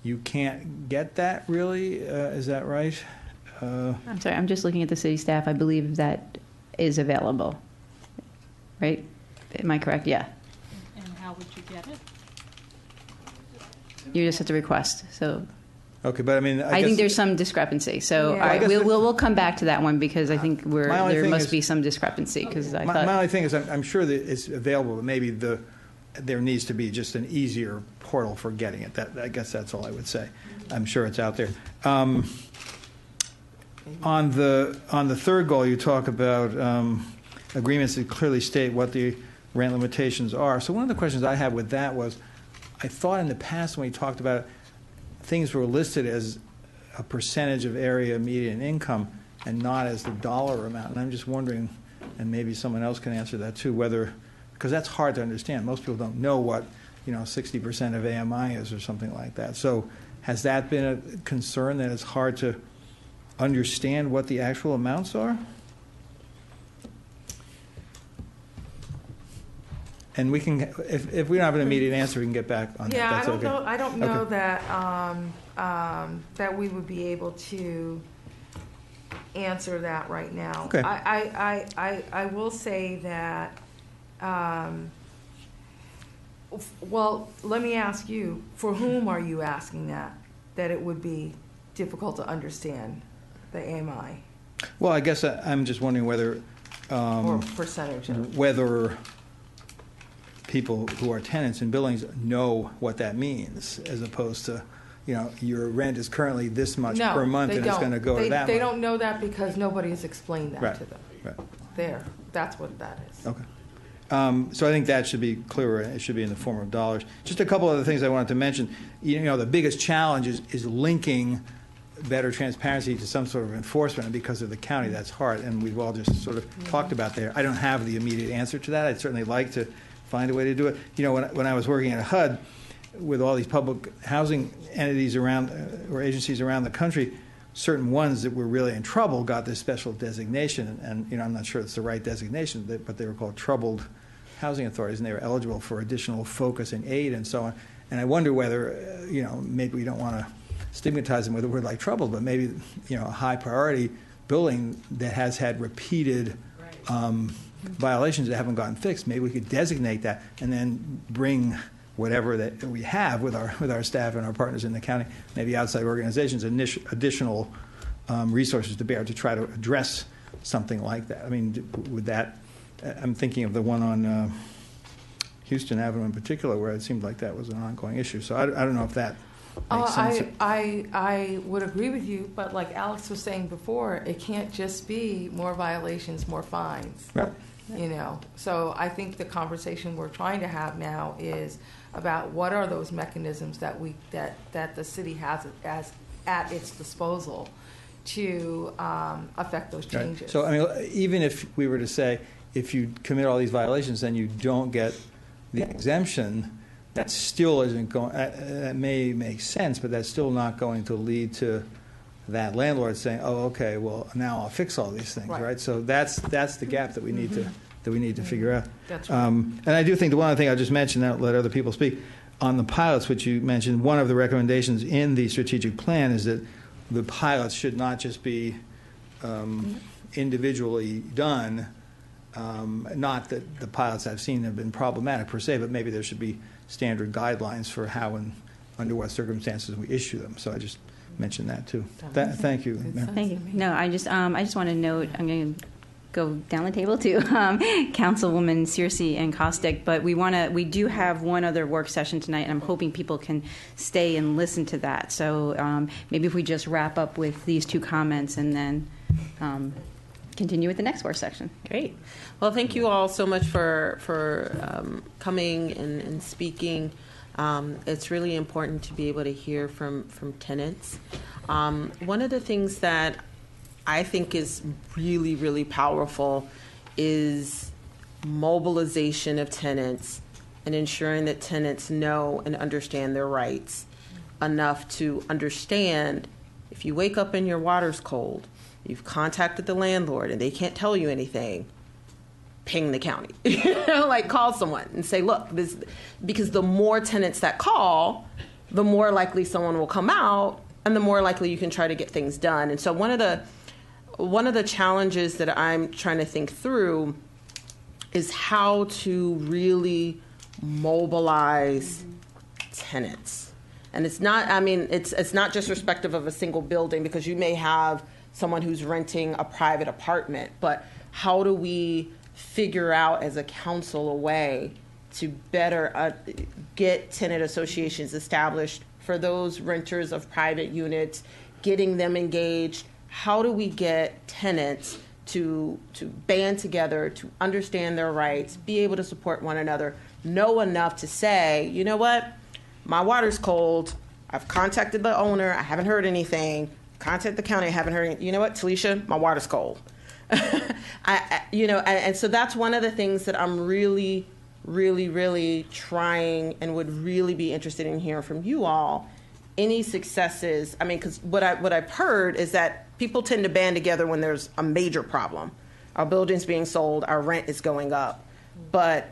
you can't get that really? Is that right? I'm sorry, I'm just looking at the city staff. I believe that is available, right? Am I correct? Yeah. And how would you get it? You just have to request. So Okay, but I mean, I think there's some discrepancy. So Yeah. all right, I guess we'll come back to that one because I think My only there thing must is- be some discrepancy because I my thought. only thing is I'm sure that it's available, but maybe there needs to be just an easier portal for getting it. I guess that's all I would say. I'm sure it's out there. On the third goal, you talk about agreements that clearly state what the rent limitations are. So one of the questions I had with that was, I thought in the past when we talked about it, things were listed as a percentage of area median income and not as the dollar amount. And I'm just wondering, and maybe someone else can answer that too, whether, because that's hard to understand. Most people don't know what 60% of AMI is or something like that. So has that been a concern, that it's hard to understand what the actual amounts are? And we can, if we don't have an immediate answer, we can get back on that. Yeah, That's I don't okay. know. I don't know Okay. that we would be able to answer that right now. Okay. I will say that. Well, let me ask you: for whom are you asking that? That it would be difficult to understand the AMI Well, I guess I'm just wondering whether or percentage. whether people who are tenants in buildings know what that means, as opposed to, your rent is currently this much No, per month they and it's don't. going to go to that They much. don't know that because nobody has explained that Right, to them. right. There, that's what that is. Okay. So I think that should be clearer. It should be in the form of dollars. Just a couple other things I wanted to mention. The biggest challenge is linking better transparency to some sort of enforcement, and because of the county, that's hard, and we've all just sort of talked about there. I don't have the immediate answer to that. I'd certainly like to find a way to do it. When I was working at HUD with all these public housing entities around or agencies around the country, certain ones that were really in trouble got this special designation, and I'm not sure it's the right designation, but they were called troubled housing authorities, and they were eligible for additional focus and aid and so on. And I wonder whether, maybe we don't want to stigmatize them with a word like troubled, but maybe, a high priority building that has had repeated violations that haven't gotten fixed, maybe we could designate that and then bring whatever that we have with our staff and our partners in the county, maybe outside organizations, additional resources to bear to try to address something like that. I mean, would that? I'm thinking of the one on Houston Avenue in particular, where it seemed like that was an ongoing issue. So I don't know if that makes sense. I would agree with you, but like Alex was saying before, it can't just be more violations, more fines. Right. So I think the conversation we're trying to have now is about what are those mechanisms that the city has at its disposal to affect those changes. Right. So I mean, even if we were to say, if you commit all these violations, then you don't get the exemption, that still isn't going. That may make sense, but that's still not going to lead to that landlord saying, "Oh, okay, well now I'll fix all these things." Right. So that's the gap that we need to figure out. That's right. And I do think the one other thing I'll just mention, I'll let other people speak on the pilots, which you mentioned. One of the recommendations in the strategic plan is that the pilots should not just be individually done. Not that the pilots I've seen have been problematic per se, but maybe there should be standard guidelines for how and under what circumstances we issue them. So I just mentioned that too. Thank you, Mayor. Thank you. No, I just want to note, I'm going to go down the table to Councilwoman Searcy and Kostick, but we do have one other work session tonight, and I'm hoping people can stay and listen to that. So maybe if we just wrap up with these two comments and then continue with the next work section. Great. Well, thank you all so much for coming and speaking. It's really important to be able to hear from tenants. One of the things that I think is really, really powerful is mobilization of tenants and ensuring that tenants know and understand their rights enough to understand if you wake up and your water's cold, you've contacted the landlord and they can't tell you anything, ping the county. Like call someone and say, look, this, because the more tenants that call, the more likely someone will come out and the more likely you can try to get things done. And so one of the challenges that I'm trying to think through is how to really mobilize tenants. And it's not, I mean, it's not just respective of a single building, because you may have someone who's renting a private apartment, but how do we figure out as a council a way to better get tenant associations established for those renters of private units, getting them engaged? How do we get tenants to band together, to understand their rights, be able to support one another, know enough to say, you know what, my water's cold, I've contacted the owner, I haven't heard anything, contact the county, I haven't heard anything, you know what, Talisha, my water's cold. And so that's one of the things that I'm really, really, really trying and would really be interested in hearing from you all. Any successes? I mean, because what I've heard is that people tend to band together when there's a major problem. Our building's being sold, our rent is going up, but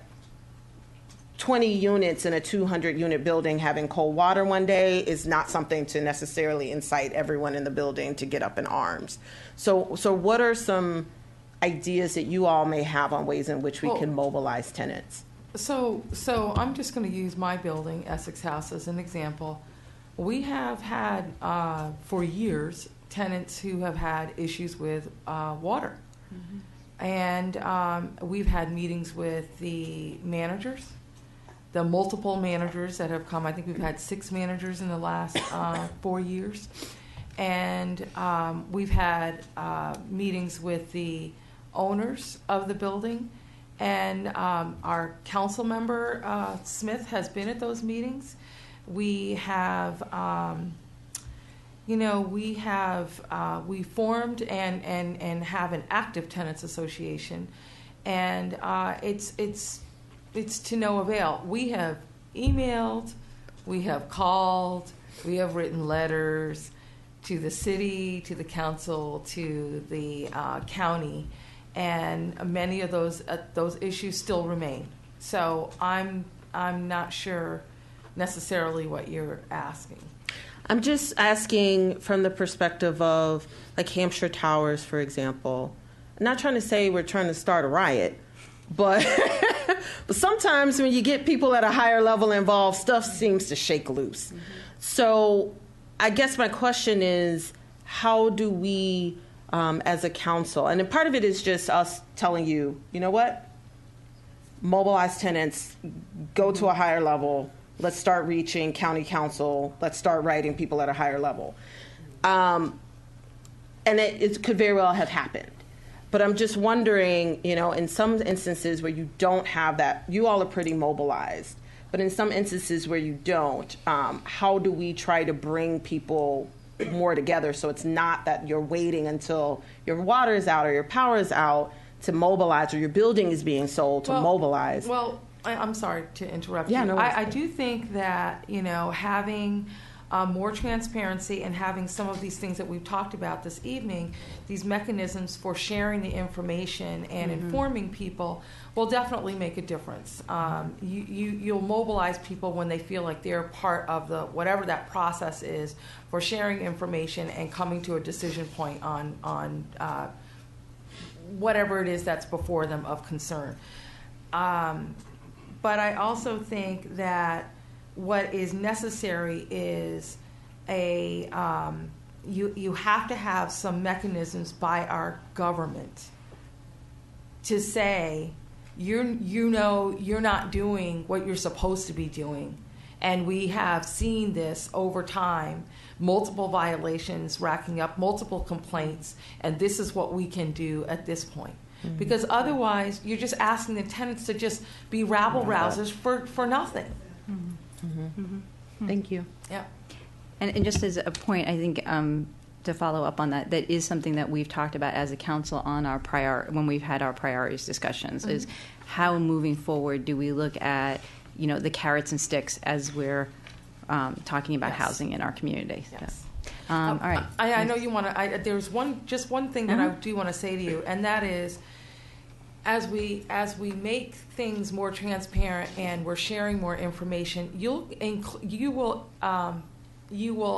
20 units in a 200-unit building having cold water one day is not something to necessarily incite everyone in the building to get up in arms. So what are some ideas that you all may have on ways in which we can mobilize tenants? So I'm just going to use my building, Essex House, as an example. We have had, for years, tenants who have had issues with water. Mm-hmm. And we've had meetings with the managers, the multiple managers that have come. I think we've had 6 managers in the last 4 years. And we've had meetings with the owners of the building. And our council member, Smith, has been at those meetings. We have, we formed and have an active tenants association, and it's to no avail. We have emailed, we have called, we have written letters to the city, to the council, to the county, and many of those issues still remain. So I'm not sure necessarily what you're asking. I'm just asking from the perspective of, like, Hampshire Towers, for example. I'm not trying to say we're trying to start a riot, but but sometimes when you get people at a higher level involved, stuff seems to shake loose. Mm-hmm. So I guess my question is, how do we, as a council, and part of it is just us telling you, you know what, mobilize tenants, go to a higher level, let's start reaching county council, let's start writing people at a higher level. And it could very well have happened. But I'm just wondering, in some instances where you don't have that, you all are pretty mobilized, but in some instances where you don't, how do we try to bring people more together so it's not that you're waiting until your water is out or your power is out to mobilize, or your building is being sold to mobilize? Well, I'm sorry to interrupt you. No, I do think that, having more transparency and having some of these things that we've talked about this evening, these mechanisms for sharing the information and informing people will definitely make a difference. You'll mobilize people when they feel like they're part of whatever that process is for sharing information and coming to a decision point on whatever it is that's before them of concern. But I also think that what is necessary is you have to have some mechanisms by our government to say you're not doing what you're supposed to be doing. And we have seen this over time, multiple violations racking up, multiple complaints, and this is what we can do at this point. Mm-hmm. Because otherwise, you're just asking the tenants to just be rabble-rousers for nothing. Mm-hmm. Mm-hmm. Thank you. Yeah. And just as a point, I think to follow up on that, that is something that we've talked about as a council on our when we've had our priorities discussions, is how moving forward do we look at, the carrots and sticks as we're talking about housing in our community. Yes. So, all right. I know you want to. There's one thing that I do want to say to you, and that is, as we make things more transparent and we're sharing more information, you will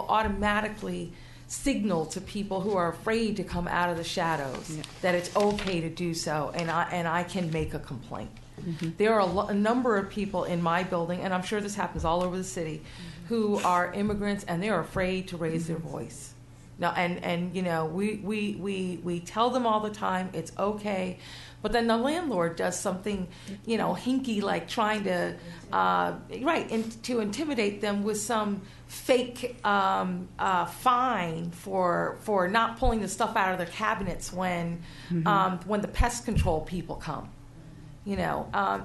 automatically signal to people who are afraid to come out of the shadows that it's okay to do so, and I can make a complaint. Mm-hmm. There are a number of people in my building, and I'm sure this happens all over the city, who are immigrants and they're afraid to raise their voice. Now, and we tell them all the time it's okay, but then the landlord does something, hinky, like trying to to intimidate them with some fake fine for not pulling the stuff out of their cabinets when the pest control people come.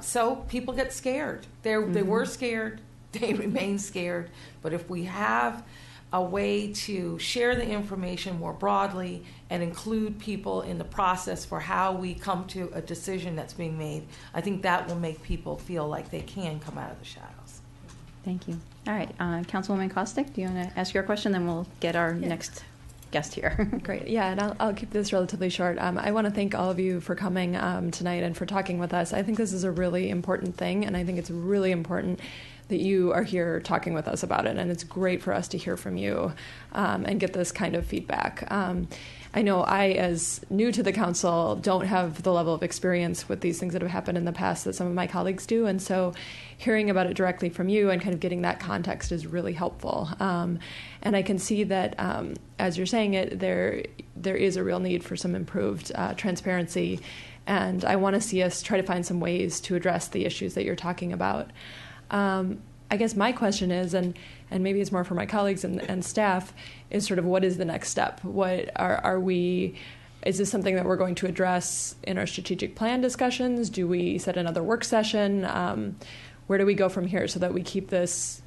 So people get scared. They were scared. They remain scared. But if we have a way to share the information more broadly and include people in the process for how we come to a decision that's being made, I think that will make people feel like they can come out of the shadows. Thank you. All right, Councilwoman Kostick, do you want to ask your question? Then we'll get our next guest here. Great. Yeah, and I'll keep this relatively short. I want to thank all of you for coming tonight and for talking with us. I think this is a really important thing, and I think it's really important that you are here talking with us about it, and it's great for us to hear from you and get this kind of feedback. I know I, as new to the council, don't have the level of experience with these things that have happened in the past that some of my colleagues do, and so hearing about it directly from you and kind of getting that context is really helpful. And I can see that, as you're saying it, there is a real need for some improved transparency, and I want to see us try to find some ways to address the issues that you're talking about. I guess my question is, and maybe it's more for my colleagues and staff, is sort of what is the next step? What are we? Is this something that we're going to address in our strategic plan discussions? Do we set another work session? Where do we go from here so that we keep this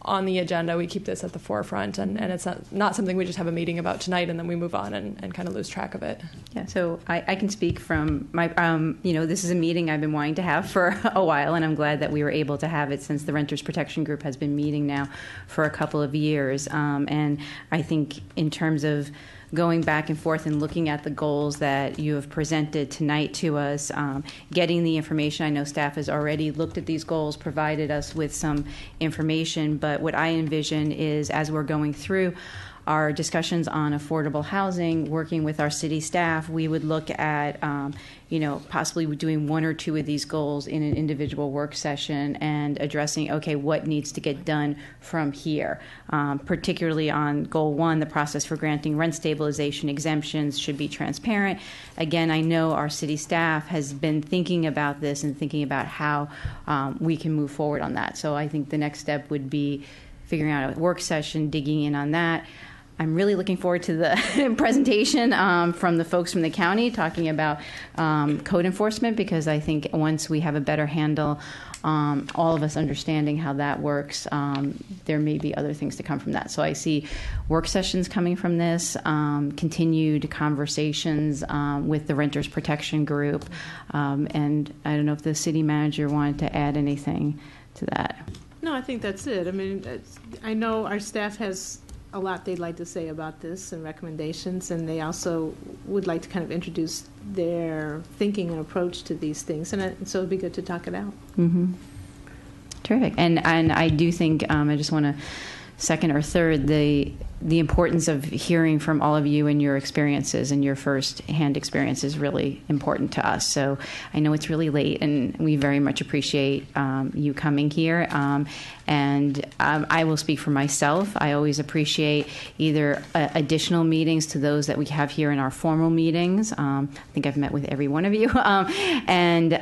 on the agenda, we keep this at the forefront, and it's not something we just have a meeting about tonight and then we move on and kind of lose track of it? Yeah, so I can speak from my, this is a meeting I've been wanting to have for a while, and I'm glad that we were able to have it since the Renters Protection Group has been meeting now for a couple of years. And I think in terms of going back and forth and looking at the goals that you have presented tonight to us, getting the information. I know staff has already looked at these goals, provided us with some information, but what I envision is as we're going through our discussions on affordable housing, working with our city staff, we would look at, possibly doing one or two of these goals in an individual work session and addressing, okay, what needs to get done from here. Particularly on goal 1, the process for granting rent stabilization exemptions should be transparent. Again, I know our city staff has been thinking about this and thinking about how we can move forward on that. So I think the next step would be figuring out a work session, digging in on that. I'm really looking forward to the presentation from the folks from the county talking about code enforcement, because I think once we have a better handle, all of us understanding how that works, there may be other things to come from that. So I see work sessions coming from this, continued conversations with the Renters Protection Group, and I don't know if the city manager wanted to add anything to that. No, I think that's it. I mean, I know our staff has a lot they'd like to say about this and recommendations, and they also would like to kind of introduce their thinking and approach to these things, and so it'd be good to talk it out. Mm-hmm. Terrific. And I do think I just want to second or third the importance of hearing from all of you and your experiences, and your first-hand experience is really important to us. So I know it's really late, and we very much appreciate you coming here. And I will speak for myself. I always appreciate either additional meetings to those that we have here in our formal meetings. I think I've met with every one of you. And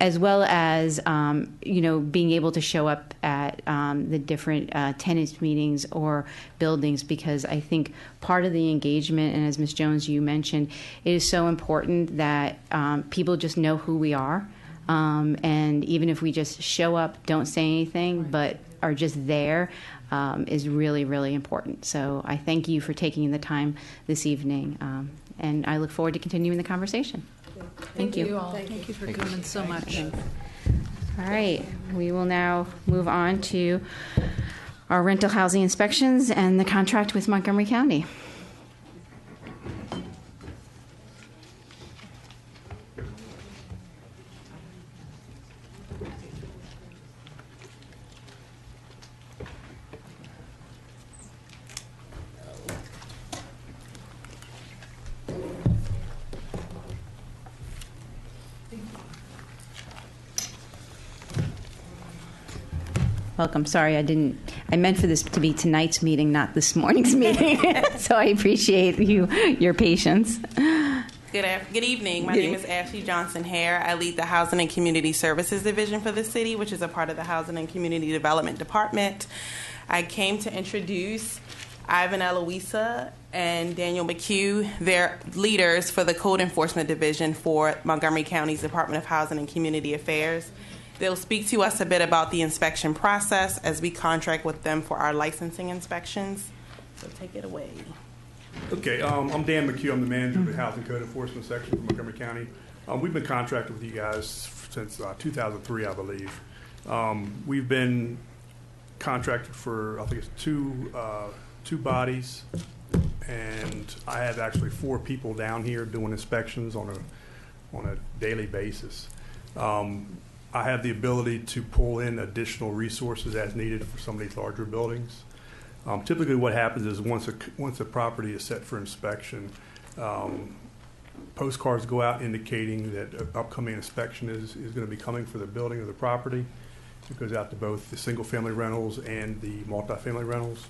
as well as, being able to show up at the different tenants meetings or buildings, because I think part of the engagement, and as Ms. Jones, you mentioned, it is so important that people just know who we are. And even if we just show up, don't say anything, but are just there, is really, really important. So I thank you for taking the time this evening, and I look forward to continuing the conversation. Thank you. all. Thank you for coming so much. All right, we will now move on to our rental housing inspections and the contract with Montgomery County. Welcome. Sorry, I meant for this to be tonight's meeting, not this morning's meeting. So I appreciate your patience. Good evening. My name is Ashley Johnson Hare. I lead the Housing and Community Services Division for the city, which is a part of the Housing and Community Development Department. I came to introduce Ivan Eloisa and Daniel McHugh. They're leaders for the Code Enforcement Division for Montgomery County's Department of Housing and Community Affairs. They'll speak to us a bit about the inspection process as we contract with them for our licensing inspections. So take it away. Okay, I'm Dan McHugh. I'm the manager of the Housing Code Enforcement Section for Montgomery County. We've been contracted with you guys since 2003, I believe. We've been contracted for, I think it's two bodies, and I have actually 4 people down here doing inspections on a daily basis. I have the ability to pull in additional resources as needed for some of these larger buildings. Typically what happens is once a property is set for inspection, postcards go out indicating that an upcoming inspection is going to be coming for the building or the property. It goes out to both the single-family rentals and the multifamily rentals,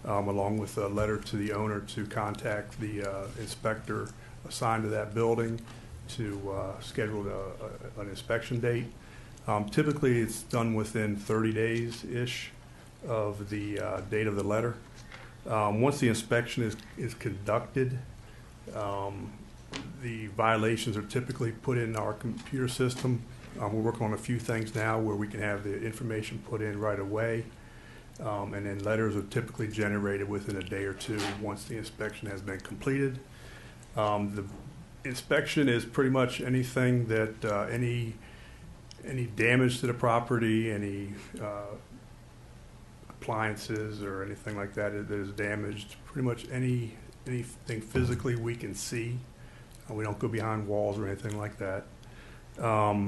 along with a letter to the owner to contact the inspector assigned to that building to schedule an inspection date. Typically, it's done within 30 days-ish of the date of the letter. Once the inspection is conducted, the violations are typically put in our computer system. We're working on a few things now where we can have the information put in right away. And then letters are typically generated within a day or two once the inspection has been completed. The inspection is pretty much anything that any damage to the property, any appliances or anything like that is damaged, pretty much anything physically we can see. We don't go behind walls or anything like that. All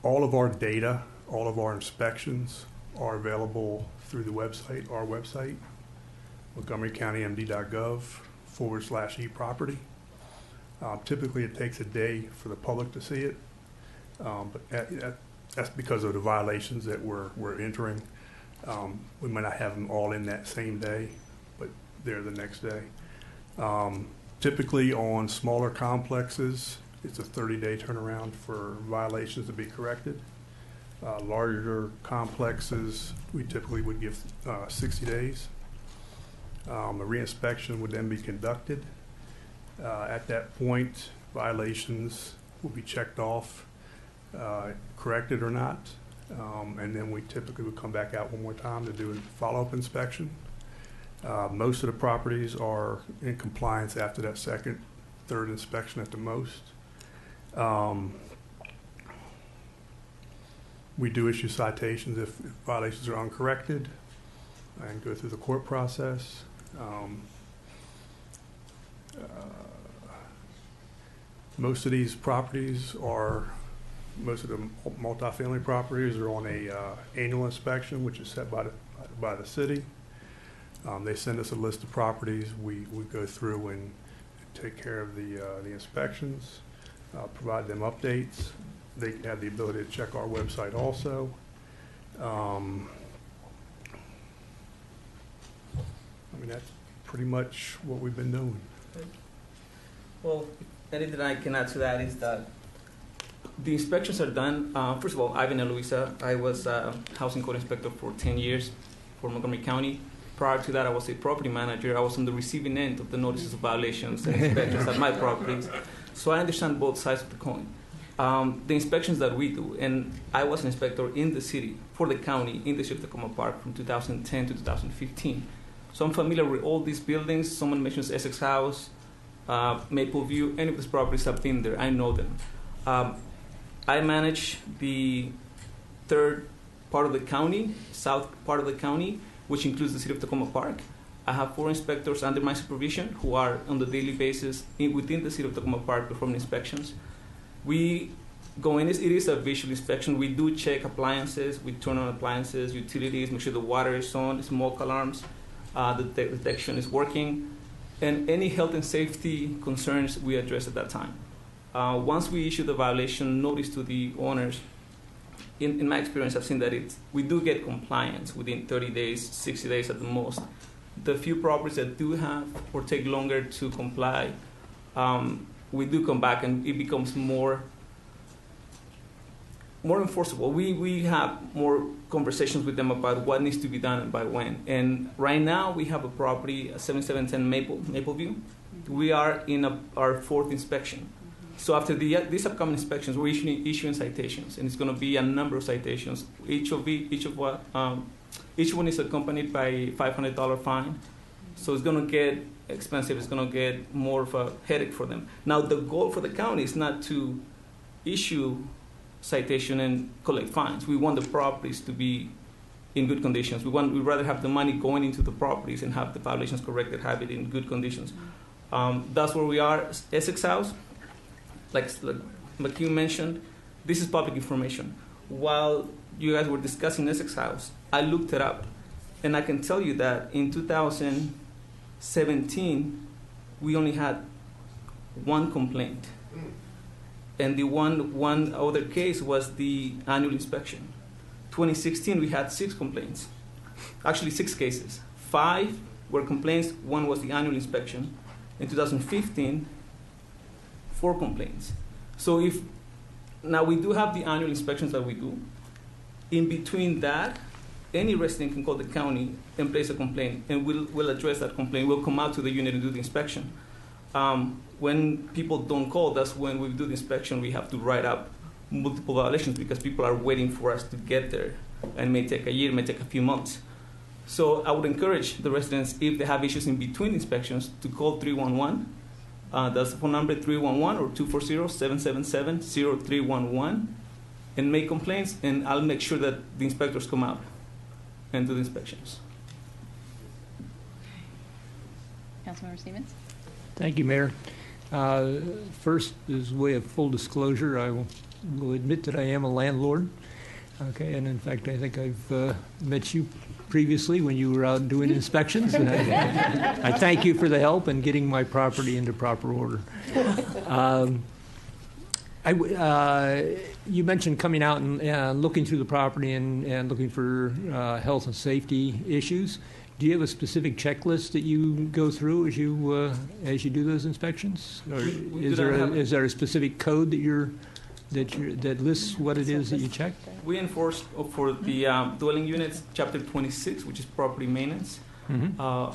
of our data, all of our inspections are available through the website, our website, montgomerycountymd.gov/eProperty. Typically it takes a day for the public to see it. But that's because of the violations that we're entering. We might not have them all in that same day, but they're the next day. Typically on smaller complexes, it's a 30-day turnaround for violations to be corrected. Larger complexes, we typically would give 60 days. A reinspection would then be conducted. At that point, violations will be checked off, corrected or not, and then we typically would come back out one more time to do a follow-up inspection. Most of the properties are in compliance after that second, third inspection at the most. We do issue citations if violations are uncorrected and go through the court process. Most of these properties are, most of the multifamily properties are on a annual inspection, which is set by the city. They send us a list of properties. We go through and take care of the inspections, provide them updates. They have the ability to check our website also. I mean, that's pretty much what we've been doing. Well, anything I can add to that is that the inspections are done. First of all, Ivan Eloisa. I was a housing code inspector for 10 years for Montgomery County. Prior to that, I was a property manager. I was on the receiving end of the notices of violations and inspections at my properties. So I understand both sides of the coin. the inspections that we do, and I was an inspector in the city for the county in the city of Tacoma Park from 2010 to 2015. So I'm familiar with all these buildings. Someone mentions Essex House, Maple View, any of these properties have been there. I know them. I manage the third part of the county, south part of the county, which includes the city of Tacoma Park. I have 4 inspectors under my supervision who are on the daily basis within the city of Tacoma Park performing inspections. We go in, it is a visual inspection. We do check appliances, we turn on appliances, utilities, make sure the water is on, smoke alarms, the detection is working, and any health and safety concerns we address at that time. Once we issue the violation notice to the owners, in my experience, I've seen that we do get compliance within 30 days, 60 days at the most. The few properties that do have or take longer to comply, we do come back and it becomes more enforceable. We have more conversations with them about what needs to be done and by when. And right now we have a property, 7710 Maple View. We are in our 4th inspection. So after these upcoming inspections, we're issuing citations, and it's going to be a number of citations. Each one is accompanied by a $500 fine. So it's going to get expensive. It's going to get more of a headache for them. Now, the goal for the county is not to issue citation and collect fines. We want the properties to be in good conditions. We'd rather have the money going into the properties and have the violations corrected, have it in good conditions. That's where we are. Essex House, like McHugh mentioned, this is public information. While you guys were discussing Essex House, I looked it up, and I can tell you that in 2017, we only had 1 complaint. And the one other case was the annual inspection. 2016, we had 6 complaints. Actually, 6 cases. 5 were complaints, 1 was the annual inspection. In 2015, 4 complaints. So now we do have the annual inspections that we do. In between that, any resident can call the county and place a complaint, and we'll address that complaint. We'll come out to the unit and do the inspection. When people don't call, that's when we do the inspection. We have to write up multiple violations because people are waiting for us to get there, and it may take a year, it may take a few months. So I would encourage the residents, if they have issues in between inspections, to call 311. That's the phone number, 311 or 240-777-0311, and make complaints, and I'll make sure that the inspectors come out and do the inspections. Councilmember Stevens? Thank you, Mayor. First, as a way of full disclosure, I will admit that I am a landlord. Okay, and in fact, I think I've met you previously when you were out doing inspections. And I thank you for the help in getting my property into proper order. You mentioned coming out and looking through the property and looking for health and safety issues. Do you have a specific checklist that you go through as you do those inspections, or is there a specific code that lists what it is that you check? We enforce for the dwelling units, Chapter 26, which is property maintenance. Mm-hmm.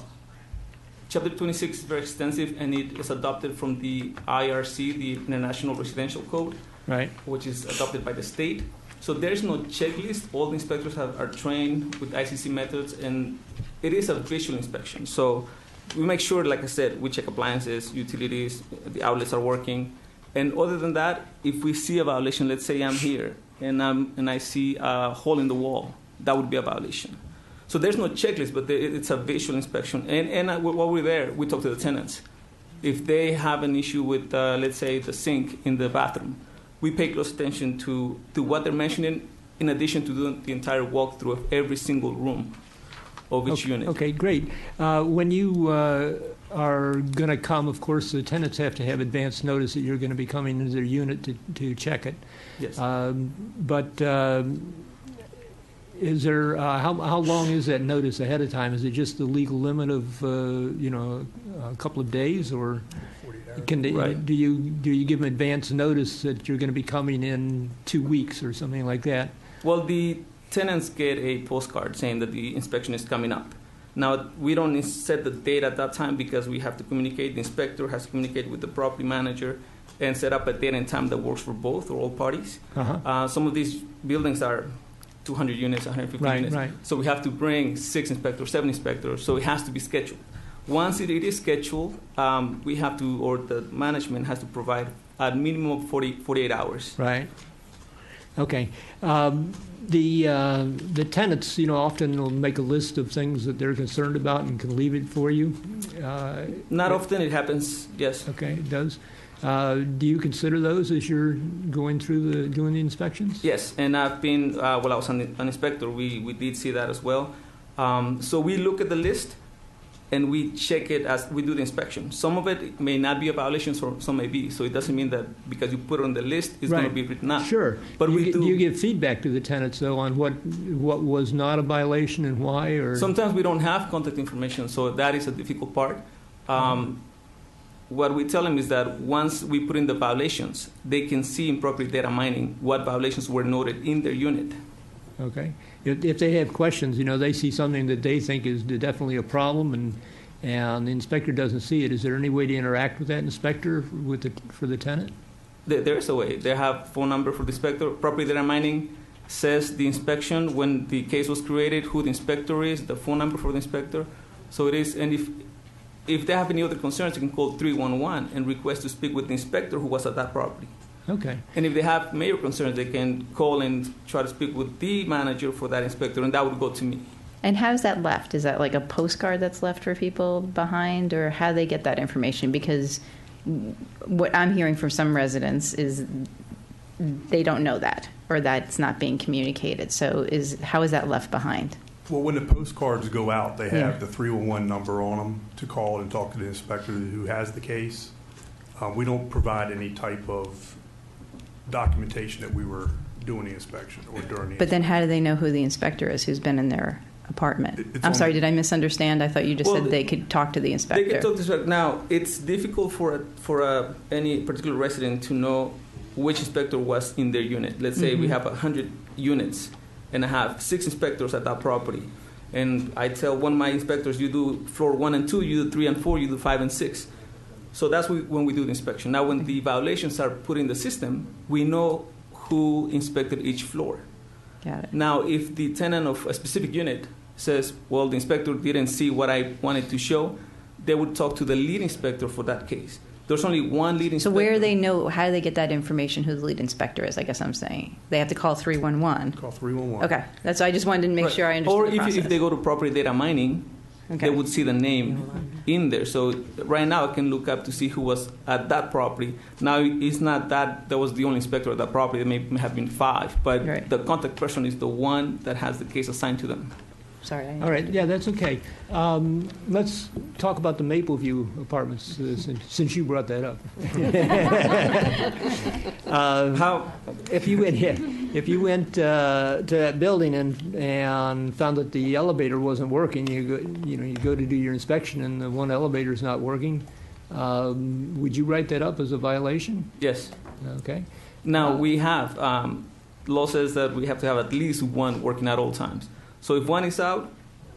Chapter 26 is very extensive, and it is adopted from the IRC, the International Residential Code, right, which is adopted by the state. So there's no checklist. All the inspectors are trained with ICC methods, and it is a visual inspection. So we make sure, like I said, we check appliances, utilities, the outlets are working. And other than that, if we see a violation, let's say I'm here and I see a hole in the wall, that would be a violation. So there's no checklist, but it's a visual inspection. And while we're there, we talk to the tenants. If they have an issue with, let's say, the sink in the bathroom, we pay close attention to what they're mentioning, in addition to doing the entire walkthrough of every single room of each unit. Okay, great. When you are going to come, of course, the tenants have to have advance notice that you're going to be coming into their unit to check it. Yes. Is there how long is that notice ahead of time? Is it just the legal limit of a couple of days, or can they, Right. do you give them advance notice that you're going to be coming in 2 weeks or something like that? Well, the tenants get a postcard saying that the inspection is coming up. Now, we don't set the date at that time because we have to communicate. The inspector has to communicate with the property manager, and set up a date and time that works for both or all parties. Uh-huh. Some of these buildings are 200 units, 150 units. Right. So we have to bring 6 inspectors, 7 inspectors. So it has to be scheduled. Once it is scheduled, we have to, or the management has to provide a minimum of 48 hours. Right. Okay. The tenants, often will make a list of things that they're concerned about and can leave it for you. Not often it happens, yes. Okay, it does. Do you consider those as you're going through doing the inspections? Yes, and I've been, while I was an inspector, we did see that as well. So we look at the list and we check it as we do the inspection. Some of it may not be a violation, some may be. So it doesn't mean that because you put it on the list, it's going to be written up. Sure. But do we do. You give feedback to the tenants, though, on what was not a violation and why? Or Sometimes we don't have contact information, so that is a difficult part. What we tell them is that once we put in the violations, they can see in property data mining what violations were noted in their unit. Okay. If they have questions, they see something that they think is definitely a problem, and the inspector doesn't see it. Is there any way to interact with that inspector for the tenant? There is a way. They have phone number for the inspector. Property data mining says the inspection, when the case was created, who the inspector is, the phone number for the inspector. So it is, and if they have any other concerns, they can call 311 and request to speak with the inspector who was at that property. Okay. And if they have major concerns, they can call and try to speak with the manager for that inspector, and that would go to me. And how's that left? Is that like a postcard that's left for people behind, or how they get that information? Because what I'm hearing from some residents is they don't know that, or that's not being communicated. So how is that left behind? Well, when the postcards go out, they have the 311 number on them to call and talk to the inspector who has the case. We don't provide any type of documentation that we were doing the inspection or during the But then how do they know who the inspector is who's been in their apartment? I'm sorry, did I misunderstand? I thought you just said they could talk to the inspector. They can talk to the inspector. Now, it's difficult for any particular resident to know which inspector was in their unit. Let's say we have 100 units, and I have 6 inspectors at that property. And I tell one of my inspectors, you do floor 1 and 2, you do 3 and 4, you do 5 and 6. So that's when we do the inspection. Now, when the violations are put in the system, we know who inspected each floor. Got it. Now, if the tenant of a specific unit says, well, the inspector didn't see what I wanted to show, they would talk to the lead inspector for that case. There's only one lead inspector. So where they know, how do they get that information who the lead inspector is, I guess I'm saying? They have to call 311. Call 311. Okay. That's, I just wanted to make sure I understood the process. Or if they go to property data mining, they would see the name in there. So right now I can look up to see who was at that property. Now it's not that was the only inspector at that property. There may have been 5, but the contact person is the one that has the case assigned to them. Sorry. All right. Yeah, that's okay. Let's talk about the Mapleview apartments since you brought that up. If you went to that building and found that the elevator wasn't working, you go to do your inspection and the one elevator is not working, would you write that up as a violation? Yes. Okay. Now we have law says that we have to have at least one working at all times. So if one is out,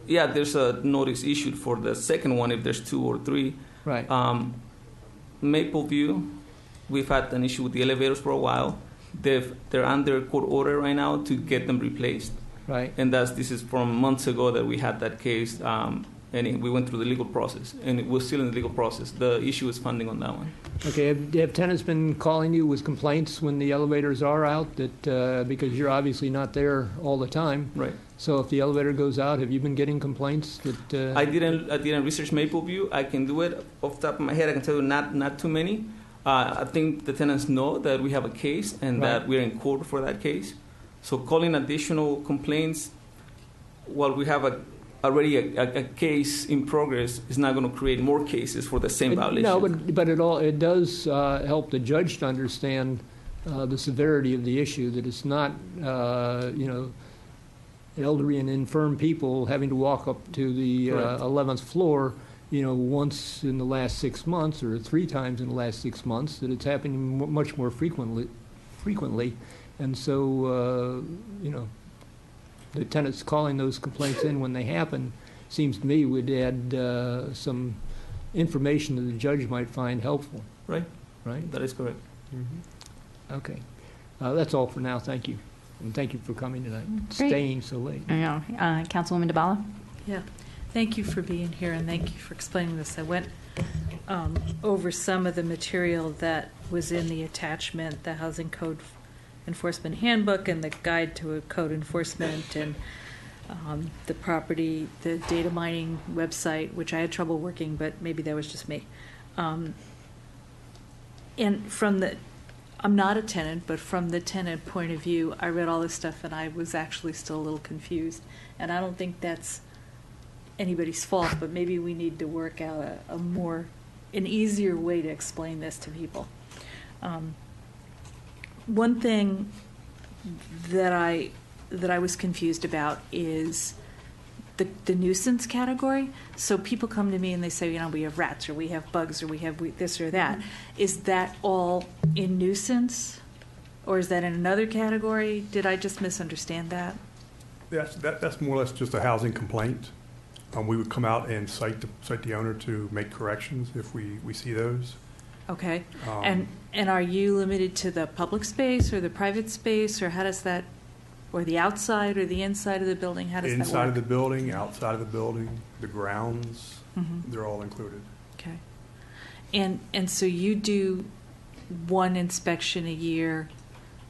there's a notice issued for the second one if there's 2 or 3. Right. Mapleview, we've had an issue with the elevators for a while. They're under court order right now to get them replaced. Right. And this is from months ago that we had that case, and we went through the legal process, and we're still in the legal process. The issue is funding on that one. Okay. Have tenants been calling you with complaints when the elevators are out? That because you're obviously not there all the time. Right. So if the elevator goes out, have you been getting complaints that? I didn't research Mapleview. I can do it off the top of my head. I can tell you not too many. I think the tenants know that we have a case and that we're in court for that case. So calling additional complaints while we have already a case in progress is not going to create more cases for the same violation. No, but it does help the judge to understand the severity of the issue. That it's not elderly and infirm people having to walk up to the 11th floor, once in the last 6 months or 3 times in the last 6 months. That it's happening much more frequently, and so the tenants calling those complaints in when they happen seems to me would add some information that the judge might find helpful. Right. right? That is correct. Okay. That's all for now. Thank you. And thank you for coming tonight, Great. staying so late. I know. Councilwoman DeBala? Yeah. Thank you for being here, and thank you for explaining this. I went over some of the material that was in the attachment, the Housing Code Enforcement Handbook and the Guide to Code Enforcement, and the data mining website, which I had trouble working, but maybe that was just me. And I'm not a tenant, but from the tenant point of view, I read all this stuff and I was actually still a little confused. And I don't think that's anybody's fault, but maybe we need to work out an easier way to explain this to people. One thing that I was confused about is the nuisance category. So people come to me and they say, we have rats, or we have bugs, or we have this or that. Is that all in nuisance, or is that in another category? Did I just misunderstand that? That's more or less just a housing complaint. We would come out and cite the owner to make corrections if we see those. Okay. And are you limited to the public space or the private space, or how does that, or the outside or the inside of the building? How does that work? Inside of the building, outside of the building, the grounds, they're all included. Okay. And so you do one inspection a year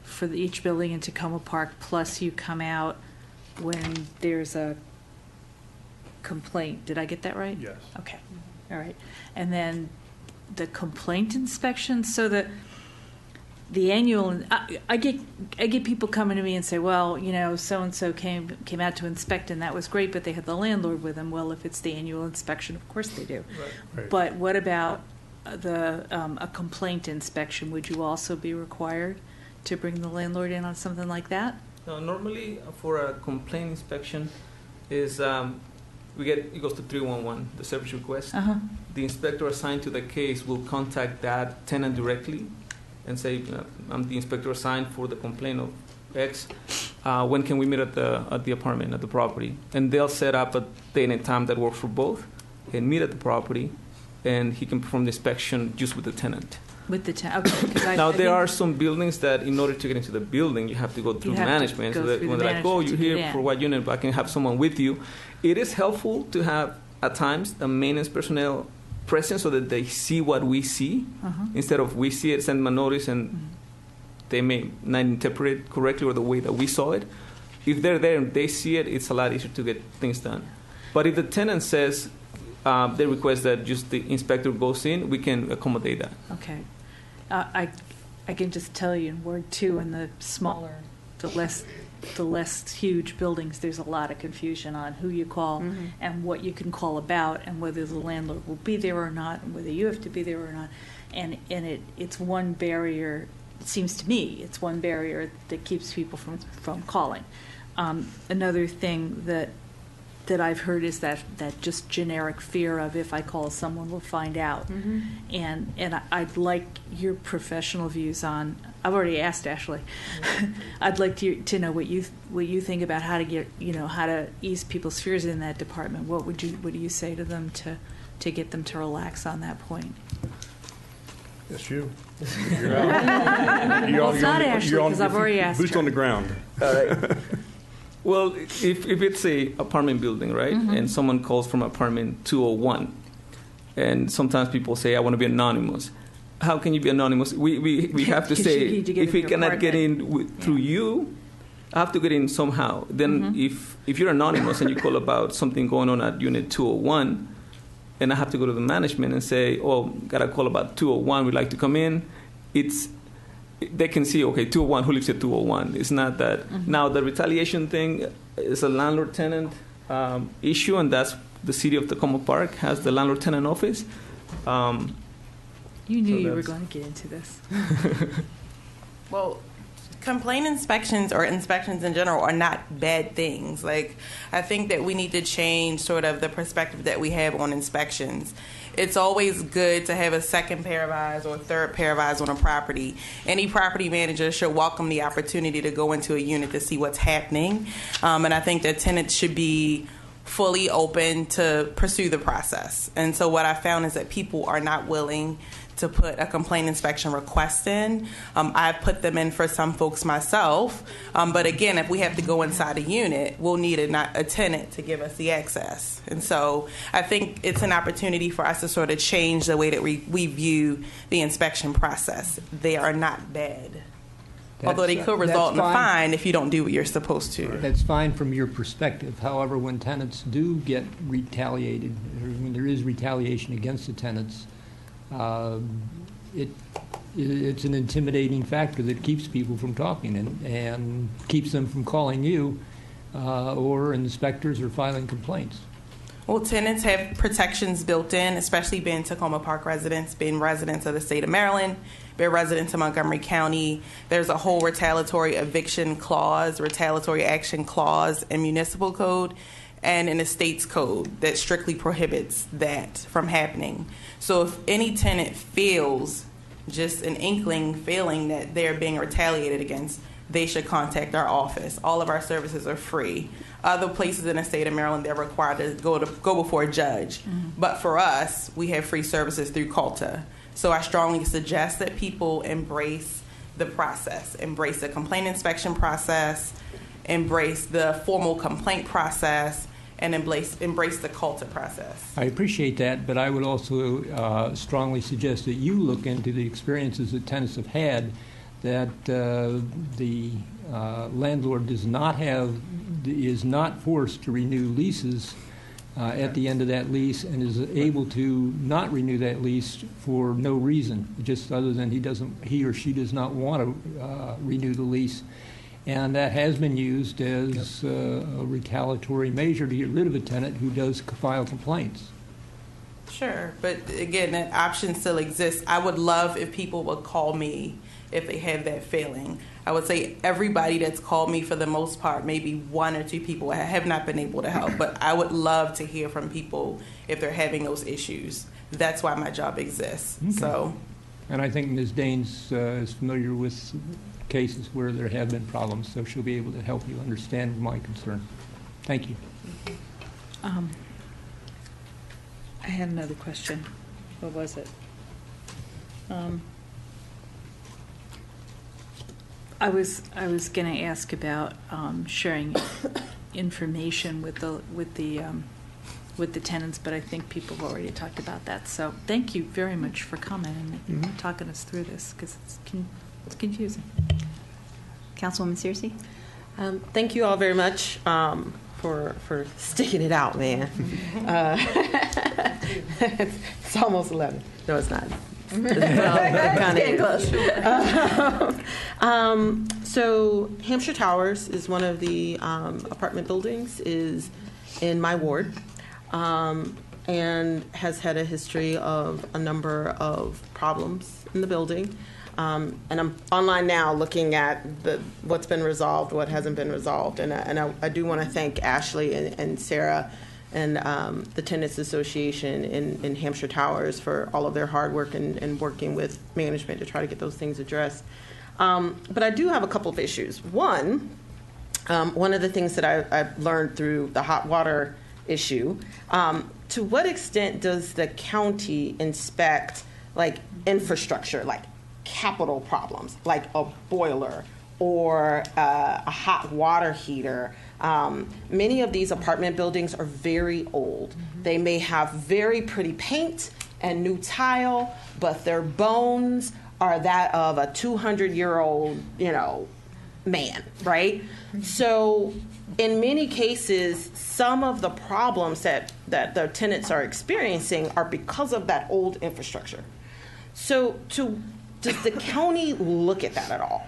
for each building in Tacoma Park, plus you come out when there's a complaint. Did I get that right? Yes. Okay. All right. And then the complaint inspection, so the annual, I get people coming to me and say, well, so-and-so came out to inspect and that was great, but they had the landlord with them. Well, if it's the annual inspection, of course they do. Right. But what about a complaint inspection? Would you also be required to bring the landlord in on something like that? No, normally for a complaint inspection is it goes to 311, the service request. The inspector assigned to the case will contact that tenant directly and say, I'm the inspector assigned for the complaint of X. When can we meet at the apartment, at the property? And they'll set up a day and time that works for both and meet at the property, and he can perform the inspection just with the tenant. With the tenant, okay. Now, there are some buildings that in order to get into the building, you have to go through management. So that when they're like, oh, you're here for what unit, but I can have someone with you. It is helpful to have, at times, a maintenance personnel present so that they see what we see. Instead of we see it, send them a notice, and they may not interpret it correctly or the way that we saw it. If they're there and they see it, it's a lot easier to get things done. But if the tenant says they request that just the inspector goes in, we can accommodate that. Okay. I can just tell you in Ward 2, in the smaller, the less huge buildings, there's a lot of confusion on who you call and what you can call about, and whether the landlord will be there or not, and whether you have to be there or not. And it's one barrier, it seems to me, it's one barrier that keeps people from calling. Another thing that I've heard is that just generic fear of, if I call, someone will find out. And I'd like your professional views on. I've already asked Ashley. I'd like to know what you think about how to get how to ease people's fears in that department. What do you say to them to get them to relax on that point? That's you. Well, it's not Ashley, because I've already asked her. Boots on the ground. All right. Well, if it's a apartment building, right, and someone calls from apartment 201, and sometimes people say, I want to be anonymous. How can you be anonymous? We have to say, if we cannot get in through you, I have to get in somehow. Then if you're anonymous and you call about something going on at unit 201, and I have to go to the management and say, oh, got a call about 201, we'd like to come in, they can see, okay, 201, who lives at 201? It's not that. Now, the retaliation thing is a landlord-tenant issue, and that's the city of Tacoma Park has the landlord-tenant office. You knew you were going to get into this. Well, complaint inspections or inspections in general are not bad things. Like, I think that we need to change sort of the perspective that we have on inspections. It's always good to have a second pair of eyes or a third pair of eyes on a property. Any property manager should welcome the opportunity to go into a unit to see what's happening. And I think that tenants should be fully open to pursue the process. And so what I found is that people are not willing to put a complaint inspection request in. I've put them in for some folks myself. But again, if we have to go inside a unit, we'll need a tenant to give us the access. And so I think it's an opportunity for us to sort of change the way that we view the inspection process. They are not bad. Although they could result in a fine if you don't do what you're supposed to. That's fine from your perspective. However, when tenants do get retaliated, or when there is retaliation against the tenants, it's an intimidating factor that keeps people from talking and keeps them from calling you or inspectors or filing complaints. Well, tenants have protections built in, especially being Tacoma Park residents, being residents of the state of Maryland, being residents of Montgomery County. There's a whole retaliatory eviction clause, retaliatory action clause in municipal code and in the state's code that strictly prohibits that from happening. So if any tenant feels just an inkling feeling that they're being retaliated against, they should contact our office. All of our services are free. Other places in the state of Maryland, they're required to go before a judge. Mm-hmm. But for us, we have free services through CALTA. So I strongly suggest that people embrace the process, embrace the complaint inspection process, embrace the formal complaint process, and embrace the CALTA process. I appreciate that, but I would also strongly suggest that you look into the experiences that tenants have had that the landlord is not forced to renew leases at the end of that lease and is able to not renew that lease for no reason, just other than he or she does not want to renew the lease. And that has been used as a retaliatory measure to get rid of a tenant who does file complaints. Sure, but again, that option still exists. I would love if people would call me if they have that feeling. I would say everybody that's called me, for the most part, maybe one or two people I have not been able to help, but I would love to hear from people if they're having those issues. That's why my job exists. Okay. So, and I think Ms. Daines is familiar with cases where there have been problems, so she'll be able to help you understand my concern. Thank you. I had another question. What was it? I was going to ask about sharing information with the tenants, but I think people have already talked about that. So thank you very much for coming and talking us through this, because it's confusing. Councilwoman Searcy? Thank you all very much for sticking it out, man. It's almost 11. No, it's not. So Hampshire Towers is one of the apartment buildings, is in my ward, and has had a history of a number of problems in the building. And I'm online now looking at what's been resolved, what hasn't been resolved. And I do want to thank Ashley and Sarah and the Tenants Association in Hampshire Towers for all of their hard work and working with management to try to get those things addressed. But I do have a couple of issues. One of the things that I've learned through the hot water issue, to what extent does the county inspect like infrastructure, like capital problems, like a boiler or a hot water heater? Many of these apartment buildings are very old. Mm-hmm. They may have very pretty paint and new tile, but their bones are that of a 200-year-old, man, right? Mm-hmm. So in many cases, some of the problems that the tenants are experiencing are because of that old infrastructure. So does the county look at that at all?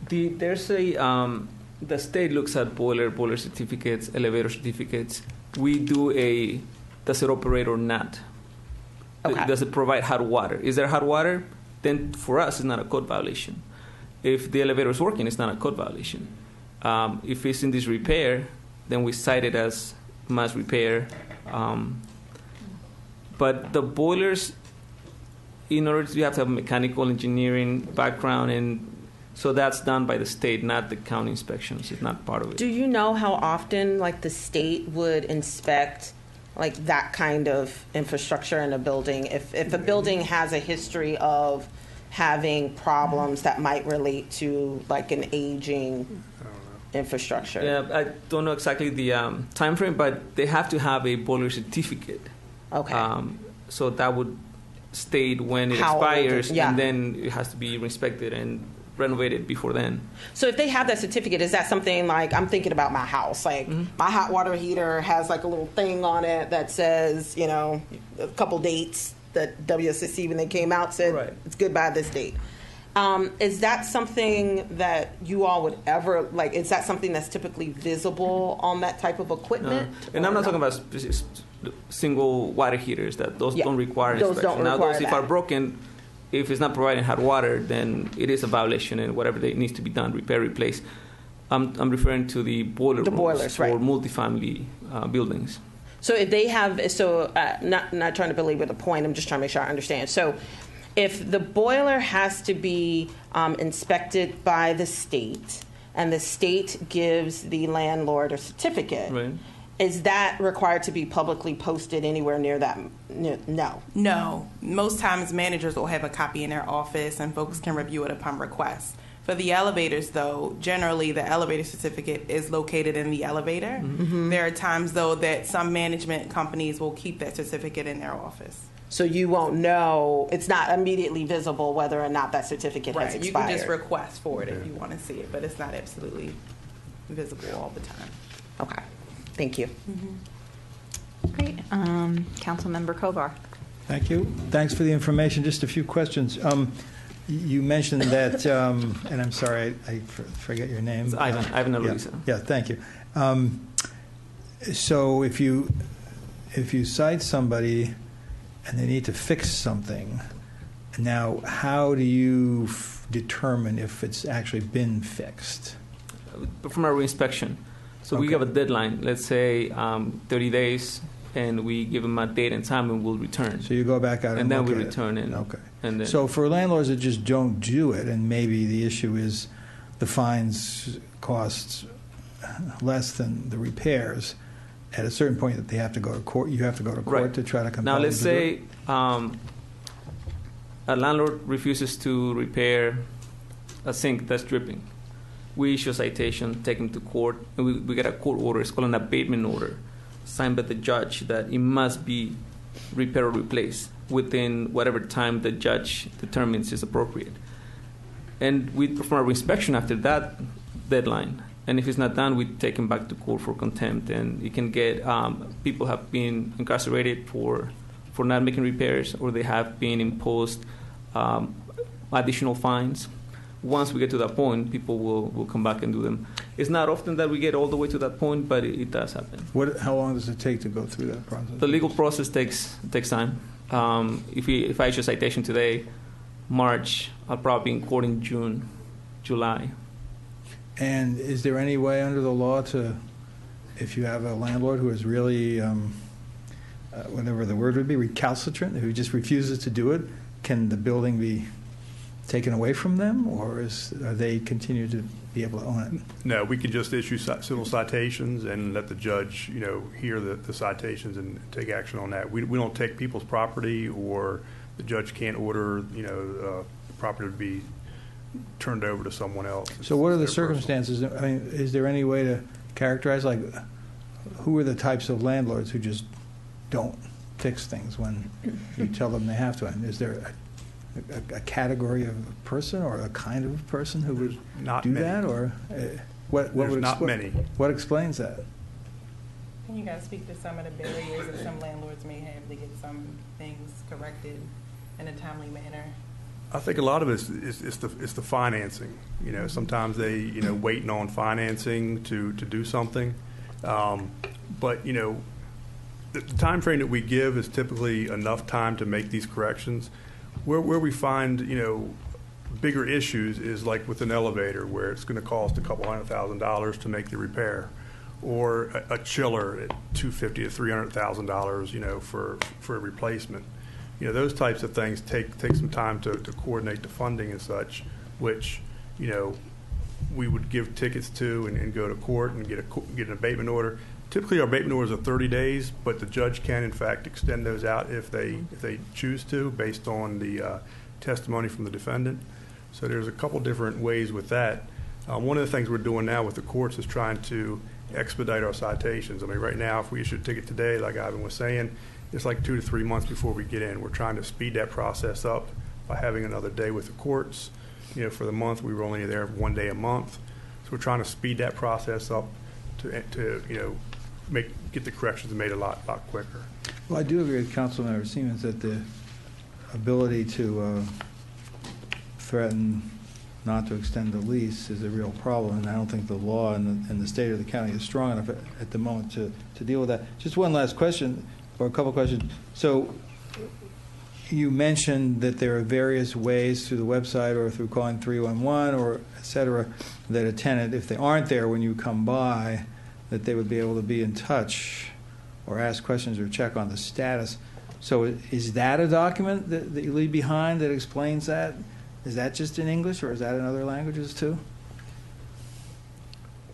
The state looks at boiler certificates, elevator certificates. We do does it operate or not? Okay. Does it provide hot water? Is there hot water? Then for us, it's not a code violation. If the elevator is working, it's not a code violation. If it's in disrepair, then we cite it as mass repair. But the boilers, in order to, you have to have a mechanical engineering background, and so that's done by the state, not the county inspections. It's not part of it. Do you know how often, like, the state would inspect, like that kind of infrastructure in a building? If a building has a history of having problems that might relate to like an aging infrastructure. Yeah, I don't know exactly the time frame, but they have to have a boiler certificate. Okay. So that would state when it How old it- expires, yeah. and then it has to be inspected and renovated before then. So if they have that certificate, is that something like, I'm thinking about my house, like my hot water heater has like a little thing on it that says, a couple dates that WSSC when they came out said it's good by this date. Is that something that you all would ever, like, is that something that's typically visible on that type of equipment? And I'm not talking about single water heaters, that those don't require Those inspection. don't Now, require those, if that. are broken, if it's not providing hot water, then it is a violation, and whatever that needs to be done, repair, replace. I'm referring to the boiler The rooms boilers, for right. multifamily buildings. So if they have, not trying to belabor the point, I'm just trying to make sure I understand. So if the boiler has to be inspected by the state, and the state gives the landlord a certificate, Right. is that required to be publicly posted anywhere near that? No. No. Most times managers will have a copy in their office and folks can review it upon request. For the elevators, though, generally the elevator certificate is located in the elevator. Mhm. There are times, though, that some management companies will keep that certificate in their office. So you won't know, it's not immediately visible whether or not that certificate has Right. You expired. can just request for it if you want to see it, but it's not absolutely visible all the time. Okay. Thank you. Great. Councilmember Kovar. Thank you. Thanks for the information. Just a few questions. You mentioned that, and I'm sorry, I forget your name. It's Ivan Eloisa. Yeah, thank you. So if you cite somebody and they need to fix something, now how do you determine if it's actually been fixed? From a reinspection. So we have a deadline, let's say 30 days, and we give them a date and time, and we'll return. So you go back out and then look we at it. return it. Okay. And then, So for landlords that just don't do it, and maybe the issue is the fines costs less than the repairs, at a certain point that they have to go to court, you have to go to court Right. to try to compel now them let's to do it? say a landlord refuses to repair a sink that's dripping. We issue a citation, take him to court, and we get a court order. It's called an abatement order, signed by the judge that it must be repaired or replaced within whatever time the judge determines is appropriate. And we perform a reinspection after that deadline. And if it's not done, we take him back to court for contempt. And you can get people have been incarcerated for not making repairs, or they have been imposed additional fines. Once we get to that point, people will come back and do them. It's not often that we get all the way to that point, but it does happen. How long does it take to go through that process? The legal process takes time. If I issue a citation today, March, I'll probably be in court in June, July. And is there any way under the law to, if you have a landlord who is really, whatever the word would be, recalcitrant, who just refuses to do it, can the building be taken away from them, or are they continue to be able to own it? No, we can just issue civil citations and let the judge, hear the citations and take action on that. We don't take people's property, or the judge can't order, the property to be turned over to someone else. So what are the circumstances? I mean, is there any way to characterize, like, who are the types of landlords who just don't fix things when you tell them they have to? And is there a category of person or a kind of person who would not do many. that, or what There's would not many. What explains that? Can you guys speak to some of the barriers that some landlords may have to get some things corrected in a timely manner? I think a lot of it is the financing. Sometimes they waiting on financing to do something, but the time frame that we give is typically enough time to make these corrections. Where we find bigger issues is like with an elevator, where it's going to cost a couple $100,000 to make the repair, or a chiller at $250,000 to $300,000, for a replacement. Those types of things take some time to coordinate the funding and such, which we would give tickets to and go to court and get an abatement order. Typically, our abatement orders are 30 days, but the judge can, in fact, extend those out if they choose to, based on the testimony from the defendant. So there's a couple different ways with that. One of the things we're doing now with the courts is trying to expedite our citations. I mean, right now, if we issue a ticket today, like Ivan was saying, it's like 2 to 3 months before we get in. We're trying to speed that process up by having another day with the courts. For the month, we were only there 1 day a month. So we're trying to speed that process up to get the corrections made a lot quicker. Well, I do agree with Councilmember Siemens that the ability to threaten not to extend the lease is a real problem, and I don't think the law in the state of the county is strong enough at the moment to deal with that. Just one last question, or a couple questions. So you mentioned that there are various ways through the website or through calling 311 or et cetera, that a tenant, if they aren't there when you come by, that they would be able to be in touch or ask questions or check on the status. So is that a document that you leave behind that explains that? Is that just in English, or is that in other languages too?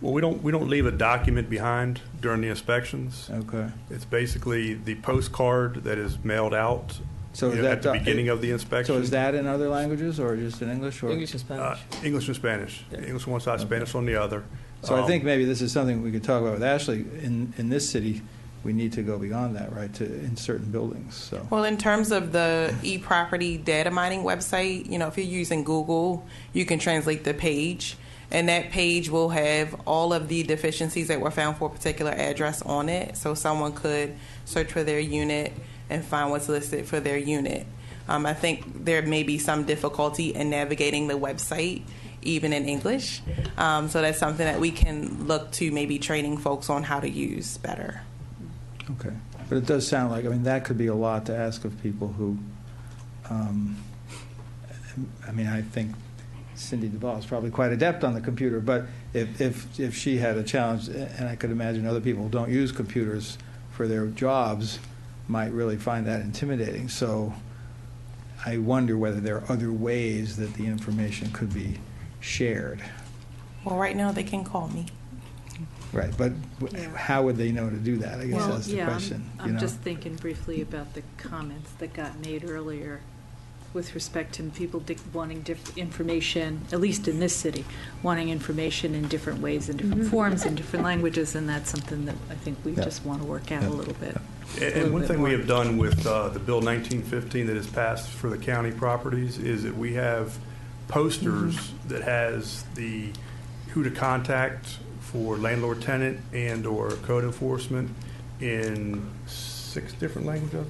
Well, we don't leave a document behind during the inspections. Okay. It's basically the postcard that is mailed out at the beginning of the inspection. So is that in other languages or just in English? Or? English and Spanish. English and Spanish. Yeah. English on one side, Spanish on the other. So I think maybe this is something we could talk about with Ashley. In this city, we need to go beyond that, right, in certain buildings. So. Well, in terms of the e-property data mining website, if you're using Google, you can translate the page, and that page will have all of the deficiencies that were found for a particular address on it. So someone could search for their unit and find what's listed for their unit. I think there may be some difficulty in navigating the website, even in English. So that's something that we can look to maybe training folks on how to use better. Okay. But it does sound like, that could be a lot to ask of people who, I think Cindy Duvall is probably quite adept on the computer, but if she had a challenge, and I could imagine other people who don't use computers for their jobs might really find that intimidating. So I wonder whether there are other ways that the information could be shared. Well, right now they can call me. Right, but how would they know to do that? I guess that's the question. I'm just thinking briefly about the comments that got made earlier with respect to people wanting information, at least in this city, wanting information in different ways, in different forms, in different languages, and that's something that I think we just want to work out a little bit. And one thing we have done with the Bill 1915 that has passed for the county properties is that we have posters that has who to contact for landlord tenant and or code enforcement in 6 different languages,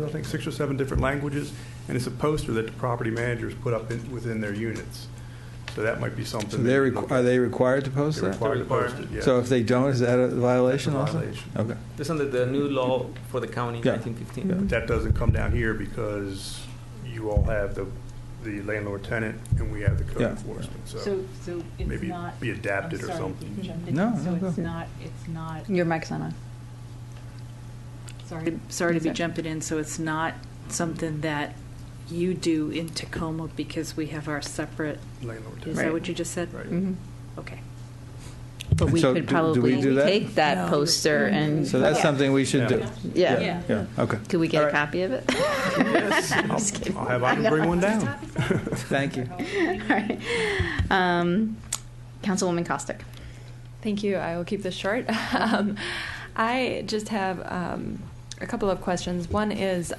I think 6 or 7 different languages, and it's a poster that the property managers put up within their units. So that might be something. So are they required to post that? They're required to post it, yes. So if they don't, is that a violation That's a also? violation. Okay. That's under the new law for the county, 1915. But that doesn't come down here because you all have the landlord tenant and we have the code enforcement. So it's maybe not, be adapted or something. It's not. Your mic's not on. Sorry to be jumping in. So it's not something that you do in Tacoma because we have our separate landlord tenant. Is that what you just said? Right. Mm-hmm. Okay. But we could probably take that poster and. So that's something we should do. Yeah. Okay. Could we get a copy of it? Yes. I'll have Ivan bring one down. Thank you. All right. Councilwoman Kostick. Thank you. I will keep this short. I just have a couple of questions. One is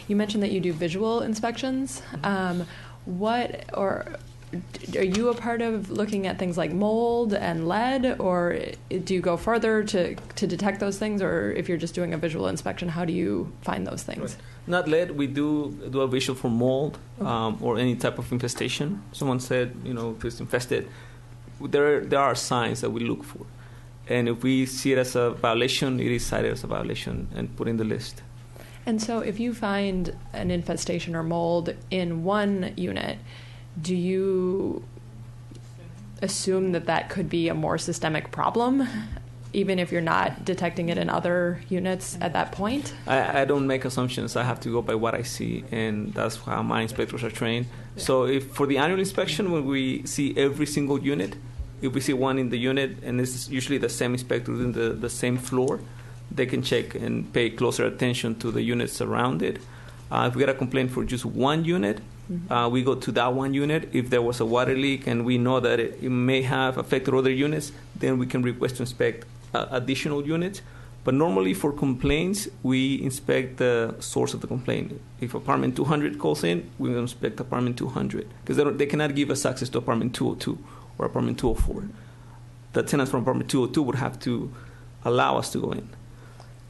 you mentioned that you do visual inspections. Are you a part of looking at things like mold and lead, or do you go further to detect those things, or if you're just doing a visual inspection, how do you find those things? Right. Not lead. We do a visual for mold or any type of infestation. Someone said, if it's infested, there are signs that we look for. And if we see it as a violation, it is cited as a violation and put in the list. And so if you find an infestation or mold in one unit, do you assume that could be a more systemic problem, even if you're not detecting it in other units at that point? I don't make assumptions. I have to go by what I see, and that's how my inspectors are trained. So if for the annual inspection, when we see every single unit, if we see one in the unit, and this is usually the same inspector within the same floor, they can check and pay closer attention to the units around it. If we get a complaint for just one unit, we go to that one unit. If there was a water leak and we know that it may have affected other units, then we can request to inspect additional units. But normally for complaints, we inspect the source of the complaint. If apartment 200 calls in, we will inspect apartment 200 because they cannot give us access to apartment 202 or apartment 204. The tenants from apartment 202 would have to allow us to go in.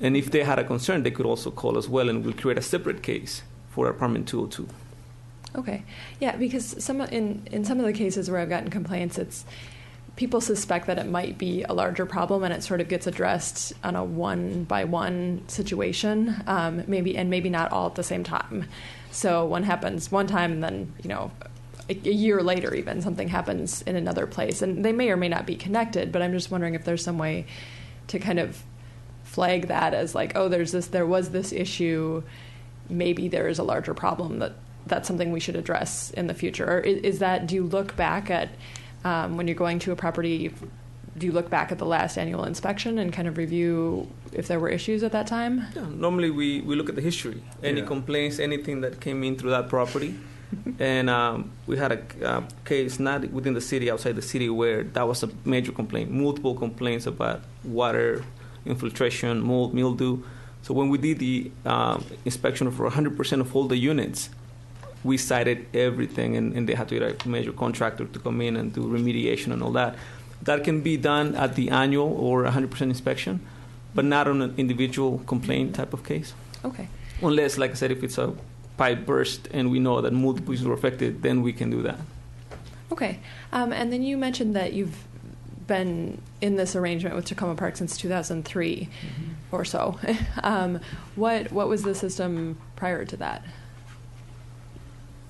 And if they had a concern, they could also call as well, and we'll create a separate case for apartment 202. Okay. Yeah, because in some of the cases where I've gotten complaints, it's people suspect that it might be a larger problem, and it sort of gets addressed on a one-by-one situation, maybe not all at the same time. So one happens one time, and then a year later, even something happens in another place, and they may or may not be connected. But I'm just wondering if there's some way to kind of flag that as like, oh, there was this issue. Maybe there is a larger problem that's something we should address in the future. Or do you look back at when you're going to a property, do you look back at the last annual inspection and kind of review if there were issues at that time? Yeah, normally we look at the history, any complaints, anything that came in through that property. And we had a case not within the city, outside the city, where that was a major complaint, multiple complaints about water infiltration, mold, mildew. So when we did the inspection for 100% of all the units, we cited everything, and they had to get a major contractor to come in and do remediation and all that. That can be done at the annual or 100% inspection, but not on an individual complaint type of case. Okay. Unless, like I said, if it's a pipe burst and we know that multiple people were affected, then we can do that. Okay. And then you mentioned that you've been in this arrangement with Takoma Park since 2003 or so. What was the system prior to that?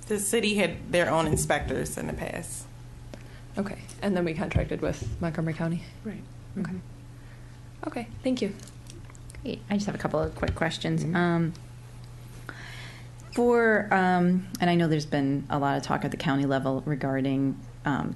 The city had their own inspectors in the past. Okay. And then we contracted with Montgomery County? Right. Okay. Okay. Thank you. Great. I just have a couple of quick questions. And I know there's been a lot of talk at the county level regarding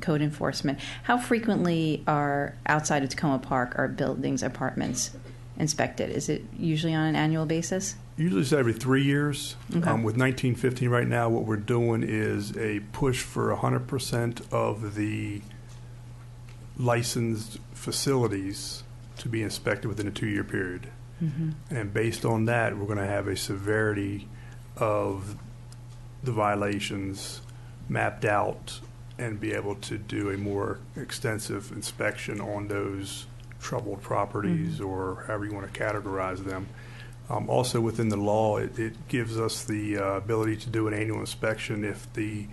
code enforcement. How frequently are outside of Takoma Park are buildings, apartments inspected? Is it usually on an annual basis? Usually it's every 3 years. Okay. With 1915 right now, what we're doing is a push for 100% of the licensed facilities to be inspected within a 2-year period. And based on that, we're going to have a severity of the violations mapped out and be able to do a more extensive inspection on those troubled properties or however you want to categorize them. Also within the law, it gives us the ability to do an annual inspection if the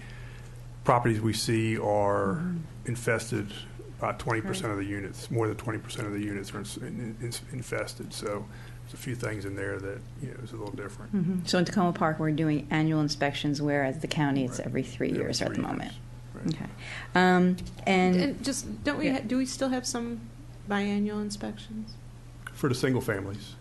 properties we see are infested. About 20% of the units, more than 20% of the units are infested. So there's a few things in there that is a little different. So in Takoma Park, we're doing annual inspections, whereas the county it's every 3 years at the moment. Right. Okay. And just do we still have some biannual inspections for the single families?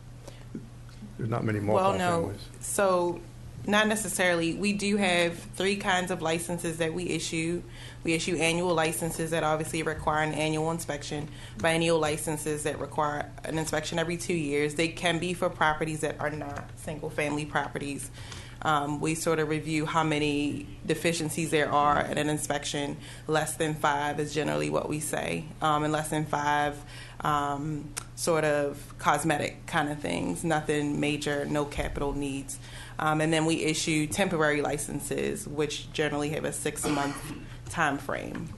There's not many Well, multi-families. no. So not necessarily. We do have 3 kinds of licenses that we issue. We issue annual licenses that obviously require an annual inspection, biennial licenses that require an inspection every 2 years. They can be for properties that are not single-family properties. We sort of review how many deficiencies there are at an inspection. Less than 5 is generally what we say, and less than 5 sort of cosmetic kind of things, nothing major, no capital needs. And then we issue temporary licenses, which generally have a 6-month time frame.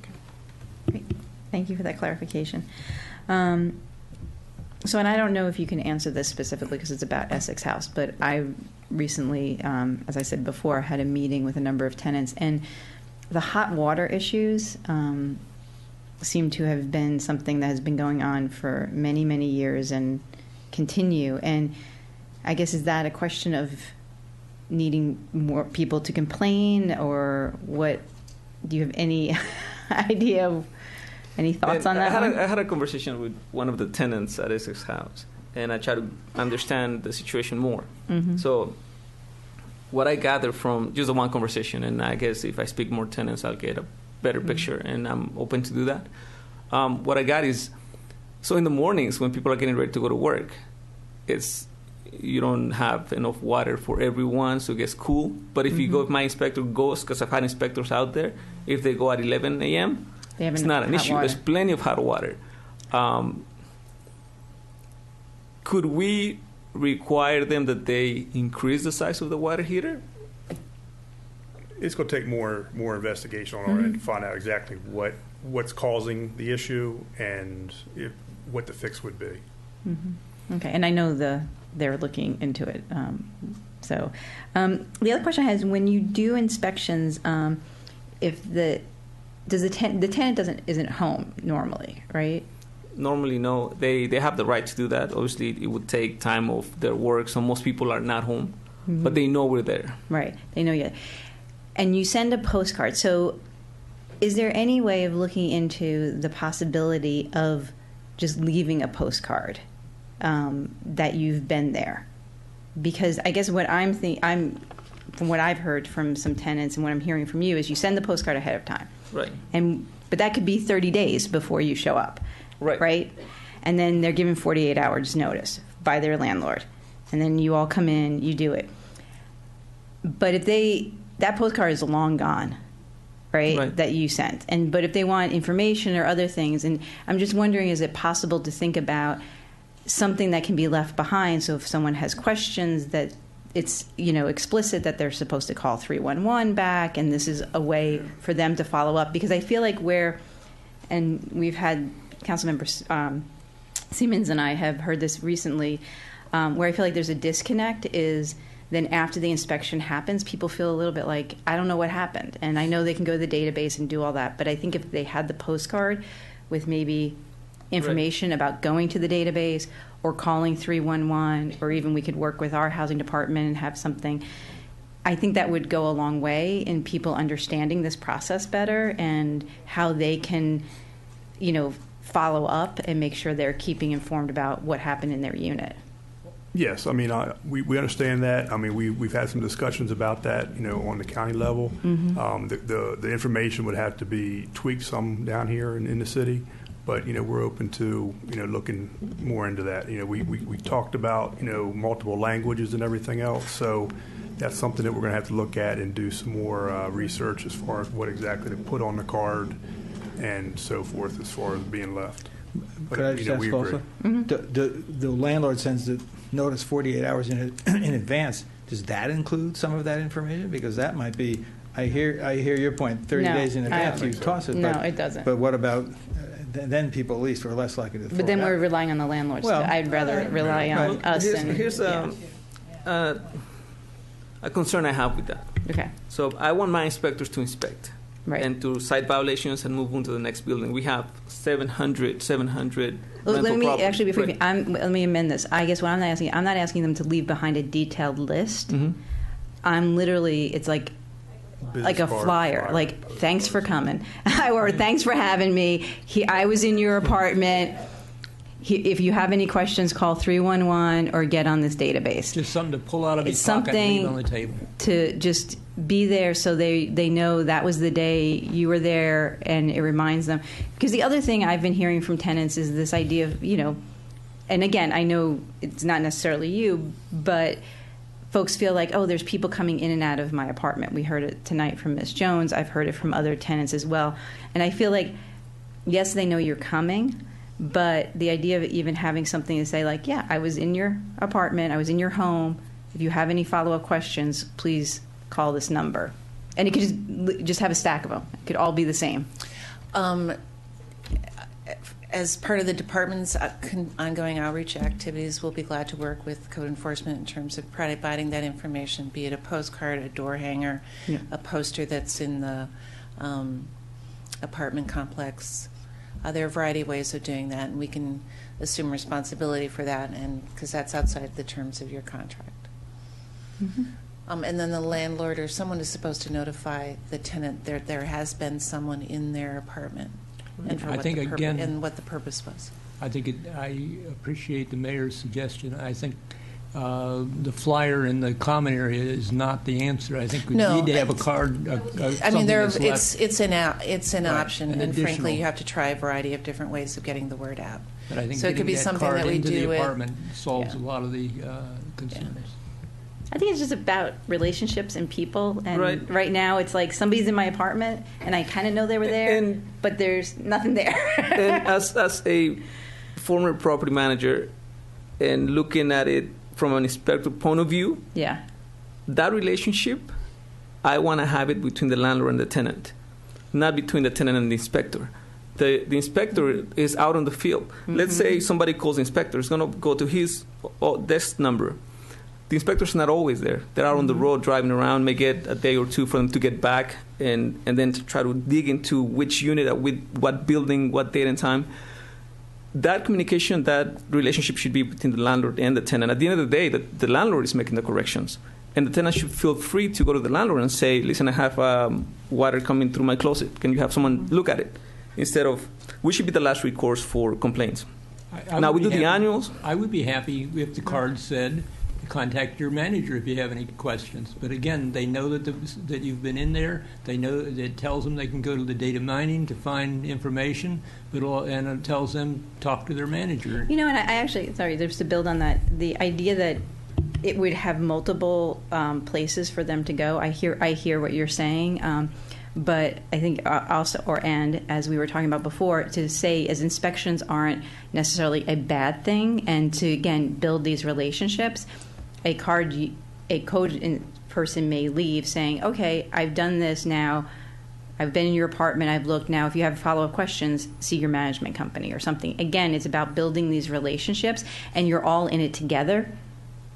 Great. Thank you for that clarification. So, and I don't know if you can answer this specifically because it's about Essex House, but I recently, as I said before, had a meeting with a number of tenants, and the hot water issues seem to have been something that has been going on for many, many years and continue. And I guess, is that a question of needing more people to complain, or what? Do you have any idea of any thoughts on that? I had a conversation with one of the tenants at Essex House, and I tried to understand the situation more. So what I gathered from just the one conversation, and I guess if I speak more tenants, I'll get a better picture, and I'm open to do that. What I got is, so in the mornings when people are getting ready to go to work, you don't have enough water for everyone, so it gets cool. But if you go, if my inspector goes, because I've had inspectors out there, if they go at 11 a.m., it's not an issue. Water. There's plenty of hot water. Could we require them that they increase the size of the water heater? It's going to take more investigation on our end to find out exactly what's causing the issue and what the fix would be. Okay, and I know they're looking into it. The other question I had is, when you do inspections, if the tenant isn't home normally, right? Normally, no. They have the right to do that. Obviously, it would take time of their work, so most people are not home, but they know we're there. Right, they know you. And you send a postcard. So is there any way of looking into the possibility of just leaving a postcard that you've been there? Because I guess what from what I've heard from some tenants and what I'm hearing from you is you send the postcard ahead of time. Right. But that could be 30 days before you show up. Right. Right? And then they're given 48 hours notice by their landlord. And then you all come in, you do it. But if that postcard is long gone, right? That you sent. But if they want information or other things, and I'm just wondering, is it possible to think about something that can be left behind, so if someone has questions, that it's explicit that they're supposed to call 311 back, and this is a way for them to follow up? Because I feel like and we've had Councilmember Siemens and I have heard this recently, where I feel like there's a disconnect is then after the inspection happens, people feel a little bit like, I don't know what happened. And I know they can go to the database and do all that, but I think if they had the postcard with maybe information about going to the database or calling 311, or even we could work with our housing department and have something, I think that would go a long way in people understanding this process better and how they can, follow up and make sure they're keeping informed about what happened in their unit. Yes, I mean, we understand that. I mean, we've had some discussions about that, on the county level. The information would have to be tweaked some down here in the city, but we're open to looking more into that. We talked about multiple languages and everything else, so that's something that we're going to have to look at and do some more research as far as what exactly to put on the card and so forth as far as being left. Could I just ask also? The landlord sends the notice 48 hours in advance. Does that include some of that information? Because that might be, I hear your point, 30 days in advance you toss it. No, it doesn't. But what about, then people at least are less likely to throw But then it out. we're relying on the landlord. Well, so I'd rather rely on us. Here's a concern I have with that. Okay. So I want my inspectors to inspect. Right. And to cite violations and move on to the next building. We have 700 let me actually, before right. let me amend this. I guess what I'm not asking them to leave behind a detailed list. I'm literally, it's like a flyer. Like, thanks for coming, or thanks for having me. I was in your apartment. If you have any questions, call 311 or get on this database. Just something to pull out of his pocket and leave on the table. To just be there so they know that was the day you were there, and it reminds them. Because the other thing I've been hearing from tenants is this idea of, and again, I know it's not necessarily you, but folks feel like, oh, there's people coming in and out of my apartment. We heard it tonight from Ms. Jones. I've heard it from other tenants as well. And I feel like, yes, they know you're coming, but the idea of even having something to say like, yeah, I was in your apartment, I was in your home. If you have any follow-up questions, please call this number. And it could just have a stack of them. It could all be the same. As part of the department's ongoing outreach activities, we'll be glad to work with code enforcement in terms of providing that information, be it a postcard, a door hanger, a poster that's in the apartment complex. There are a variety of ways of doing that, and we can assume responsibility for that, and because that's outside the terms of your contract. And then the landlord or someone is supposed to notify the tenant there has been someone in their apartment, and for what the purpose was. I appreciate the mayor's suggestion. I think the flyer in the common area is not the answer. I think we No, need to have a card. I mean, it's an option, An and frankly, additional. you have to try a variety of different ways of getting the word out. But I think so it could be getting something card that we into do the with apartment solves a lot of the concerns. I think it's just about relationships and people. And right now, it's like somebody's in my apartment, and I kind of know they were there, but there's nothing there. And as a former property manager, and looking at it from an inspector point of view, that relationship, I want to have it between the landlord and the tenant, not between the tenant and the inspector. The inspector is out on the field. Let's say somebody calls the inspector. It's going to go to his desk number. The inspector's not always there. They're out on the road driving around, may get a day or two for them to get back, and then to try to dig into which unit, with what building, what date and time. That communication, that relationship should be between the landlord and the tenant. At the end of the day, the landlord is making the corrections. And the tenant should feel free to go to the landlord and say, listen, I have water coming through my closet. Can you have someone look at it? Instead of, we should be the last recourse for complaints. Now, we do the annuals. I would be happy if the card said, contact your manager if you have any questions. But again, they know that you've been in there. They know that it tells them they can go to the data mining to find information, and it tells them talk to their manager. You know, and I actually, sorry, just to build on that, the idea that it would have multiple places for them to go. I hear what you're saying. But I think also, and as we were talking about before, to say as inspections aren't necessarily a bad thing, and to, again, build these relationships, a code person may leave saying, okay, I've done this now, I've been in your apartment, I've looked, now if you have follow-up questions, see your management company or something. Again, it's about building these relationships, and you're all in it together.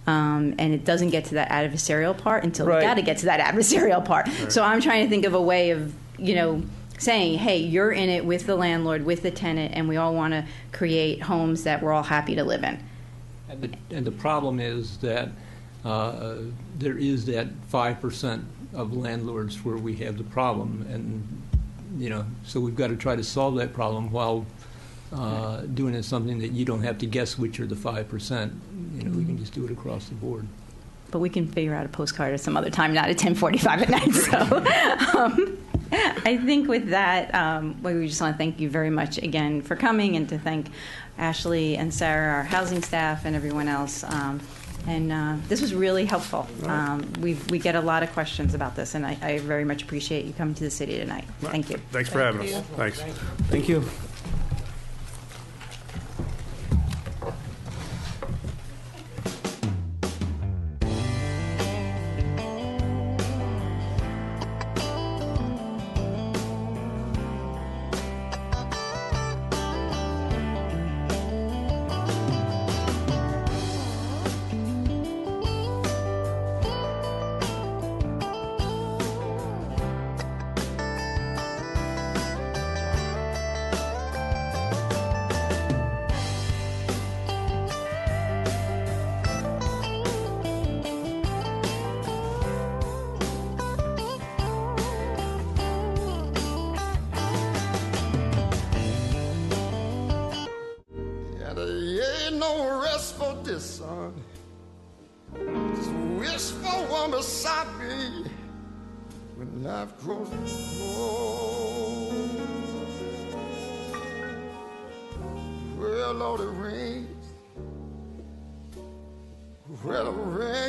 And it doesn't get to that adversarial part until we got to get to that adversarial part. Right. So I'm trying to think of a way of, saying, hey, you're in it with the landlord, with the tenant, and we all want to create homes that we're all happy to live in. And the problem is that there is that 5% of landlords where we have the problem. And, so we've got to try to solve that problem while doing it something that you don't have to guess which are the 5%. We can just do it across the board. But we can figure out a postcard at some other time, not at 10:45 at night. So I think with that, we just want to thank you very much again for coming, and to thank Ashley and Sarah, our housing staff, and everyone else. And this was really helpful. We get a lot of questions about this, and I very much appreciate you coming to the city tonight. Thank you. Thanks for having us. Thanks. Thank you. No rest for this son. Just wish for one beside me when life grows cold. Well, Lord, it rains. Well, it rains.